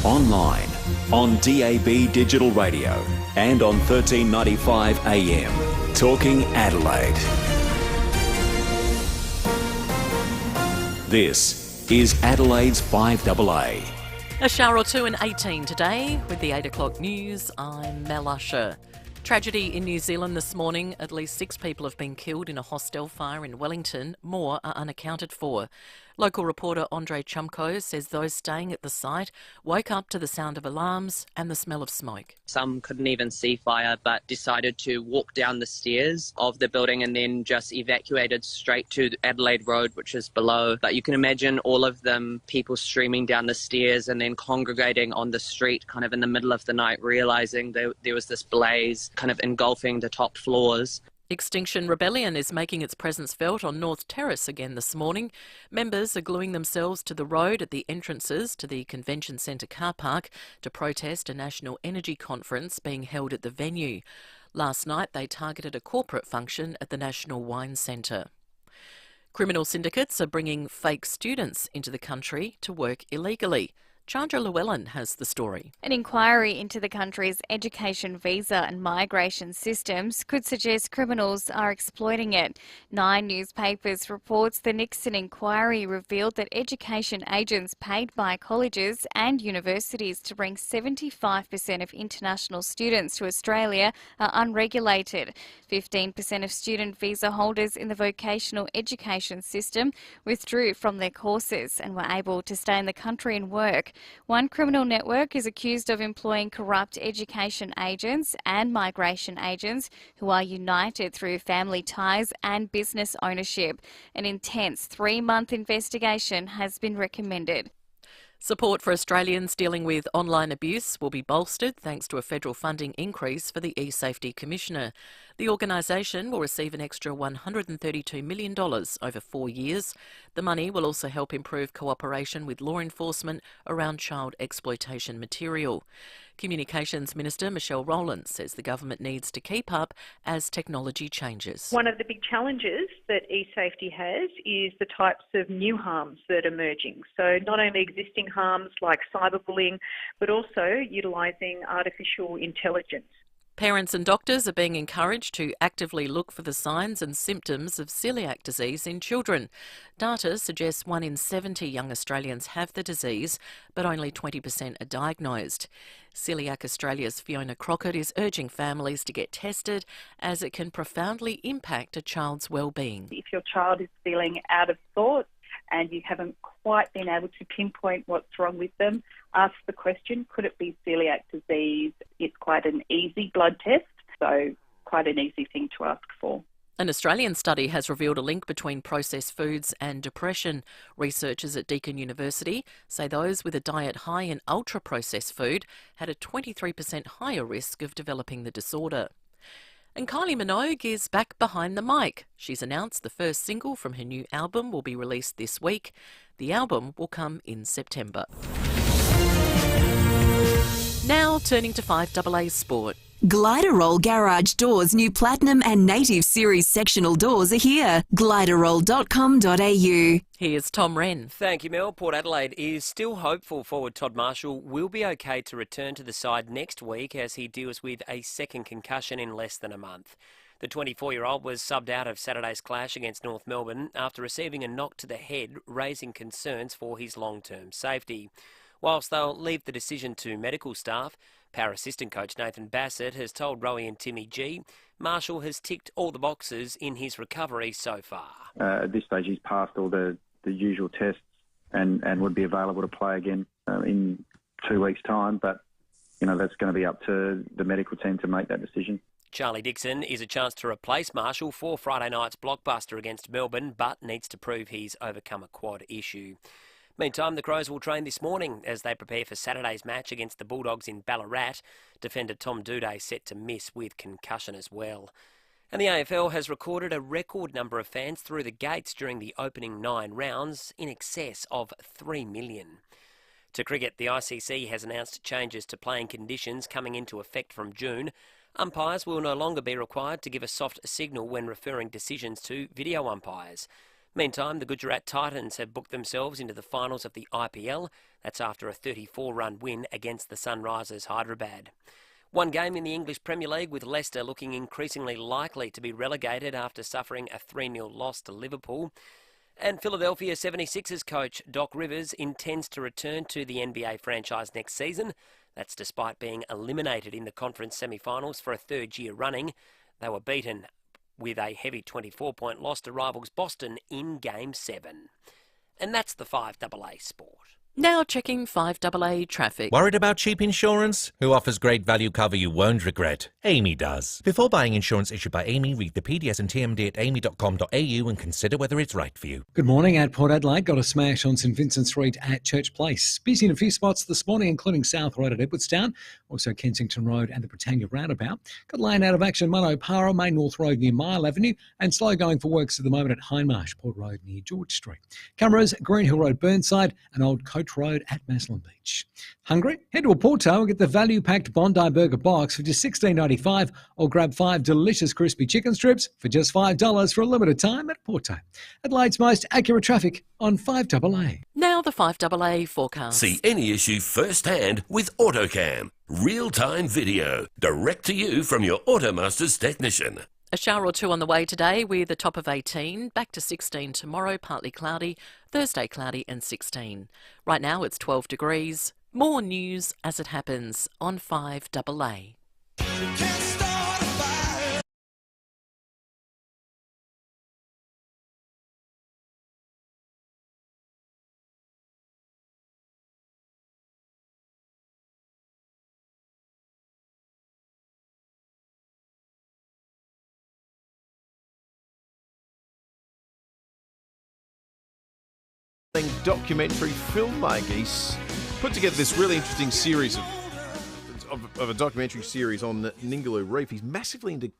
Online, on DAB Digital Radio, and on 1395 AM. Talking Adelaide. This is Adelaide's 5AA. A shower or two and 18 today. With the 8 o'clock news, I'm Mel Usher. Tragedy in New Zealand this morning. At least 6 people have been killed in a hostel fire in Wellington. More are unaccounted for. Local reporter Andre Chumko says those staying at the site woke up to the sound of alarms and the smell of smoke. Some couldn't even see fire but decided to walk down the stairs of the building and then just evacuated straight to Adelaide Road, which is below. But you can imagine all of them, people streaming down the stairs and then congregating on the street kind of in the middle of the night, realising there was this blaze kind of engulfing the top floors. Extinction Rebellion is making its presence felt on North Terrace again this morning. Members are gluing themselves to the road at the entrances to the Convention Centre car park to protest a national energy conference being held at the venue. Last night they targeted a corporate function at the National Wine Centre. Criminal syndicates are bringing fake students into the country to work illegally. Chandra Llewellyn has the story. An inquiry into the country's education, visa and migration systems could suggest criminals are exploiting it. 9 newspapers reports the Nixon inquiry revealed that education agents paid by colleges and universities to bring 75% of international students to Australia are unregulated. 15% of student visa holders in the vocational education system withdrew from their courses and were able to stay in the country and work. One criminal network is accused of employing corrupt education agents and migration agents who are united through family ties and business ownership. An intense 3-month investigation has been recommended. Support for Australians dealing with online abuse will be bolstered thanks to a federal funding increase for the eSafety Commissioner. The organisation will receive an extra $132 million over 4 years. The money will also help improve cooperation with law enforcement around child exploitation material. Communications Minister Michelle Rowland says the government needs to keep up as technology changes. One of the big challenges that eSafety has is the types of new harms that are emerging. So not only existing harms like cyberbullying, but also utilising artificial intelligence. Parents and doctors are being encouraged to actively look for the signs and symptoms of celiac disease in children. Data suggests 1 in 70 young Australians have the disease, but only 20% are diagnosed. Celiac Australia's Fiona Crockett is urging families to get tested as it can profoundly impact a child's well-being. If your child is feeling out of sorts and you haven't quite been able to pinpoint what's wrong with them, ask the question, could it be celiac disease? It's quite an easy blood test, so quite an easy thing to ask for. An Australian study has revealed a link between processed foods and depression. Researchers at Deakin University say those with a diet high in ultra-processed food had a 23% higher risk of developing the disorder. And Kylie Minogue is back behind the mic. She's announced the first single from her new album will be released this week. The album will come in September. Now turning to 5AA Sport. Gliderroll Garage Doors new Platinum and Native Series sectional doors are here. Gliderroll.com.au. Here's Tom Wren. Thank you, Mel. Port Adelaide is still hopeful forward Todd Marshall will be okay to return to the side next week as he deals with a second concussion in less than a month. The 24-year-old was subbed out of Saturday's clash against North Melbourne after receiving a knock to the head, raising concerns for his long-term safety. Whilst they'll leave the decision to medical staff, Power assistant coach Nathan Bassett has told Rowie and Timmy G Marshall has ticked all the boxes in his recovery so far. At this stage, he's passed all the usual tests and would be available to play again in 2 weeks' time. But, that's going to be up to the medical team to make that decision. Charlie Dixon is a chance to replace Marshall for Friday night's blockbuster against Melbourne, but needs to prove he's overcome a quad issue. Meantime, the Crows will train this morning as they prepare for Saturday's match against the Bulldogs in Ballarat. Defender Tom Doedee set to miss with concussion as well. And the AFL has recorded a record number of fans through the gates during the opening 9 rounds, in excess of 3 million. To cricket, the ICC has announced changes to playing conditions coming into effect from June. Umpires will no longer be required to give a soft signal when referring decisions to video umpires. Meantime, the Gujarat Titans have booked themselves into the finals of the IPL. That's after a 34-run win against the Sunrisers Hyderabad. One game in the English Premier League with Leicester looking increasingly likely to be relegated after suffering a 3-0 loss to Liverpool. And Philadelphia 76ers coach Doc Rivers intends to return to the NBA franchise next season. That's despite being eliminated in the conference semi-finals for a third year running. They were beaten with a heavy 24-point loss to rivals Boston in Game 7. And that's the 5AA Sport. Now checking 5AA traffic. Worried about cheap insurance? Who offers great value cover you won't regret? Amy does. Before buying insurance issued by Amy, read the PDS and TMD at amy.com.au and consider whether it's right for you. Good morning at Port Adelaide. Got a smash on St Vincent Street at Church Place. Busy in a few spots this morning, including South Road at Edwardstown, also Kensington Road and the Britannia Roundabout. Got lane out of action Mano Para, Main North Road near Mile Avenue, and slow going for works at the moment at Hindmarsh, Port Road near George Street. Cameras, Green Hill Road, Burnside, and Old Coach Road at Maslin Beach. Hungry? Head to a Porto and get the value-packed Bondi Burger Box for just $16.95 or grab 5 delicious crispy chicken strips for just $5 for a limited time at Porto. Adelaide's most accurate traffic on 5AA. Now the 5AA forecast. See any issue firsthand with AutoCam. Real-time video, direct to you from your Automasters technician. A shower or two on the way today with a top of 18, back to 16 tomorrow, partly cloudy, Thursday cloudy and 16. Right now it's 12 degrees. More news as it happens on 5AA. Documentary filmmaker. He's put together this really interesting series of a documentary series on the Ningaloo Reef. He's massively into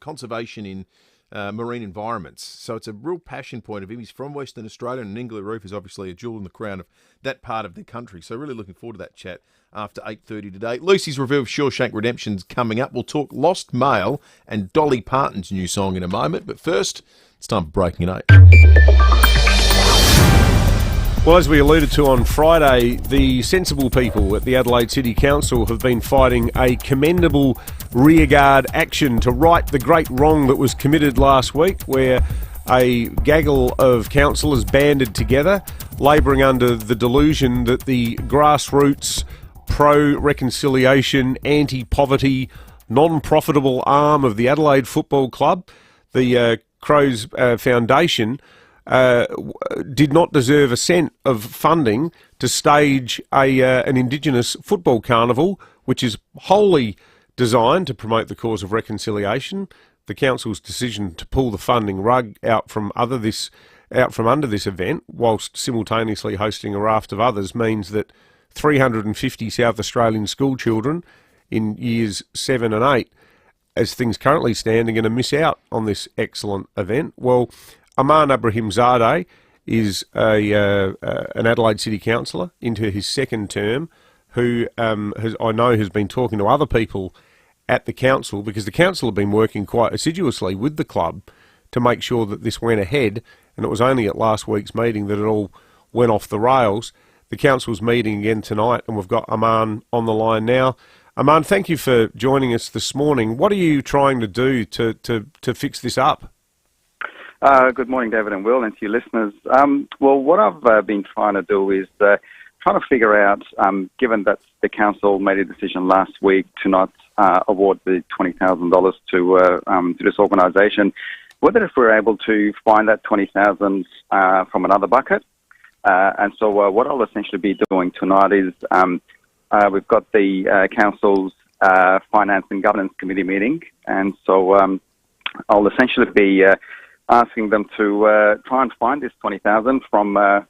conservation in marine environments, so it's a real passion point of him. He's from Western Australia, and Ningaloo Reef is obviously a jewel in the crown of that part of the country. So really looking forward to that chat after 8:30 today. Lucy's review of Shawshank Redemption's coming up. We'll talk Lost Mail and Dolly Parton's new song in a moment, but first it's time for Breaking at 8. Well, as we alluded to on Friday, the sensible people at the Adelaide City Council have been fighting a commendable rearguard action to right the great wrong that was committed last week, where a gaggle of councillors banded together, labouring under the delusion that the grassroots, pro-reconciliation, anti-poverty, non-profitable arm of the Adelaide Football Club, the Crows Foundation, did not deserve a cent of funding to stage an Indigenous football carnival, which is wholly designed to promote the cause of reconciliation. The council's decision to pull the funding rug out from under this event, whilst simultaneously hosting a raft of others, means that 350 South Australian school children in years 7 and 8, as things currently stand, are going to miss out on this excellent event. Well, Aman Abrahimzadeh is an Adelaide City councillor into his second term, who I know has been talking to other people at the council, because the council have been working quite assiduously with the club to make sure that this went ahead, and it was only at last week's meeting that it all went off the rails. The council's meeting again tonight, and we've got Aman on the line now. Aman, thank you for joining us this morning. What are you trying to do to fix this up? Good morning, David and Will, and to your listeners. Well, what I've been trying to do is trying to figure out, given that the council made a decision last week to not award the $20,000 to this organisation, whether if we're able to find that $20,000 from another bucket. And so what I'll essentially be doing tonight is we've got the council's Finance and Governance Committee meeting, and so I'll essentially be asking them to try and find this $20,000 from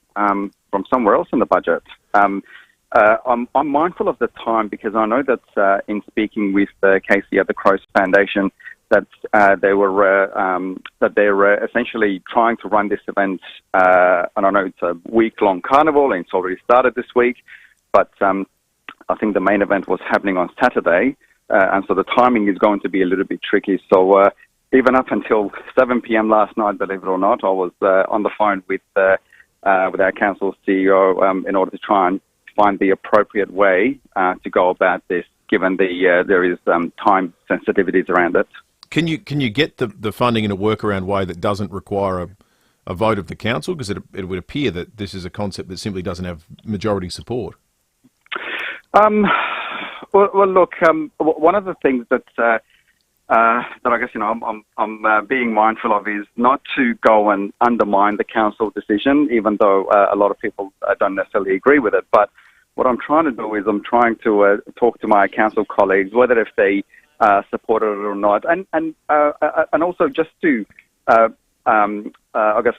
somewhere else in the budget. I'm mindful of the time because I know that in speaking with Casey at the Crows Foundation, that they're essentially trying to run this event. And I know it's a week-long carnival and it's already started this week, but I think the main event was happening on Saturday, and so the timing is going to be a little bit tricky. So even up until 7 p.m. last night, believe it or not, I was on the phone with our council CEO in order to try and find the appropriate way to go about this, given there is time sensitivities around it. Can you get the funding in a workaround way that doesn't require a vote of the council? Because it would appear that this is a concept that simply doesn't have majority support. Well, look, one of the things that I guess I'm being mindful of is not to go and undermine the council decision, even though a lot of people don't necessarily agree with it. But what I'm trying to do is I'm trying to talk to my council colleagues, whether if they support it or not, and also just to I guess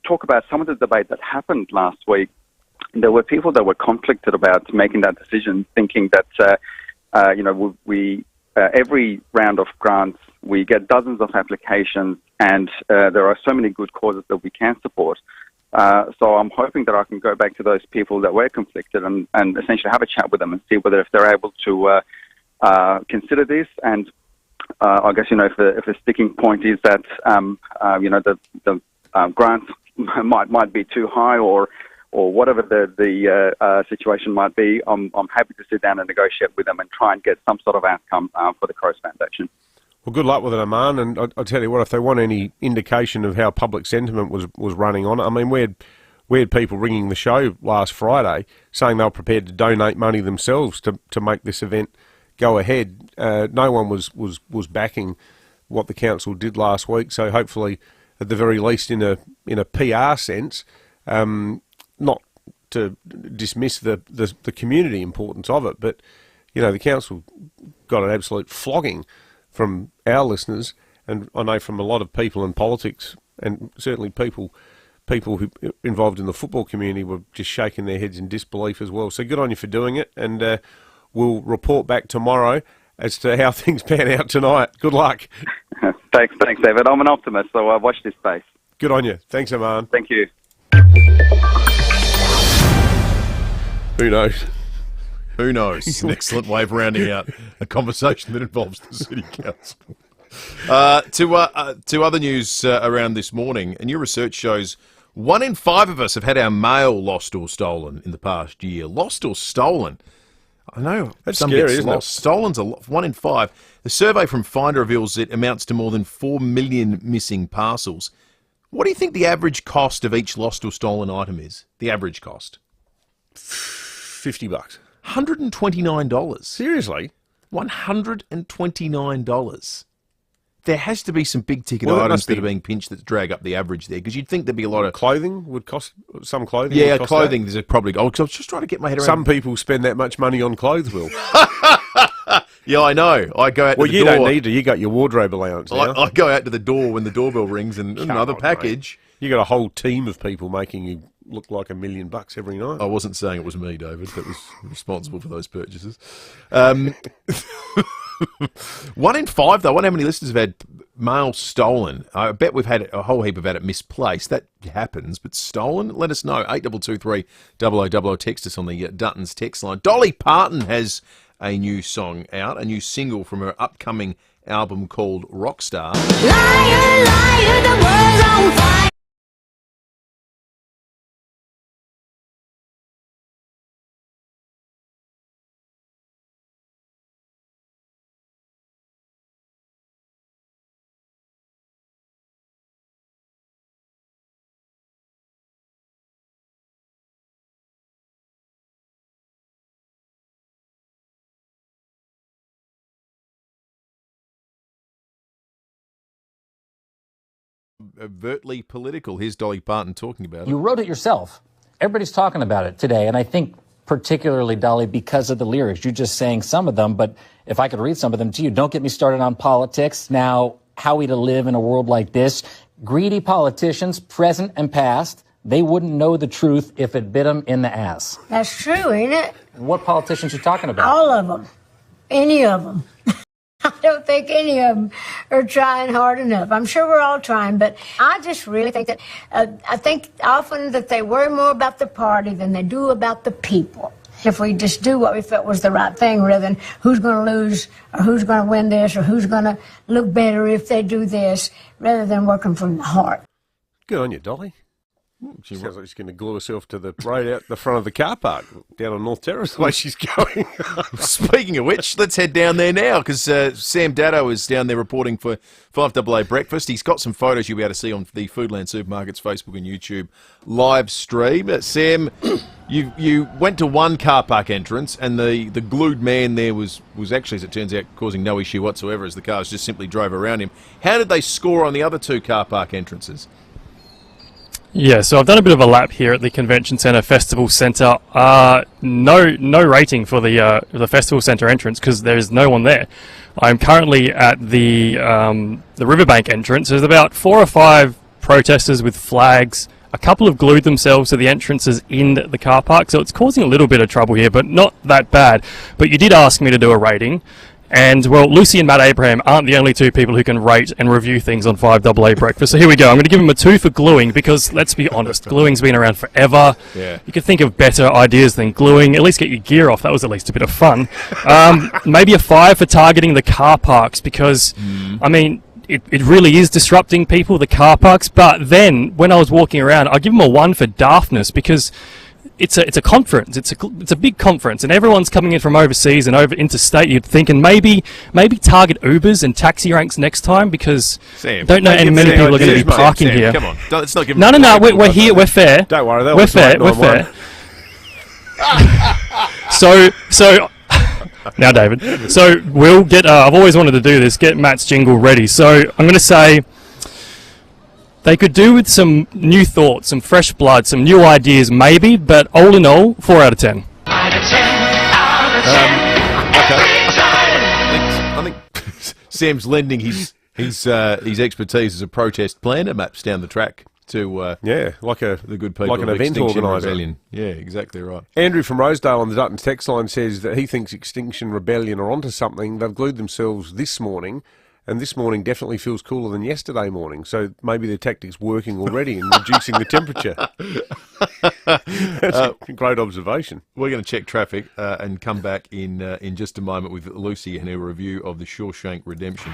talk about some of the debate that happened last week. There were people that were conflicted about making that decision, thinking that we every round of grants we get dozens of applications, and there are so many good causes that we can support. So I'm hoping that I can go back to those people that were conflicted and essentially have a chat with them and see whether if they're able to consider this. And I guess if the sticking point is that the grants might be too high or whatever the situation might be, I'm happy to sit down and negotiate with them and try and get some sort of outcome for the Crows Foundation. Well, good luck with it, Aman. And I'll tell you what, if they want any indication of how public sentiment was running on it, I mean, we had people ringing the show last Friday saying they were prepared to donate money themselves to make this event go ahead. No one was backing what the council did last week. So hopefully, at the very least, in a PR sense, not to dismiss the community importance of it, but the council got an absolute flogging from our listeners, and I know from a lot of people in politics, and certainly people who involved in the football community were just shaking their heads in disbelief as well. So good on you for doing it, and we'll report back tomorrow as to how things pan out tonight. Good luck. Thanks, David. I'm an optimist, so watch this space. Good on you. Thanks, Aman. Thank you. Who knows? Who knows? An excellent way of rounding out a conversation that involves the City Council. To other news around this morning, and your research shows 1 in 5 of us have had our mail lost or stolen in the past year. Lost or stolen? I know. That's some scary, gets isn't lost. it? Stolen's a lot. 1 in 5. The survey from Finder reveals it amounts to more than 4 million missing parcels. What do you think the average cost of each lost or stolen item is? The average cost? $50. $129. Seriously? $129. There has to be some big ticket Well, that items must that be- are being pinched that drag up the average there, because you'd think there'd be a lot of Clothing would cost some clothing. Yeah, would cost clothing. that. There's probably. Oh, 'cause I was just trying to get my head around. Some people spend that much money on clothes, Will. Yeah, I know. I go out. Well, to the you door. don't need to. You got your wardrobe allowance now. I go out to the door when the doorbell rings and Come another on, package. mate. You got a whole team of people making you look like $1 million every night. I wasn't saying it was me, David, that was responsible for those purchases. 1 in 5, though. I wonder how many listeners have had mail stolen. I bet we've had a whole heap of had it misplaced. That happens, but stolen? Let us know. 8223 0000. Text us on the Dutton's text line. Dolly Parton has a new song out, a new single from her upcoming album called Rockstar. Liar, liar, the world's on fire. Overtly political. Here's Dolly Parton talking about it. You wrote it yourself. Everybody's talking about it today, and I think particularly, Dolly, because of the lyrics. You just sang some of them, but if I could read some of them to you, don't get me started on politics. Now, how are we to live in a world like this? Greedy politicians, present and past, they wouldn't know the truth if it bit them in the ass. That's true, ain't it? And what politicians you talking about? All of them. Any of them. I don't think any of them are trying hard enough. I'm sure we're all trying, but I just really think that, I think often that they worry more about the party than they do about the people. If we just do what we felt was the right thing rather than who's going to lose or who's going to win this or who's going to look better if they do this, rather than working from the heart. Good on you, Dolly. She sounds like she's going to glue herself to the road out the front of the car park down on North Terrace the way she's going. Speaking of which, let's head down there now because Sam Daddo is down there reporting for 5AA Breakfast. He's got some photos you'll be able to see on the Foodland Supermarkets Facebook and YouTube live stream. Sam, you went to one car park entrance and the glued man there was actually, as it turns out, causing no issue whatsoever as the cars just simply drove around him. How did they score on the other two car park entrances? Yeah, so I've done a bit of a lap here at the Convention Centre Festival Centre. No rating for the Festival Centre entrance because there's no one there. I'm currently at the Riverbank entrance. There's about 4 or 5 protesters with flags. A couple have glued themselves to the entrances in the car park, so it's causing a little bit of trouble here, but not that bad. But you did ask me to do a rating. And, well, Lucy and Matt Abraham aren't the only two people who can rate and review things on 5AA Breakfast. So here we go. I'm going to give them a 2 for gluing because, let's be honest, gluing's been around forever. Yeah. You could think of better ideas than gluing. At least get your gear off. That was at least a bit of fun. Maybe a 5 for targeting the car parks because, I mean, it really is disrupting people, the car parks. But then, when I was walking around, I'll give them a 1 for daftness because it's a conference. It's a big conference, and everyone's coming in from overseas and over interstate. You'd think, and maybe target Ubers and taxi ranks next time because Sam, don't know any many people are going to be parking Sam, here. Come on, let's not give No. We're here. We're fair. Don't worry, we're fair. We're fair. So now, David. So we'll get. I've always wanted to do this. Get Matt's jingle ready. So I'm going to say. They could do with some new thoughts, some fresh blood, some new ideas, maybe, but all in all, 4 out of 10. Okay. I think Sam's lending his expertise as a protest planner, maps down the track to the good people like an of event Extinction organiser. Rebellion. Yeah, exactly right. Andrew from Rosedale on the Dutton text line says that he thinks Extinction Rebellion are onto something. They've glued themselves this morning. And this morning definitely feels cooler than yesterday morning, so maybe their tactic's working already in reducing the temperature. That's a great observation. We're going to check traffic and come back in just a moment with Lucy and her review of the Shawshank Redemption.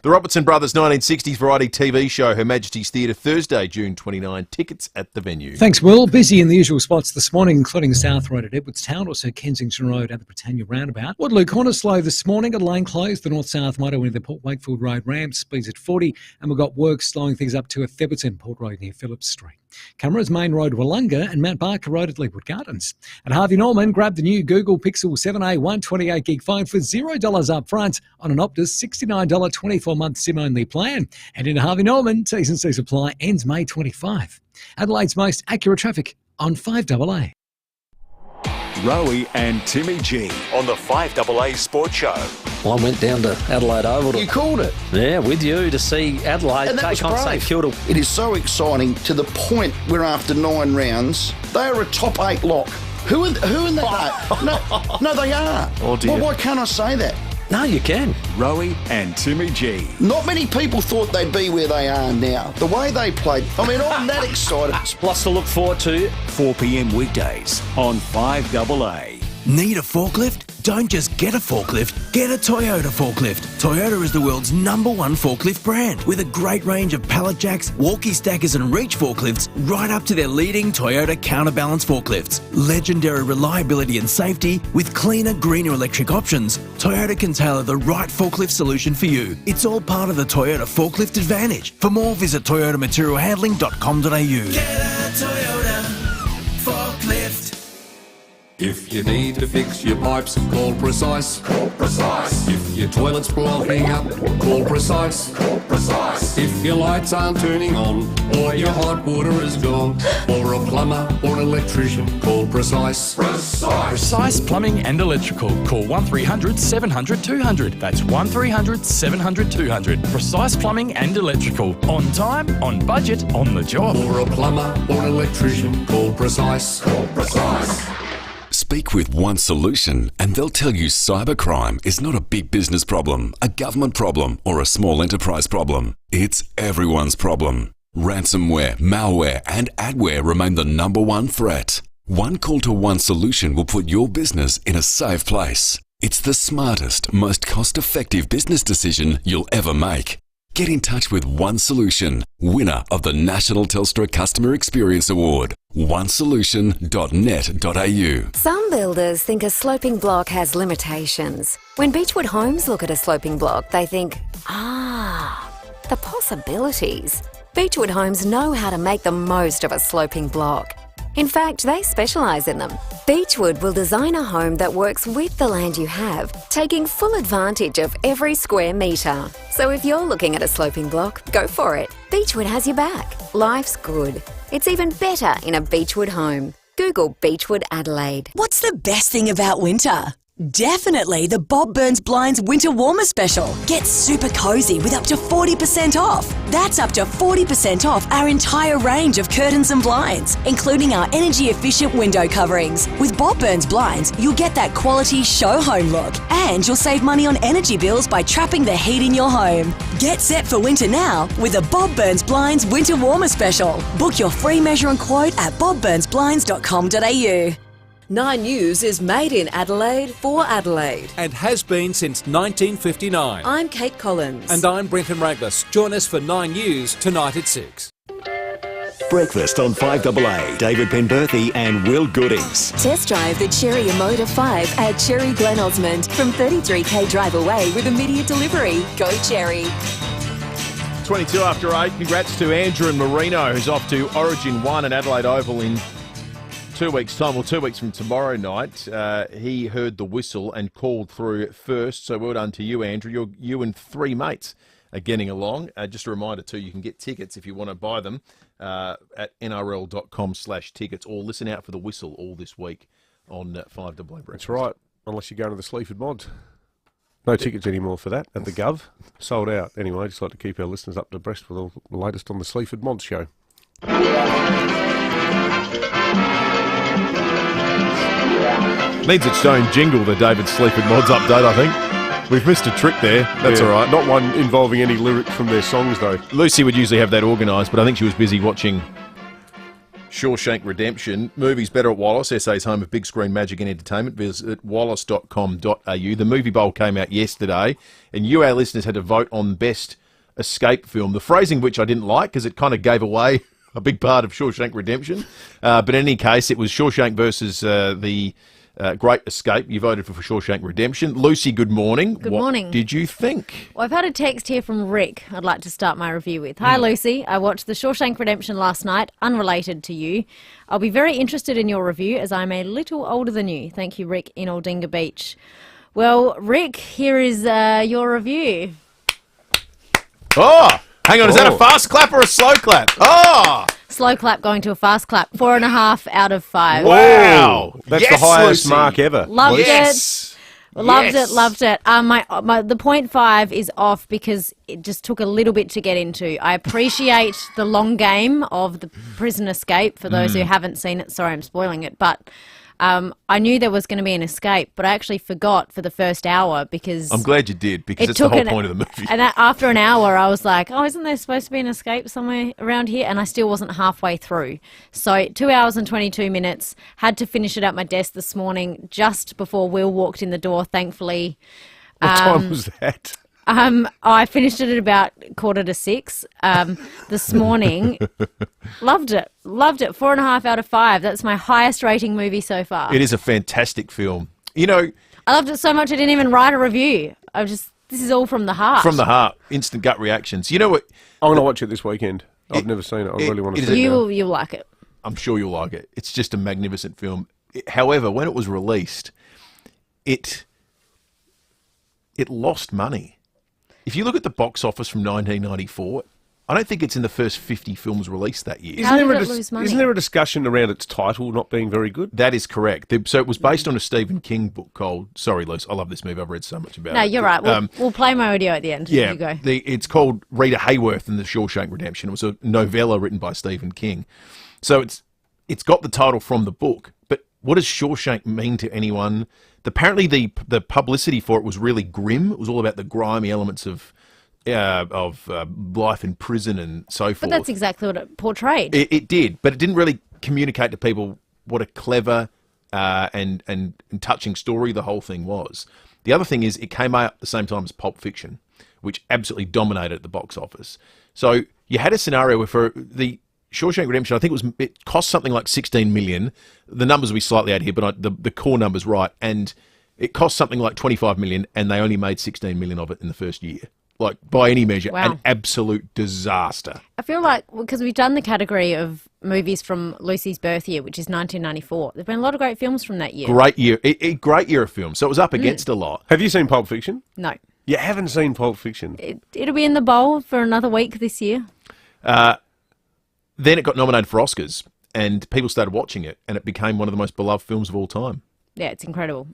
The Robertson Brothers 1960s variety TV show, Her Majesty's Theatre, Thursday, June 29. Tickets at the venue. Thanks, Will. Busy in the usual spots this morning, including South Road at Edwardstown, also Kensington Road at the Britannia Roundabout. Waterloo Corner slow this morning at Lane Close, the North-South motorway near the Port Wakefield Road ramp, speeds at 40, and we've got work slowing things up to a Theberton Port Road near Phillips Street. Cameras Main Road, Wollonga, and Mount Barker Road at Leapwood Gardens. At Harvey Norman, grab the new Google Pixel 7a 128GB phone for $0 up front on an Optus $69 24-month SIM-only plan. And in Harvey Norman, T&C supply ends May 25. Adelaide's most accurate traffic on 5AA. Rowie and Timmy G on the 5AA Sports Show. I went down to Adelaide Oval. You called it? Yeah, with you to see Adelaide take on St Kilda. It is so exciting to the point where after 9 rounds, they are a top 8 lock. Who in that? No, they are. Oh dear. Well, why can't I say that? No, you can. Rowie and Timmy G. Not many people thought they'd be where they are now. The way they played, I mean, I'm that excited. Plus to look forward to. 4 p.m. weekdays on 5AA. Need a forklift? Don't just get a forklift, get a Toyota forklift. Toyota is the world's #1 forklift brand with a great range of pallet jacks, walkie stackers and reach forklifts right up to their leading Toyota counterbalance forklifts. Legendary reliability and safety with cleaner, greener electric options, Toyota can tailor the right forklift solution for you. It's all part of the Toyota Forklift Advantage. For more, visit toyotamaterialhandling.com.au. Get a Toyota forklift. If you need to fix your pipes, call Precise. Call Precise. If your toilet's blocking up, call Precise. Call Precise. If your lights aren't turning on, or your hot water is gone, or a plumber or an electrician, call Precise. Precise. Precise Plumbing and Electrical. Call 1300 700 200. That's 1300 700 200. Precise Plumbing and Electrical. On time, on budget, on the job. Or a plumber or an electrician, call Precise. Call Precise. Speak with One Solution and they'll tell you cybercrime is not a big business problem, a government problem or a small enterprise problem. It's everyone's problem. Ransomware, malware and adware remain the #1 threat. One call to One Solution will put your business in a safe place. It's the smartest, most cost-effective business decision you'll ever make. Get in touch with One Solution, winner of the National Telstra Customer Experience Award. onesolution.net.au. Some builders think a sloping block has limitations. When Beechwood Homes look at a sloping block, they think, the possibilities. Beechwood Homes know how to make the most of a sloping block. In fact, they specialise in them. Beechwood will design a home that works with the land you have, taking full advantage of every square metre. So if you're looking at a sloping block, go for it. Beechwood has your back. Life's good. It's even better in a Beechwood home. Google Beechwood Adelaide. What's the best thing about winter? Definitely the Bob Burns Blinds Winter Warmer Special. Get super cozy with up to 40% off. That's up to 40% off our entire range of curtains and blinds, including our energy-efficient window coverings. With Bob Burns Blinds, you'll get that quality show home look, and you'll save money on energy bills by trapping the heat in your home. Get set for winter now with the Bob Burns Blinds Winter Warmer Special. Book your free measure and quote at bobburnsblinds.com.au. 9 News is made in Adelaide for Adelaide. And has been since 1959. I'm Kate Collins. And I'm Brenton Raglas. Join us for 9 News tonight at 6. Breakfast on 5AA. David Penberthy and Will Goodings. Test drive the Cherry Emoda 5 at Cherry Glen Osmond from 33k drive away with immediate delivery. Go Cherry. 22 after 8. Congrats to Andrew and Marino, who's off to Origin 1 at Adelaide Oval in 2 weeks' time. Well, 2 weeks from tomorrow night. He heard the whistle and called through first. So well done to you, Andrew. You and 3 mates are getting along. Just a reminder, too, you can get tickets if you want to buy them at nrl.com/tickets, or listen out for the whistle all this week on 5AA Breakfast. That's right, unless you're going to the Sleaford Mods. No tickets anymore for that at the Gov. Sold out. Anyway, just like to keep our listeners up to breast with all the latest on the Sleaford Mods show. Needs its own jingle, the David Sleaford Mods update, I think. We've missed a trick there. That's all right. Not one involving any lyrics from their songs, though. Lucy would usually have that organised, but I think she was busy watching Shawshank Redemption. Movies better at Wallace, SA's home of big screen magic and entertainment. Visit wallace.com.au. The movie bowl came out yesterday, and you, our listeners, had to vote on best escape film. The phrasing which I didn't like, because it kind of gave away a big part of Shawshank Redemption. But in any case, it was Shawshank versus the Great Escape. You voted for Shawshank Redemption. Lucy, good morning. Good morning. What did you think? Well, I've had a text here from Rick I'd like to start my review with. Hi, Lucy. I watched the Shawshank Redemption last night, unrelated to you. I'll be very interested in your review as I'm a little older than you. Thank you, Rick, in Aldinga Beach. Well, Rick, here is your review. Oh! Hang on, is that a fast clap or a slow clap? Oh! Slow clap going to a fast clap. 4.5 out of 5. Wow! That's the highest mark ever. Loved it. Loved it. The 0.5 is off because it just took a little bit to get into. I appreciate the long game of the prison escape for those who haven't seen it. Sorry, I'm spoiling it, but I knew there was going to be an escape, but I actually forgot for the first hour because... I'm glad you did, because it's the whole point of the movie. And after an hour, I was like, oh, isn't there supposed to be an escape somewhere around here? And I still wasn't halfway through. So 2 hours and 22 minutes, had to finish it at my desk this morning just before Will walked in the door, thankfully. What time was that? I finished it at about 5:45 this morning. Loved it. 4.5 out of 5. That's my highest rating movie so far. It is a fantastic film. You know, I loved it so much I didn't even write a review. this is all from the heart. From the heart. Instant gut reactions. You know what? I'm going to watch it this weekend. I've never seen it. I really want to see it. You'll like it. I'm sure you'll like it. It's just a magnificent film. However, when it was released, it lost money. If you look at the box office from 1994, I don't think it's in the first 50 films released that year. How did it lose money? Isn't there a discussion around its title not being very good? That is correct. So it was based on a Stephen King book called... Sorry, Luce, I love this movie. I've read so much about it. No, you're right. We'll play my audio at the end. Yeah, You go. It's called Rita Hayworth and the Shawshank Redemption. It was a novella written by Stephen King. So it's got the title from the book, but what does Shawshank mean to anyone? Apparently the publicity for it was really grim. It was all about the grimy elements of life in prison and so forth. But that's exactly what it portrayed. It did, but it didn't really communicate to people what a clever and touching story the whole thing was. The other thing is it came out at the same time as Pulp Fiction, which absolutely dominated at the box office. So you had a scenario where for the Shawshank Redemption, I think it cost something like 16 million. The numbers will be slightly out here, but the core number's right. And it cost something like 25 million, and they only made 16 million of it in the first year. Like, by any measure, Wow. an absolute disaster. I feel like, because we've done the category of movies from Lucy's birth year, which is 1994. There've been a lot of great films from that year. Great year. Great year of film. So it was up against a lot. Have you seen Pulp Fiction? No. You haven't seen Pulp Fiction? It'll be in the bowl for another week this year. Then it got nominated for Oscars, and people started watching it, and it became one of the most beloved films of all time. Yeah, it's incredible.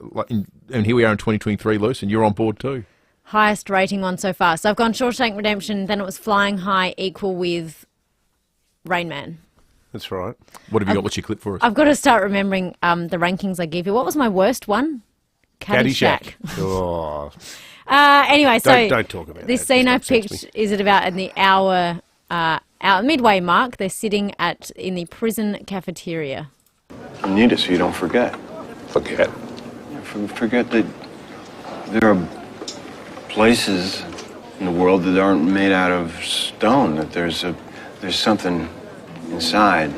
And here we are in 2023, Luce, and you're on board too. Highest rating one so far. So I've gone Shawshank Redemption, then it was Flying High, equal with Rain Man. That's right. What have you got? What's your clip for us? I've got to start remembering the rankings I give you. What was my worst one? Caddyshack. Oh. Anyway, so don't talk about this that. scene It I upsets picked me. is at about in the hour midway mark. They're sitting in the prison cafeteria. You need it so you don't forget. Forget? Forget that there are places in the world that aren't made out of stone, that there's something inside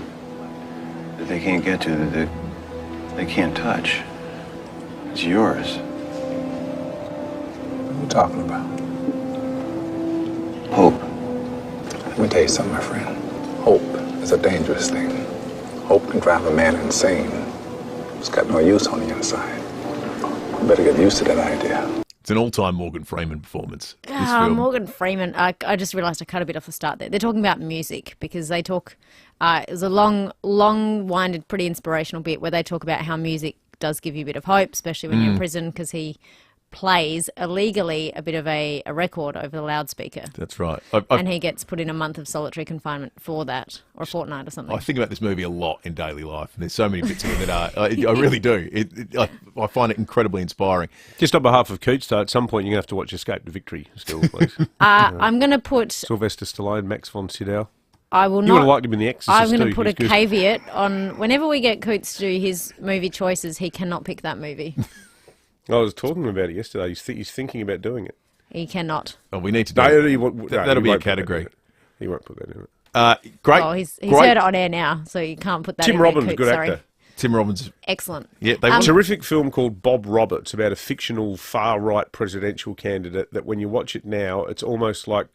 that they can't get to, that they can't touch. It's yours. What are you talking about? Hope. Let me tell you something, my friend. Hope is a dangerous thing. Hope can drive a man insane. It's got no use on the inside. You better get used to that idea. It's an all-time Morgan Freeman performance. This film. Morgan Freeman. I just realised I cut a bit off the start there. They're talking about music because they talk. It was a long-winded, pretty inspirational bit where they talk about how music does give you a bit of hope, especially when you're in prison, because he plays illegally a bit of a record over the loudspeaker. That's right. And he gets put in a month of solitary confinement for that, or a fortnight or something. I think about this movie a lot in daily life, and there's so many bits of it that are. I really do. I find it incredibly inspiring. Just on behalf of Cootster, at some point you're going to have to watch Escape to Victory still, please. I'm going to put... Sylvester Stallone, Max von Sydow. I will not. You would have liked him in The Exorcist. I'm going to too. put a He's good. caveat on whenever we get Coots to do his movie choices, he cannot pick that movie. I was talking about it yesterday. He's thinking about doing it. He cannot. Oh, we need to do that'll be a category. He won't put that in it. Great. Oh, he's great. heard it on air now, so you can't put that in Tim there, Robbins, Coots, good sorry. actor. Tim Robbins. Excellent. Yeah, a terrific film called Bob Roberts about a fictional far-right presidential candidate that when you watch it now, it's almost like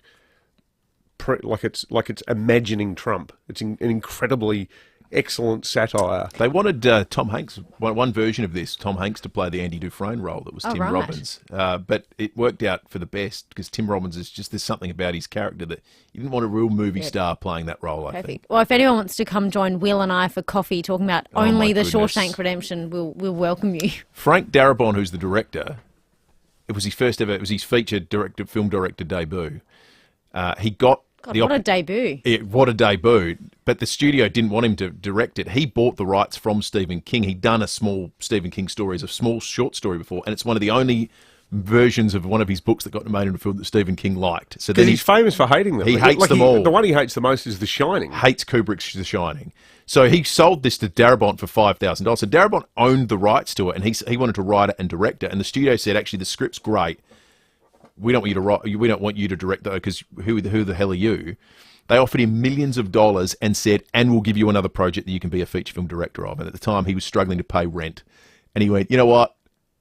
it's imagining Trump. It's an incredibly excellent satire. They wanted Tom Hanks, one version of this, Tom Hanks to play the Andy Dufresne role that was Tim right. Robbins. But it worked out for the best because Tim Robbins is just, there's something about his character that you didn't want a real movie star playing that role, I think. Perfect. Well, if anyone wants to come join Will and I for coffee talking about only the Shawshank Redemption, we'll welcome you. Frank Darabont, who's the director, it was his feature film director debut. He got God, what a debut. What a debut. But the studio didn't want him to direct it. He bought the rights from Stephen King. He'd done a small Stephen King story as a small short story before, and it's one of the only versions of one of his books that got made into a film that Stephen King liked. So then he's famous for hating them. He hates them all. The one he hates the most is The Shining. Hates Kubrick's The Shining. So he sold this to Darabont for $5,000. So Darabont owned the rights to it, and he wanted to write it and direct it. And the studio said, actually, the script's great. We don't want you to write. We don't want you to direct though, because who the hell are you? They offered him millions of dollars and said, and we'll give you another project that you can be a feature film director of. And at the time, he was struggling to pay rent, and he went, you know what?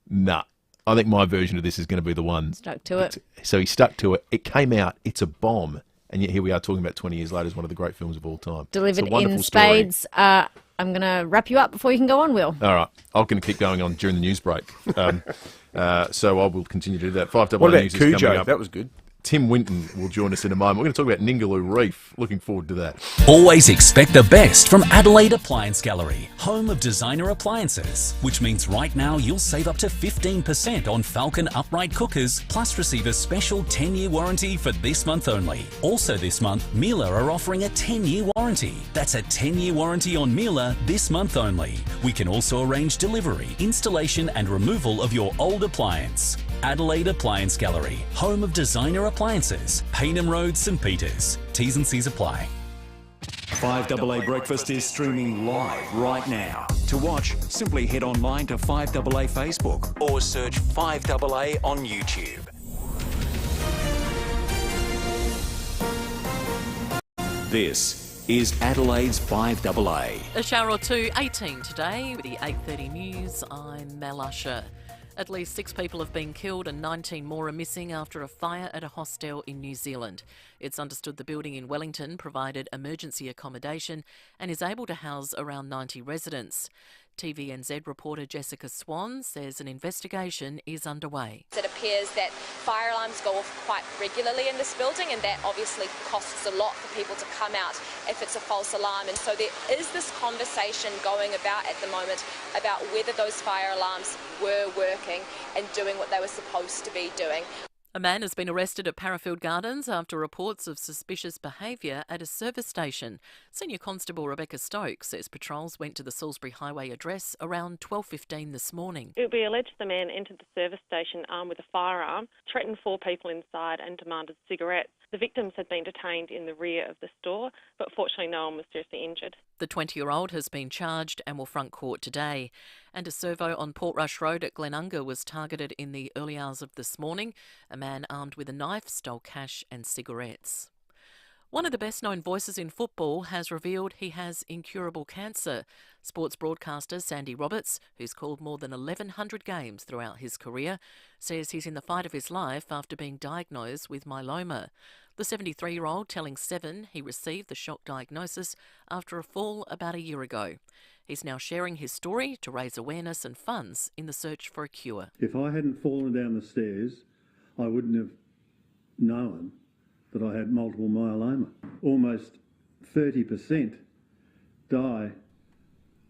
Nah, I think my version of this is going to be the one. Stuck to it. So he stuck to it. It came out. It's a bomb, and yet here we are talking about 20 years later as one of the great films of all time. Delivered in spades. I'm going to wrap you up before you can go on, Will. All right. I'm going to keep going on during the news break. So I will continue to do that. 5 What about News is coming Cujo? up. That was good. Tim Winton will join us in a moment. We're going to talk about Ningaloo Reef. Looking forward to that. Always expect the best from Adelaide Appliance Gallery, home of designer appliances, which means right now you'll save up to 15% on Falcon upright cookers, plus receive a special 10-year warranty for this month only. Also this month, Miele are offering a 10-year warranty. That's a 10-year warranty on Miele this month only. We can also arrange delivery, installation and removal of your old appliance. Adelaide Appliance Gallery, home of designer appliances, Paynham Road, St Peters. T's and C's apply. 5AA Breakfast is streaming live right now. To watch, simply head online to 5AA Facebook or search 5AA on YouTube. This is Adelaide's 5AA. A shower or two, 18 today. With the 8:30 news, I'm Mel Usher. At least 6 people have been killed and 19 more are missing after a fire at a hostel in New Zealand. It's understood the building in Wellington provided emergency accommodation and is able to house around 90 residents. TVNZ reporter Jessica Swan says an investigation is underway. It appears that fire alarms go off quite regularly in this building, and that obviously costs a lot for people to come out if it's a false alarm. And so there is this conversation going about at the moment about whether those fire alarms were working and doing what they were supposed to be doing. A man has been arrested at Parafield Gardens after reports of suspicious behaviour at a service station. Senior Constable Rebecca Stokes says patrols went to the Salisbury Highway address around 12:15 this morning. It will be alleged the man entered the service station armed with a firearm, threatened 4 people inside and demanded cigarettes. The victims had been detained in the rear of the store, but fortunately no one was seriously injured. The 20-year-old has been charged and will front court today. And a servo on Portrush Road at Glenunga was targeted in the early hours of this morning. A man armed with a knife stole cash and cigarettes. One of the best-known voices in football has revealed he has incurable cancer. Sports broadcaster Sandy Roberts, who's called more than 1,100 games throughout his career, says he's in the fight of his life after being diagnosed with myeloma. The 73-year-old telling Seven he received the shock diagnosis after a fall about a year ago. He's now sharing his story to raise awareness and funds in the search for a cure. If I hadn't fallen down the stairs, I wouldn't have known that I had multiple myeloma. Almost 30% die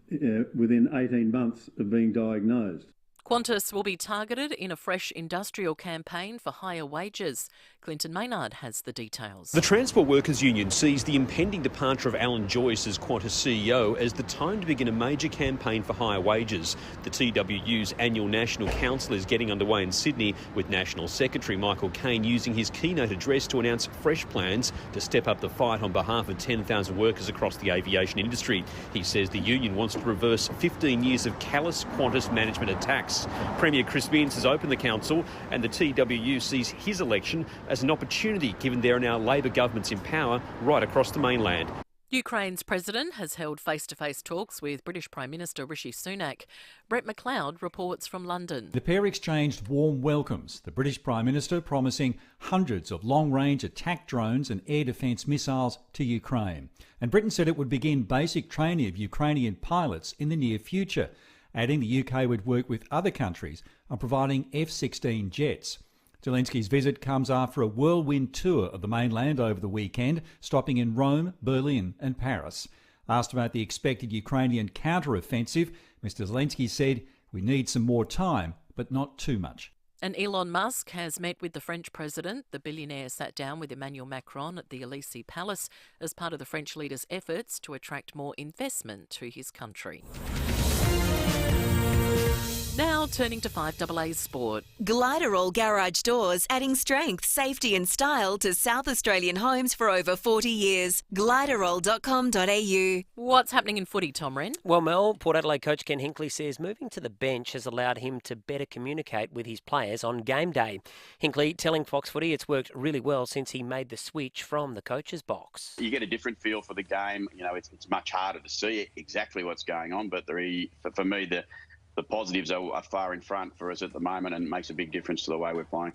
within 18 months of being diagnosed. Qantas will be targeted in a fresh industrial campaign for higher wages. Clinton Maynard has the details. The Transport Workers Union sees the impending departure of Alan Joyce as Qantas CEO as the time to begin a major campaign for higher wages. The TWU's annual National Council is getting underway in Sydney, with National Secretary Michael Caine using his keynote address to announce fresh plans to step up the fight on behalf of 10,000 workers across the aviation industry. He says the union wants to reverse 15 years of callous Qantas management attacks. Premier Chris Minns has opened the council, and the TWU sees his election as an opportunity, given there are now Labor governments in power right across the mainland. Ukraine's president has held face-to-face talks with British Prime Minister Rishi Sunak. Brett McLeod reports from London. The pair exchanged warm welcomes, the British Prime Minister promising hundreds of long-range attack drones and air defence missiles to Ukraine. And Britain said it would begin basic training of Ukrainian pilots in the near future, adding the UK would work with other countries on providing F-16 jets. Zelensky's visit comes after a whirlwind tour of the mainland over the weekend, stopping in Rome, Berlin and Paris. Asked about the expected Ukrainian counter-offensive, Mr Zelensky said, "We need some more time, but not too much." And Elon Musk has met with the French president. The billionaire sat down with Emmanuel Macron at the Elysee Palace as part of the French leader's efforts to attract more investment to his country. Now turning to 5AA Sport. Gliderall Garage Doors, adding strength, safety and style to South Australian homes for over 40 years. Gliderall.com.au. What's happening in footy, Tom Wren? Well, Mel, Port Adelaide coach Ken Hinkley says moving to the bench has allowed him to better communicate with his players on game day. Hinkley telling Fox Footy it's worked really well since he made the switch from the coach's box. You get a different feel for the game. You know, it's much harder to see exactly what's going on, but for me, the positives are far in front for us at the moment and makes a big difference to the way we're playing.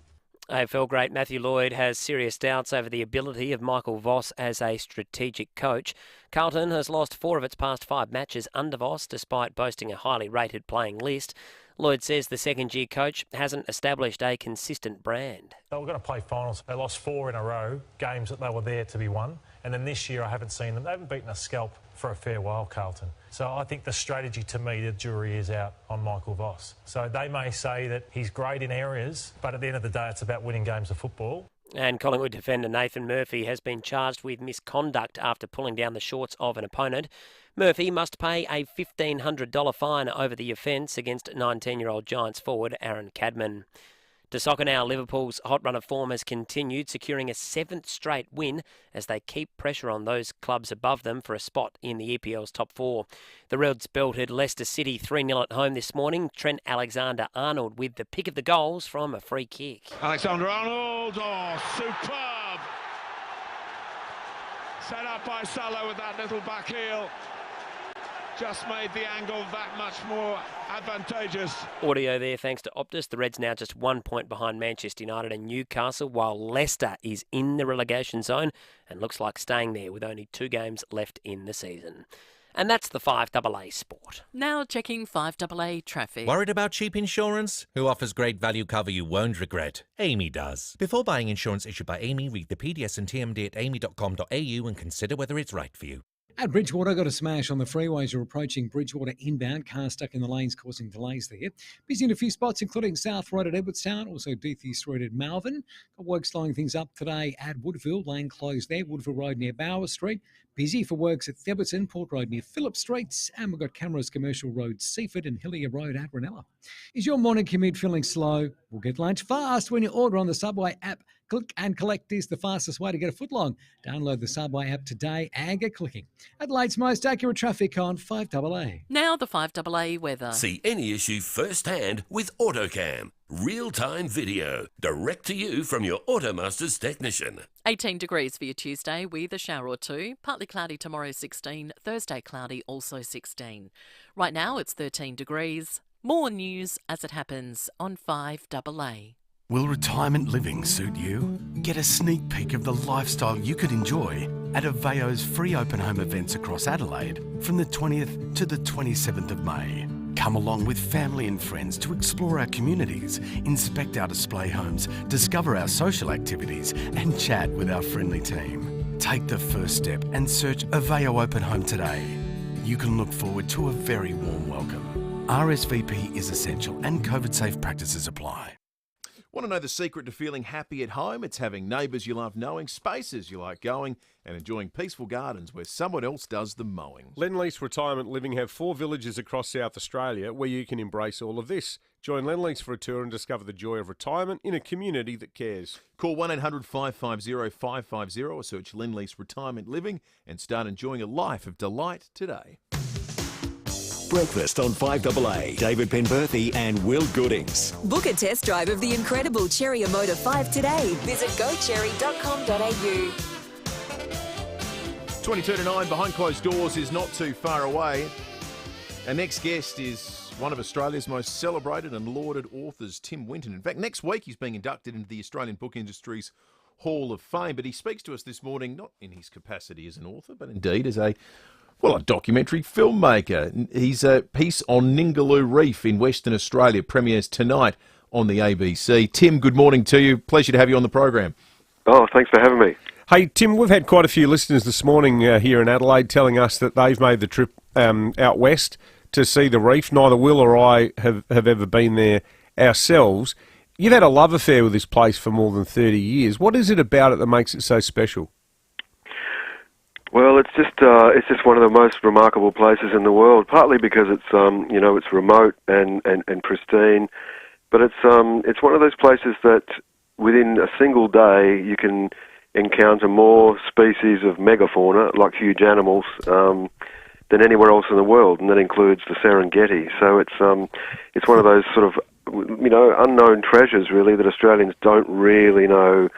AFL great Matthew Lloyd has serious doubts over the ability of Michael Voss as a strategic coach. Carlton has lost 4 of its past 5 matches under Voss despite boasting a highly rated playing list. Lloyd says the second-year coach hasn't established a consistent brand. They were going to play finals. They lost 4 in a row, games that they were there to be won. And then this year I haven't seen them. They haven't beaten a scalp for a fair while, Carlton. So I think the strategy, to me, the jury is out on Michael Voss. So they may say that he's great in areas, but at the end of the day, it's about winning games of football. And Collingwood defender Nathan Murphy has been charged with misconduct after pulling down the shorts of an opponent. Murphy must pay a $1,500 fine over the offence against 19-year-old Giants forward Aaron Cadman. To soccer now, Liverpool's hot run of form has continued, securing a 7th straight win as they keep pressure on those clubs above them for a spot in the EPL's top 4. The Reds belted Leicester City 3-0 at home this morning. Trent Alexander-Arnold with the pick of the goals from a free kick. Alexander-Arnold, superb! Set up by Salah with that little back heel. Just made the angle that much more advantageous. Audio there thanks to Optus. The Reds now just 1 point behind Manchester United and Newcastle, while Leicester is in the relegation zone and looks like staying there with only 2 games left in the season. And that's the 5AA Sport. Now checking 5AA traffic. Worried about cheap insurance? Who offers great value cover you won't regret? Amy does. Before buying insurance issued by Amy, read the PDS and TMD at amy.com.au and consider whether it's right for you. At Bridgewater, got a smash on the freeways. You're approaching Bridgewater inbound. Cars stuck in the lanes causing delays there. Busy in a few spots, including South Road at Edwardstown, also Deathies Road at Malvern. Got work slowing things up today at Woodville. Lane closed there. Woodville Road near Bower Street. Busy for works at Theberton, Port Road near Phillip Streets. And we've got cameras, Commercial Road, Seaford and Hillier Road at Ranella. Is your morning commute feeling slow? We'll get lunch fast when you order on the Subway app. Click and collect is the fastest way to get a footlong. Download the Subway app today and get clicking. Adelaide's most accurate traffic on 5AA. Now the 5AA weather. See any issue firsthand with AutoCam. Real-time video, direct to you from your Automasters technician. 18 degrees for your Tuesday with a shower or 2. Partly cloudy tomorrow, 16. Thursday cloudy, also 16. Right now it's 13 degrees. More news as it happens on 5AA. Will retirement living suit you? Get a sneak peek of the lifestyle you could enjoy at FIVEAA's free open home events across Adelaide from the 20th to the 27th of May. Come along with family and friends to explore our communities, inspect our display homes, discover our social activities and chat with our friendly team. Take the first step and search FIVEAA Open Home today. You can look forward to a very warm welcome. RSVP is essential and COVID-safe practices apply. Want to know the secret to feeling happy at home? It's having neighbours you love knowing, spaces you like going, and enjoying peaceful gardens where someone else does the mowing. Lendlease Retirement Living have 4 villages across South Australia where you can embrace all of this. Join Lendlease for a tour and discover the joy of retirement in a community that cares. Call 1-800-550-550 or search Lendlease Retirement Living and start enjoying a life of delight today. Breakfast on 5AA. David Penberthy and Will Goodings. Book a test drive of the incredible Cherry Motor 5 today. Visit gocherry.com.au. 22 to 9, behind closed doors is not too far away. Our next guest is one of Australia's most celebrated and lauded authors, Tim Winton. In fact, next week he's being inducted into the Australian Book Industry's Hall of Fame. But he speaks to us this morning, not in his capacity as an author, but indeed as a documentary filmmaker. His piece on Ningaloo Reef in Western Australia premieres tonight on the ABC. Tim, good morning to you. Pleasure to have you on the program. Oh, thanks for having me. Hey, Tim, we've had quite a few listeners this morning here in Adelaide telling us that they've made the trip out west to see the reef. Neither Will or I have ever been there ourselves. You've had a love affair with this place for more than 30 years. What is it about it that makes it so special? Well, it's just one of the most remarkable places in the world. Partly because it's it's remote and pristine, but it's one of those places that within a single day you can encounter more species of megafauna, like huge animals, than anywhere else in the world, and that includes the Serengeti. So it's one of those sort of unknown treasures, really, that Australians don't really know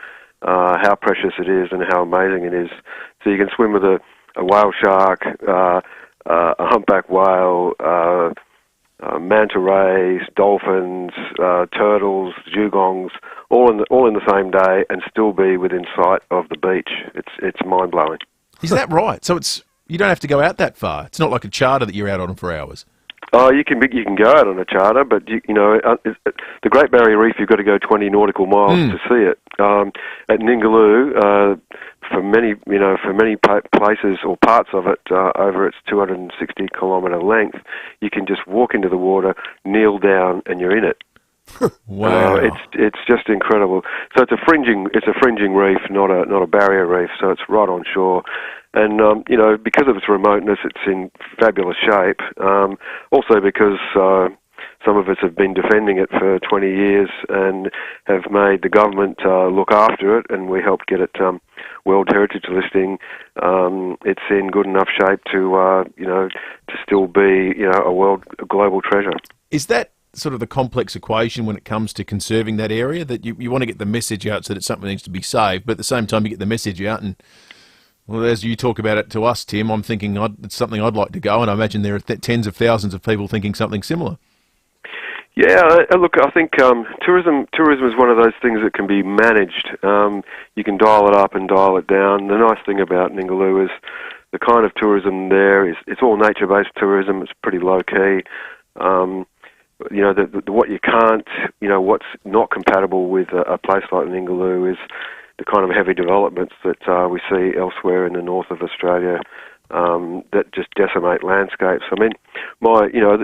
how precious it is and how amazing it is. So you can swim with a whale shark, a humpback whale, manta rays, dolphins, turtles, dugongs, all in the same day, and still be within sight of the beach. It's mind blowing. Is that right? So you don't have to go out that far. It's not like a charter that you're out on for hours. Oh, you can go out on a charter, but the Great Barrier Reef, you've got to go 20 nautical miles to see it. At Ningaloo, for many places or parts of it, over its 260-kilometre length, you can just walk into the water, kneel down, and you're in it. Wow! It's just incredible. So it's a fringing reef, not a barrier reef. So it's right on shore. And, because of its remoteness, it's in fabulous shape. Also because some of us have been defending it for 20 years and have made the government look after it, and we helped get it World Heritage listing. It's in good enough shape to still be, a global treasure. Is that sort of the complex equation when it comes to conserving that area, that you want to get the message out so that it's something that needs to be saved, but at the same time you get the message out and... Well, as you talk about it to us, Tim, I'm thinking it's something I'd like to go, and I imagine there are tens of thousands of people thinking something similar. Yeah, look, I think tourism is one of those things that can be managed. You can dial it up and dial it down. The nice thing about Ningaloo is the kind of tourism there is it's all nature-based tourism. It's pretty low-key. What you can't, what's not compatible with a place like Ningaloo is the kind of heavy developments that we see elsewhere in the north of Australia that just decimate landscapes. I mean,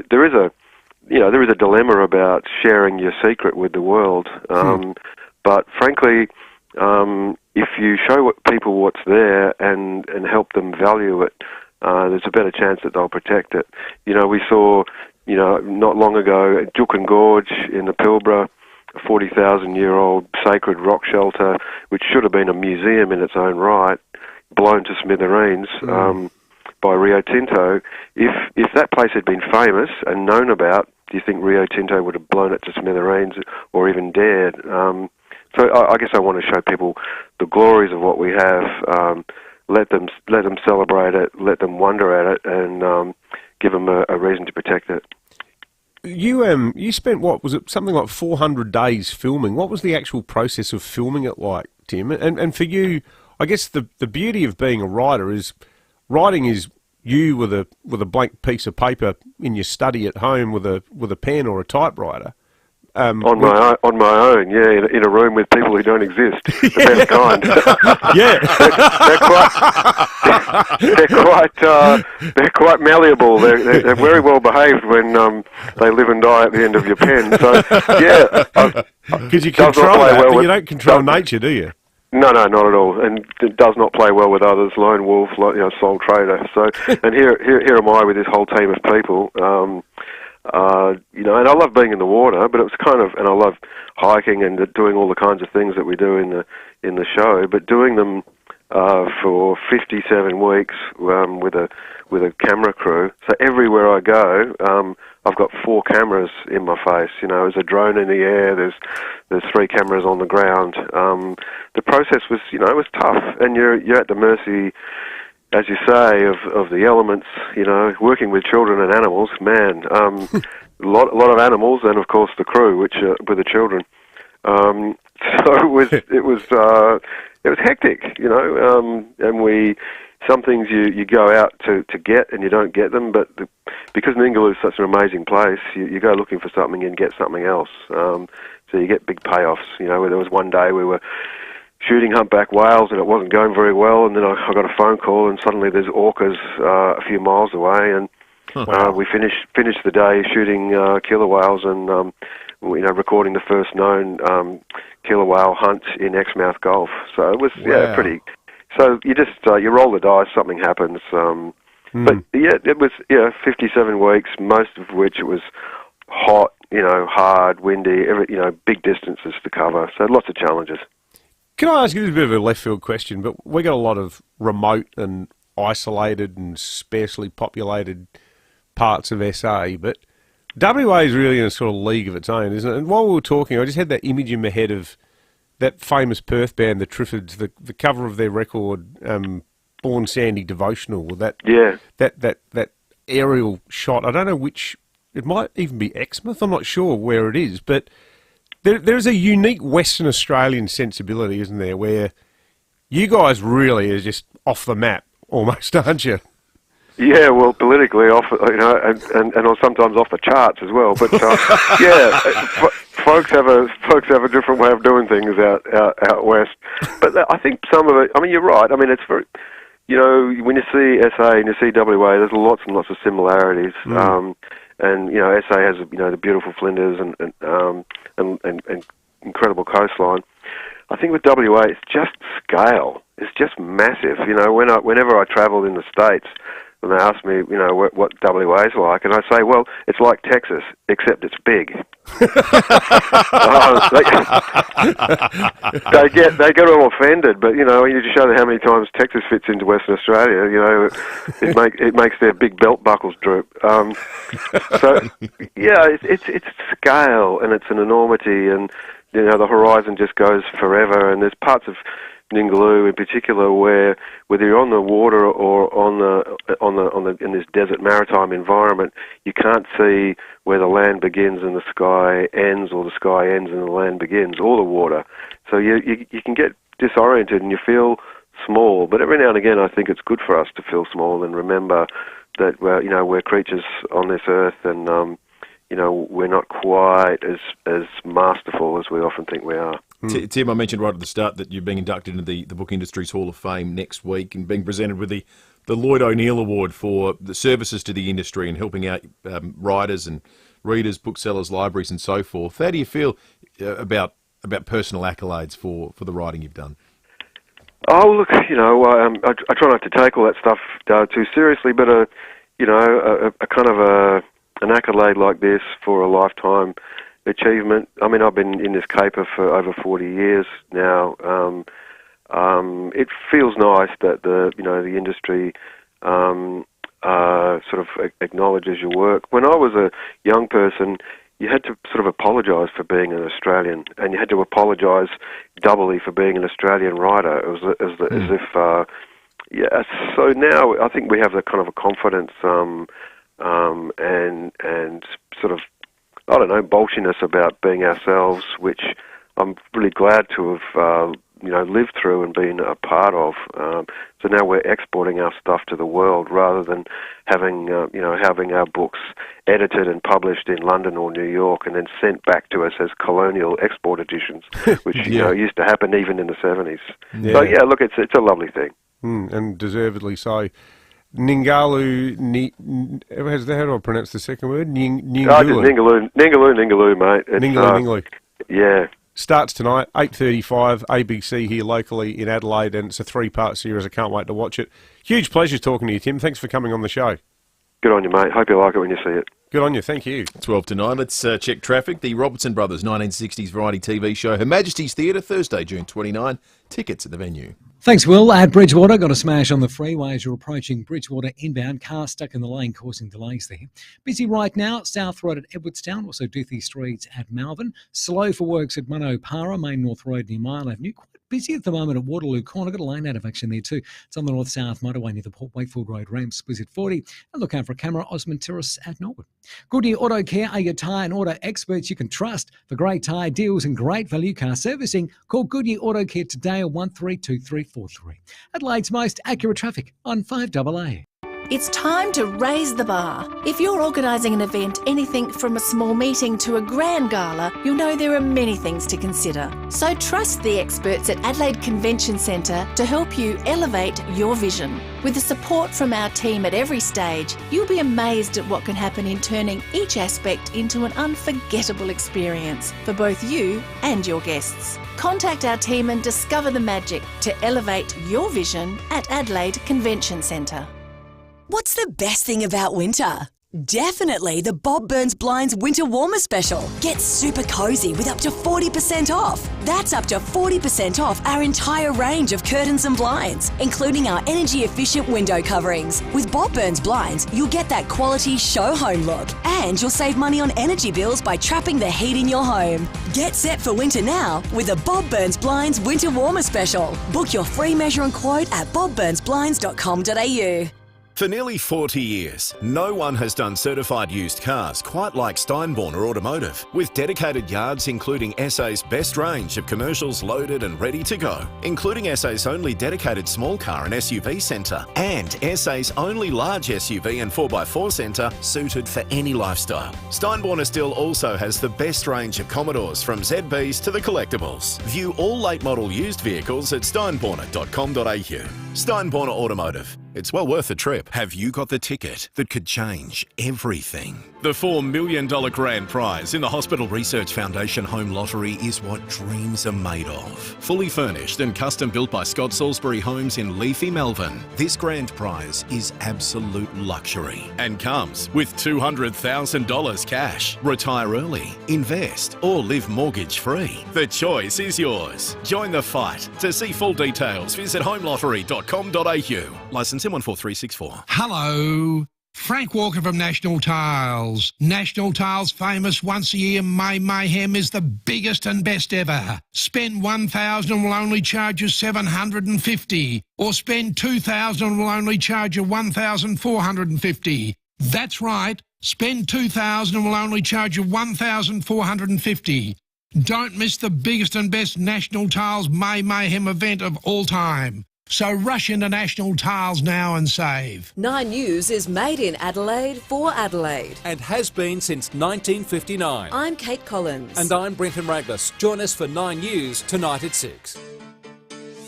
there is a dilemma about sharing your secret with the world. But frankly, if you show people what's there and help them value it, there's a better chance that they'll protect it. We saw, not long ago at Juukan Gorge in the Pilbara, a 40,000-year-old sacred rock shelter, which should have been a museum in its own right, blown to smithereens by Rio Tinto. If that place had been famous and known about, do you think Rio Tinto would have blown it to smithereens or even dared? So I guess I want to show people the glories of what we have, let them celebrate it, let them wonder at it, and give them a reason to protect it. You spent, what was it, something like 400 days filming. What was the actual process of filming it like, Tim? And for you, I guess the beauty of being a writer is writing is you with a blank piece of paper in your study at home with a pen or a typewriter. On my own, yeah, in a room with people who don't exist. The best kind. Yeah, they're quite malleable. They're very well behaved when they live and die at the end of your pen. So yeah, because you control that, but you don't control nature, do you? No, not at all, and it does not play well with others. Lone wolf, sole trader. So, and here am I with this whole team of people. And I love being in the water, but it was and I love hiking and doing all the kinds of things that we do in the show. But doing them for 57 weeks with a camera crew. So everywhere I go, I've got 4 cameras in my face. There's a drone in the air. There's 3 cameras on the ground. The process was was tough, and you're at the mercy, as you say, of the elements. Working with children and animals, man, a lot of animals, and of course the crew, which were the children. So it was hectic, and some things you go out to get and you don't get them, but because Ningaloo is such an amazing place, you go looking for something and get something else. So you get big payoffs. There was one day we were shooting humpback whales and it wasn't going very well, and then I got a phone call and suddenly there's orcas a few miles away, and we finished the day shooting killer whales, and recording the first known killer whale hunt in Exmouth Gulf. So it was pretty. So you roll the dice, something happens. But it was 57 weeks, most of which it was hot, hard, windy, big distances to cover. So lots of challenges. Can I ask you, this is a bit of a left field question, but we got a lot of remote and isolated and sparsely populated parts of SA, but WA is really in a sort of league of its own, isn't it? And while we were talking, I just had that image in my head of that famous Perth band, the Triffids, the cover of their record, Born Sandy Devotional, with that aerial shot. I don't know which, it might even be Exmouth, I'm not sure where it is, but there's a unique Western Australian sensibility, isn't there, where you guys really are just off the map, almost, aren't you? Yeah, well, politically off, and sometimes off the charts as well. But folks have a different way of doing things out west. But I think some of it. I mean, you're right. I mean, it's very. When you see SA and you see WA, there's lots and lots of similarities. And SA has the beautiful Flinders and incredible coastline. I think with WA, it's just scale. It's just massive. Whenever I travel in the States, and they ask me, what WA is like, and I say, well, it's like Texas, except it's big. They get all offended, but you need to show them how many times Texas fits into Western Australia. It makes their big belt buckles droop. It's scale and it's an enormity, and the horizon just goes forever. And there's parts of Ningaloo in particular where whether you're on the water or in this desert maritime environment, you can't see where the land begins and the sky ends, or the sky ends and the land begins, or the water. So you can get disoriented and you feel small. But every now and again, I think it's good for us to feel small and remember that we're creatures on this earth, and we're not quite as masterful as we often think we are. Tim, I mentioned right at the start that you're being inducted into the Book Industry's Hall of Fame next week and being presented with the Lloyd O'Neill Award for the services to the industry and helping out writers and readers, booksellers, libraries and so forth. How do you feel about personal accolades for the writing you've done? Oh, look, I try not to take all that stuff too seriously, but a kind of an accolade like this for a lifetime achievement. I mean, I've been in this caper for over 40 years now. It feels nice that the industry sort of acknowledges your work. When I was a young person, you had to sort of apologise for being an Australian, and you had to apologise doubly for being an Australian writer. It was as if, So now I think we have the kind of a confidence and sort of, I don't know, bolshiness about being ourselves, which I'm really glad to have, lived through and been a part of. So now we're exporting our stuff to the world rather than having our books edited and published in London or New York and then sent back to us as colonial export editions, which used to happen even in the 70s. Yeah. So look, it's a lovely thing, and deservedly so. Ningaloo, how do I pronounce the second word? Ningaloo, mate. Ningaloo. Yeah. Starts tonight, 8:35, ABC here locally in Adelaide, and it's a 3-part series. I can't wait to watch it. Huge pleasure talking to you, Tim. Thanks for coming on the show. Good on you, mate. Hope you like it when you see it. Good on you. Thank you. 12 to 9. Let's check traffic. The Robertson Brothers 1960s variety TV show, Her Majesty's Theatre, Thursday, June 29. Tickets at the venue. Thanks, Will. At Bridgewater, got a smash on the freeway as you're approaching Bridgewater inbound. Car stuck in the lane causing delays there. Busy right now, South Road at Edwardstown, also Duthie Streets at Malvern. Slow for works at Munopara, Main North Road near Mile Avenue. Quite busy at the moment at Waterloo Corner. Got a lane out of action there too. It's on the north-south motorway near the Port Wakefield Road ramps. Visit 40 and look out for a camera, Osmond Terrace at Norwood. Goodyear Auto Care are your tyre and auto experts you can trust. For great tyre deals and great value car servicing, call Goodyear Auto Care today at 132343. Adelaide's most accurate traffic on 5AA. It's time to raise the bar. If you're organising an event, anything from a small meeting to a grand gala, you'll know there are many things to consider. So trust the experts at Adelaide Convention Centre to help you elevate your vision. With the support from our team at every stage, you'll be amazed at what can happen in turning each aspect into an unforgettable experience for both you and your guests. Contact our team and discover the magic to elevate your vision at Adelaide Convention Centre. What's the best thing about winter? Definitely the Bob Burns Blinds Winter Warmer Special. Get super cosy with up to 40% off. That's up to 40% off our entire range of curtains and blinds, including our energy-efficient window coverings. With Bob Burns Blinds, you'll get that quality show home look, and you'll save money on energy bills by trapping the heat in your home. Get set for winter now with a Bob Burns Blinds Winter Warmer Special. Book your free measure and quote at bobburnsblinds.com.au. For nearly 40 years, no one has done certified used cars quite like Steinborner Automotive, with dedicated yards including SA's best range of commercials loaded and ready to go, including SA's only dedicated small car and SUV centre, and SA's only large SUV and 4x4 centre suited for any lifestyle. Steinborner still also has the best range of Commodores, from ZBs to the collectibles. View all late model used vehicles at steinborner.com.au. Steinborner Automotive. It's well worth a trip. Have you got the ticket that could change everything? The $4 million grand prize in the Hospital Research Foundation Home Lottery is what dreams are made of. Fully furnished and custom built by Scott Salisbury Homes in Leafy, Melbourne. This grand prize is absolute luxury and comes with $200,000 cash. Retire early, invest, or live mortgage free. The choice is yours. Join the fight. To see full details, visit homelottery.com.au. Licence in 14364. Hello. Frank Walker from National Tiles. National Tiles' famous once-a-year May Mayhem is the biggest and best ever. Spend $1,000 and will only charge you $750. Or spend $2,000 and will only charge you $1,450. That's right. Spend $2,000 and will only charge you $1,450. Don't miss the biggest and best National Tiles May Mayhem event of all time. So rush into National Tiles now and save. 9 News is made in Adelaide for Adelaide. And has been since 1959. I'm Kate Collins. And I'm Brenton Raglas. Join us for 9 News tonight at 6.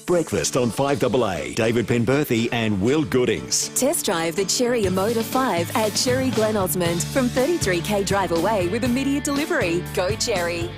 Breakfast on 5AA. David Penberthy and Will Goodings. Test drive the Cherry Emoda 5 at Cherry Glen Osmond from 33k drive away with immediate delivery. Go Cherry.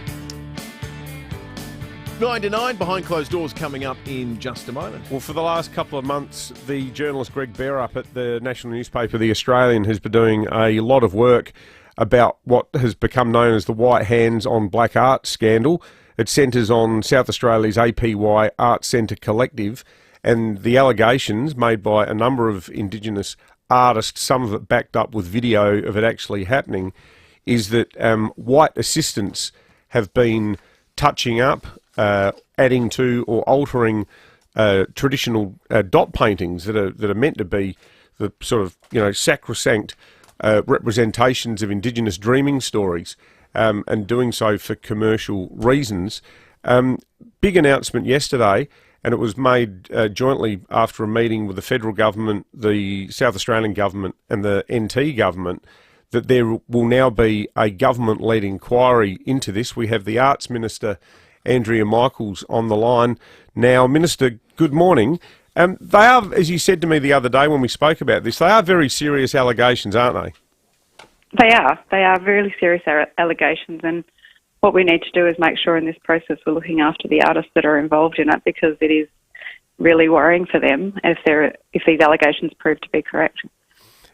9 to 9, behind closed doors, coming up in just a moment. Well, for the last couple of months, the journalist Greg Bearup at the national newspaper The Australian has been doing a lot of work about what has become known as the White Hands on Black Art scandal. It centres on South Australia's APY Art Centre Collective and the allegations made by a number of Indigenous artists, some of it backed up with video of it actually happening, is that white assistants have been touching up, adding to or altering traditional dot paintings that are meant to be the sort of sacrosanct representations of Indigenous dreaming stories, and doing so for commercial reasons. Big announcement yesterday, and it was made jointly after a meeting with the federal government, the South Australian government and the NT government, that there will now be a government-led inquiry into this. We have the Arts Minister, Andrea Michaels, on the line now. Minister, good morning. They are, as you said to me the other day when we spoke about this, they are very serious allegations, aren't they? They are. They are really serious allegations, and what we need to do is make sure in this process we're looking after the artists that are involved in it, because it is really worrying for them if these allegations prove to be correct.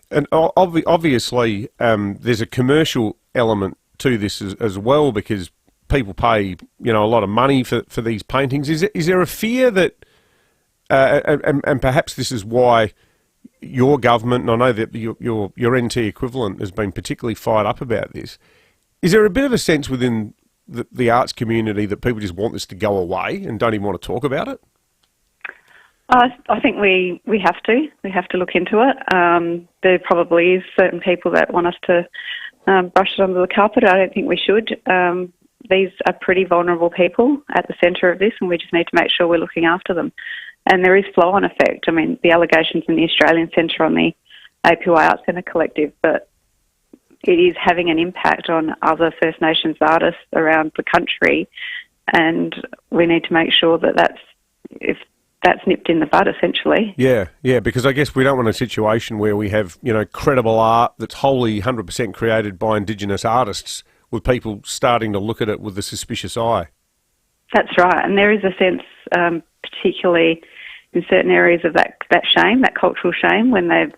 And obviously there's a commercial element to this as well, because people pay a lot of money for these paintings. Is there a fear that, and perhaps this is why your government, and I know that your NT equivalent has been particularly fired up about this, is there a bit of a sense within the arts community that people just want this to go away and don't even want to talk about it? I think we have to. We have to look into it. There probably is certain people that want us to brush it under the carpet. I don't think we should. These are pretty vulnerable people at the centre of this, and we just need to make sure we're looking after them. And there is flow-on effect. I mean, the allegations in the Australian Centre on the APY Arts Centre Collective, but it is having an impact on other First Nations artists around the country, and we need to make sure that that's nipped in the bud, essentially. Yeah, because I guess we don't want a situation where we have, credible art that's wholly 100% created by Indigenous artists with people starting to look at it with a suspicious eye. That's right, and there is a sense, particularly in certain areas of that shame, that cultural shame, when they're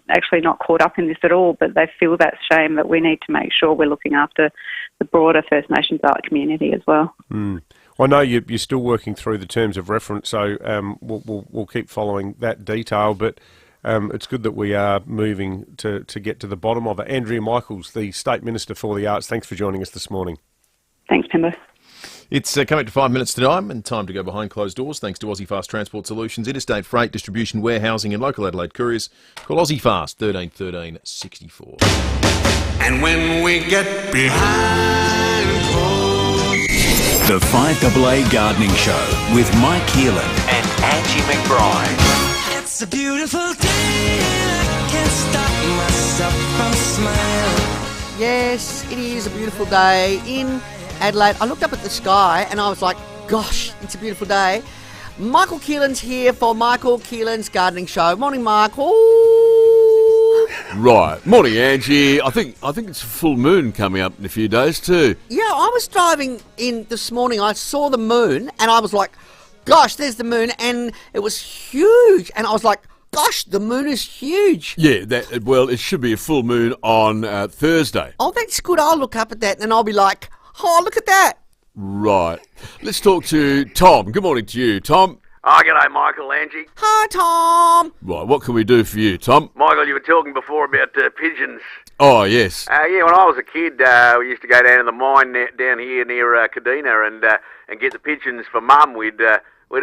actually not caught up in this at all, but they feel that shame that we need to make sure we're looking after the broader First Nations art community as well. I know you're still working through the terms of reference, so we'll keep following that detail, but it's good that we are moving to get to the bottom of it. Andrea Michaels, the State Minister for the Arts, thanks for joining us this morning. Thanks, Pembo. It's coming to 5 minutes to 9 and time to go behind closed doors thanks to Aussie Fast Transport Solutions, interstate freight, distribution, warehousing and local Adelaide couriers. Call Aussie Fast 13 13 64. And when we get behind closed... The 5AA Gardening Show with Mike Keelan and Angie McBride. It's a beautiful day and I can't stop myself from smiling. Yes, it is a beautiful day in Adelaide. I looked up at the sky and I was like, gosh, it's a beautiful day. Michael Keelan's here for Michael Keelan's Gardening Show. Morning, Michael. Right. Morning, Angie. I think it's a full moon coming up in a few days too. Yeah, I was driving in this morning. I saw the moon and I was like, gosh, there's the moon, and it was huge. And I was like, gosh, the moon is huge. Yeah, it should be a full moon on Thursday. Oh, that's good. I'll look up at that and I'll be like, oh, look at that. Right. Let's talk to Tom. Good morning to you, Tom. Oh, g'day, Michael, Angie. Hi, Tom. Right, what can we do for you, Tom? Michael, you were talking before about pigeons. Oh, yes. Yeah, when I was a kid, we used to go down to the mine down here near Kadina and get the pigeons for Mum. We'd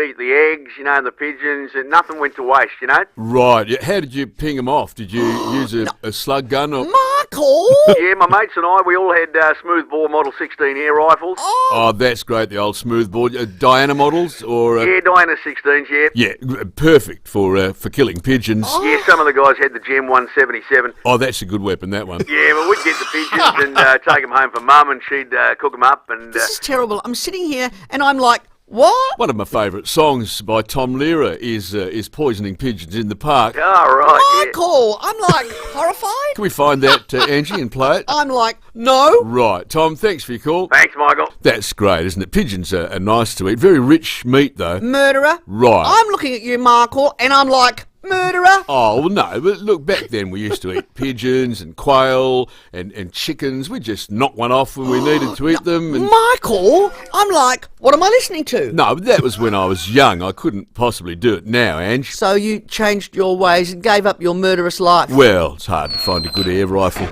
eat the eggs, and the pigeons, and nothing went to waste, Right. Yeah, how did you ping them off? Did you use a slug gun? Or... Michael! Yeah, my mates and I, we all had smoothbore Model 16 air rifles. Oh, that's great, the old smoothbore. Diana models? Or Yeah, Diana 16s, yeah. Yeah, perfect for killing pigeons. Oh. Yeah, some of the guys had the Gem 177. Oh, that's a good weapon, that one. Yeah, well, we'd get the pigeons and take them home for Mum, and she'd cook them up. And This is terrible. I'm sitting here and I'm like, what? One of my favourite songs by Tom Lehrer is Poisoning Pigeons in the Park. Oh, right, Michael, I'm like horrified. Can we find that, Angie, and play it? I'm like, no. Right, Tom, thanks for your call. Thanks, Michael. That's great, isn't it? Pigeons are nice to eat. Very rich meat, though. Murderer. Right. I'm looking at you, Michael, and I'm like, murderer. Oh, well, no, but look, back then we used to eat pigeons and quail and chickens. We just knocked one off when we needed to eat them. And... Michael, I'm like, what am I listening to? No, but that was when I was young. I couldn't possibly do it now, Ange. So you changed your ways and gave up your murderous life? Well, it's hard to find a good air rifle.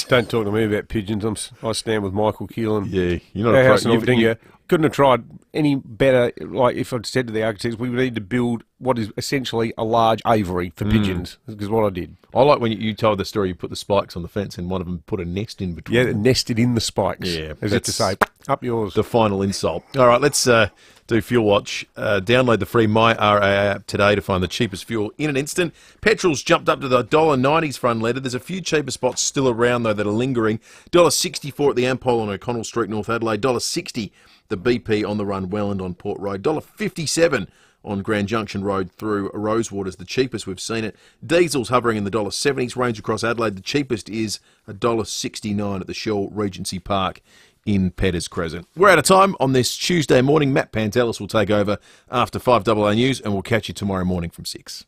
Don't talk to me about pigeons. I stand with Michael Keelan. Yeah, you're not afraid. Couldn't have tried any better. Like if I'd said to the architects, we would need to build what is essentially a large aviary for pigeons. Because what I did. I like when you told the story. You put the spikes on the fence, and one of them put a nest in between. Yeah, them. nested in the spikes. Yeah, as if to say, up yours. The final insult. All right, let's do Fuel Watch. Download the free MyRAA app today to find the cheapest fuel in an instant. Petrol's jumped up to the $1.90s for unleaded. There's a few cheaper spots still around though that are lingering. $1.64 at the Ampol on O'Connell Street, North Adelaide. $1.60 the BP on the run Welland on Port Road. $1.57 on Grand Junction Road through Rosewater's the cheapest we've seen it. Diesel's hovering in the $1.70s range across Adelaide. The cheapest is $1.69 at the Shell Regency Park in Petters Crescent. We're out of time on this Tuesday morning. Matt Pantelis will take over after 5AA News, and we'll catch you tomorrow morning from 6.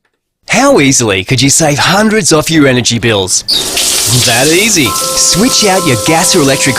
How easily could you save hundreds off your energy bills? That easy. Switch out your gas or electric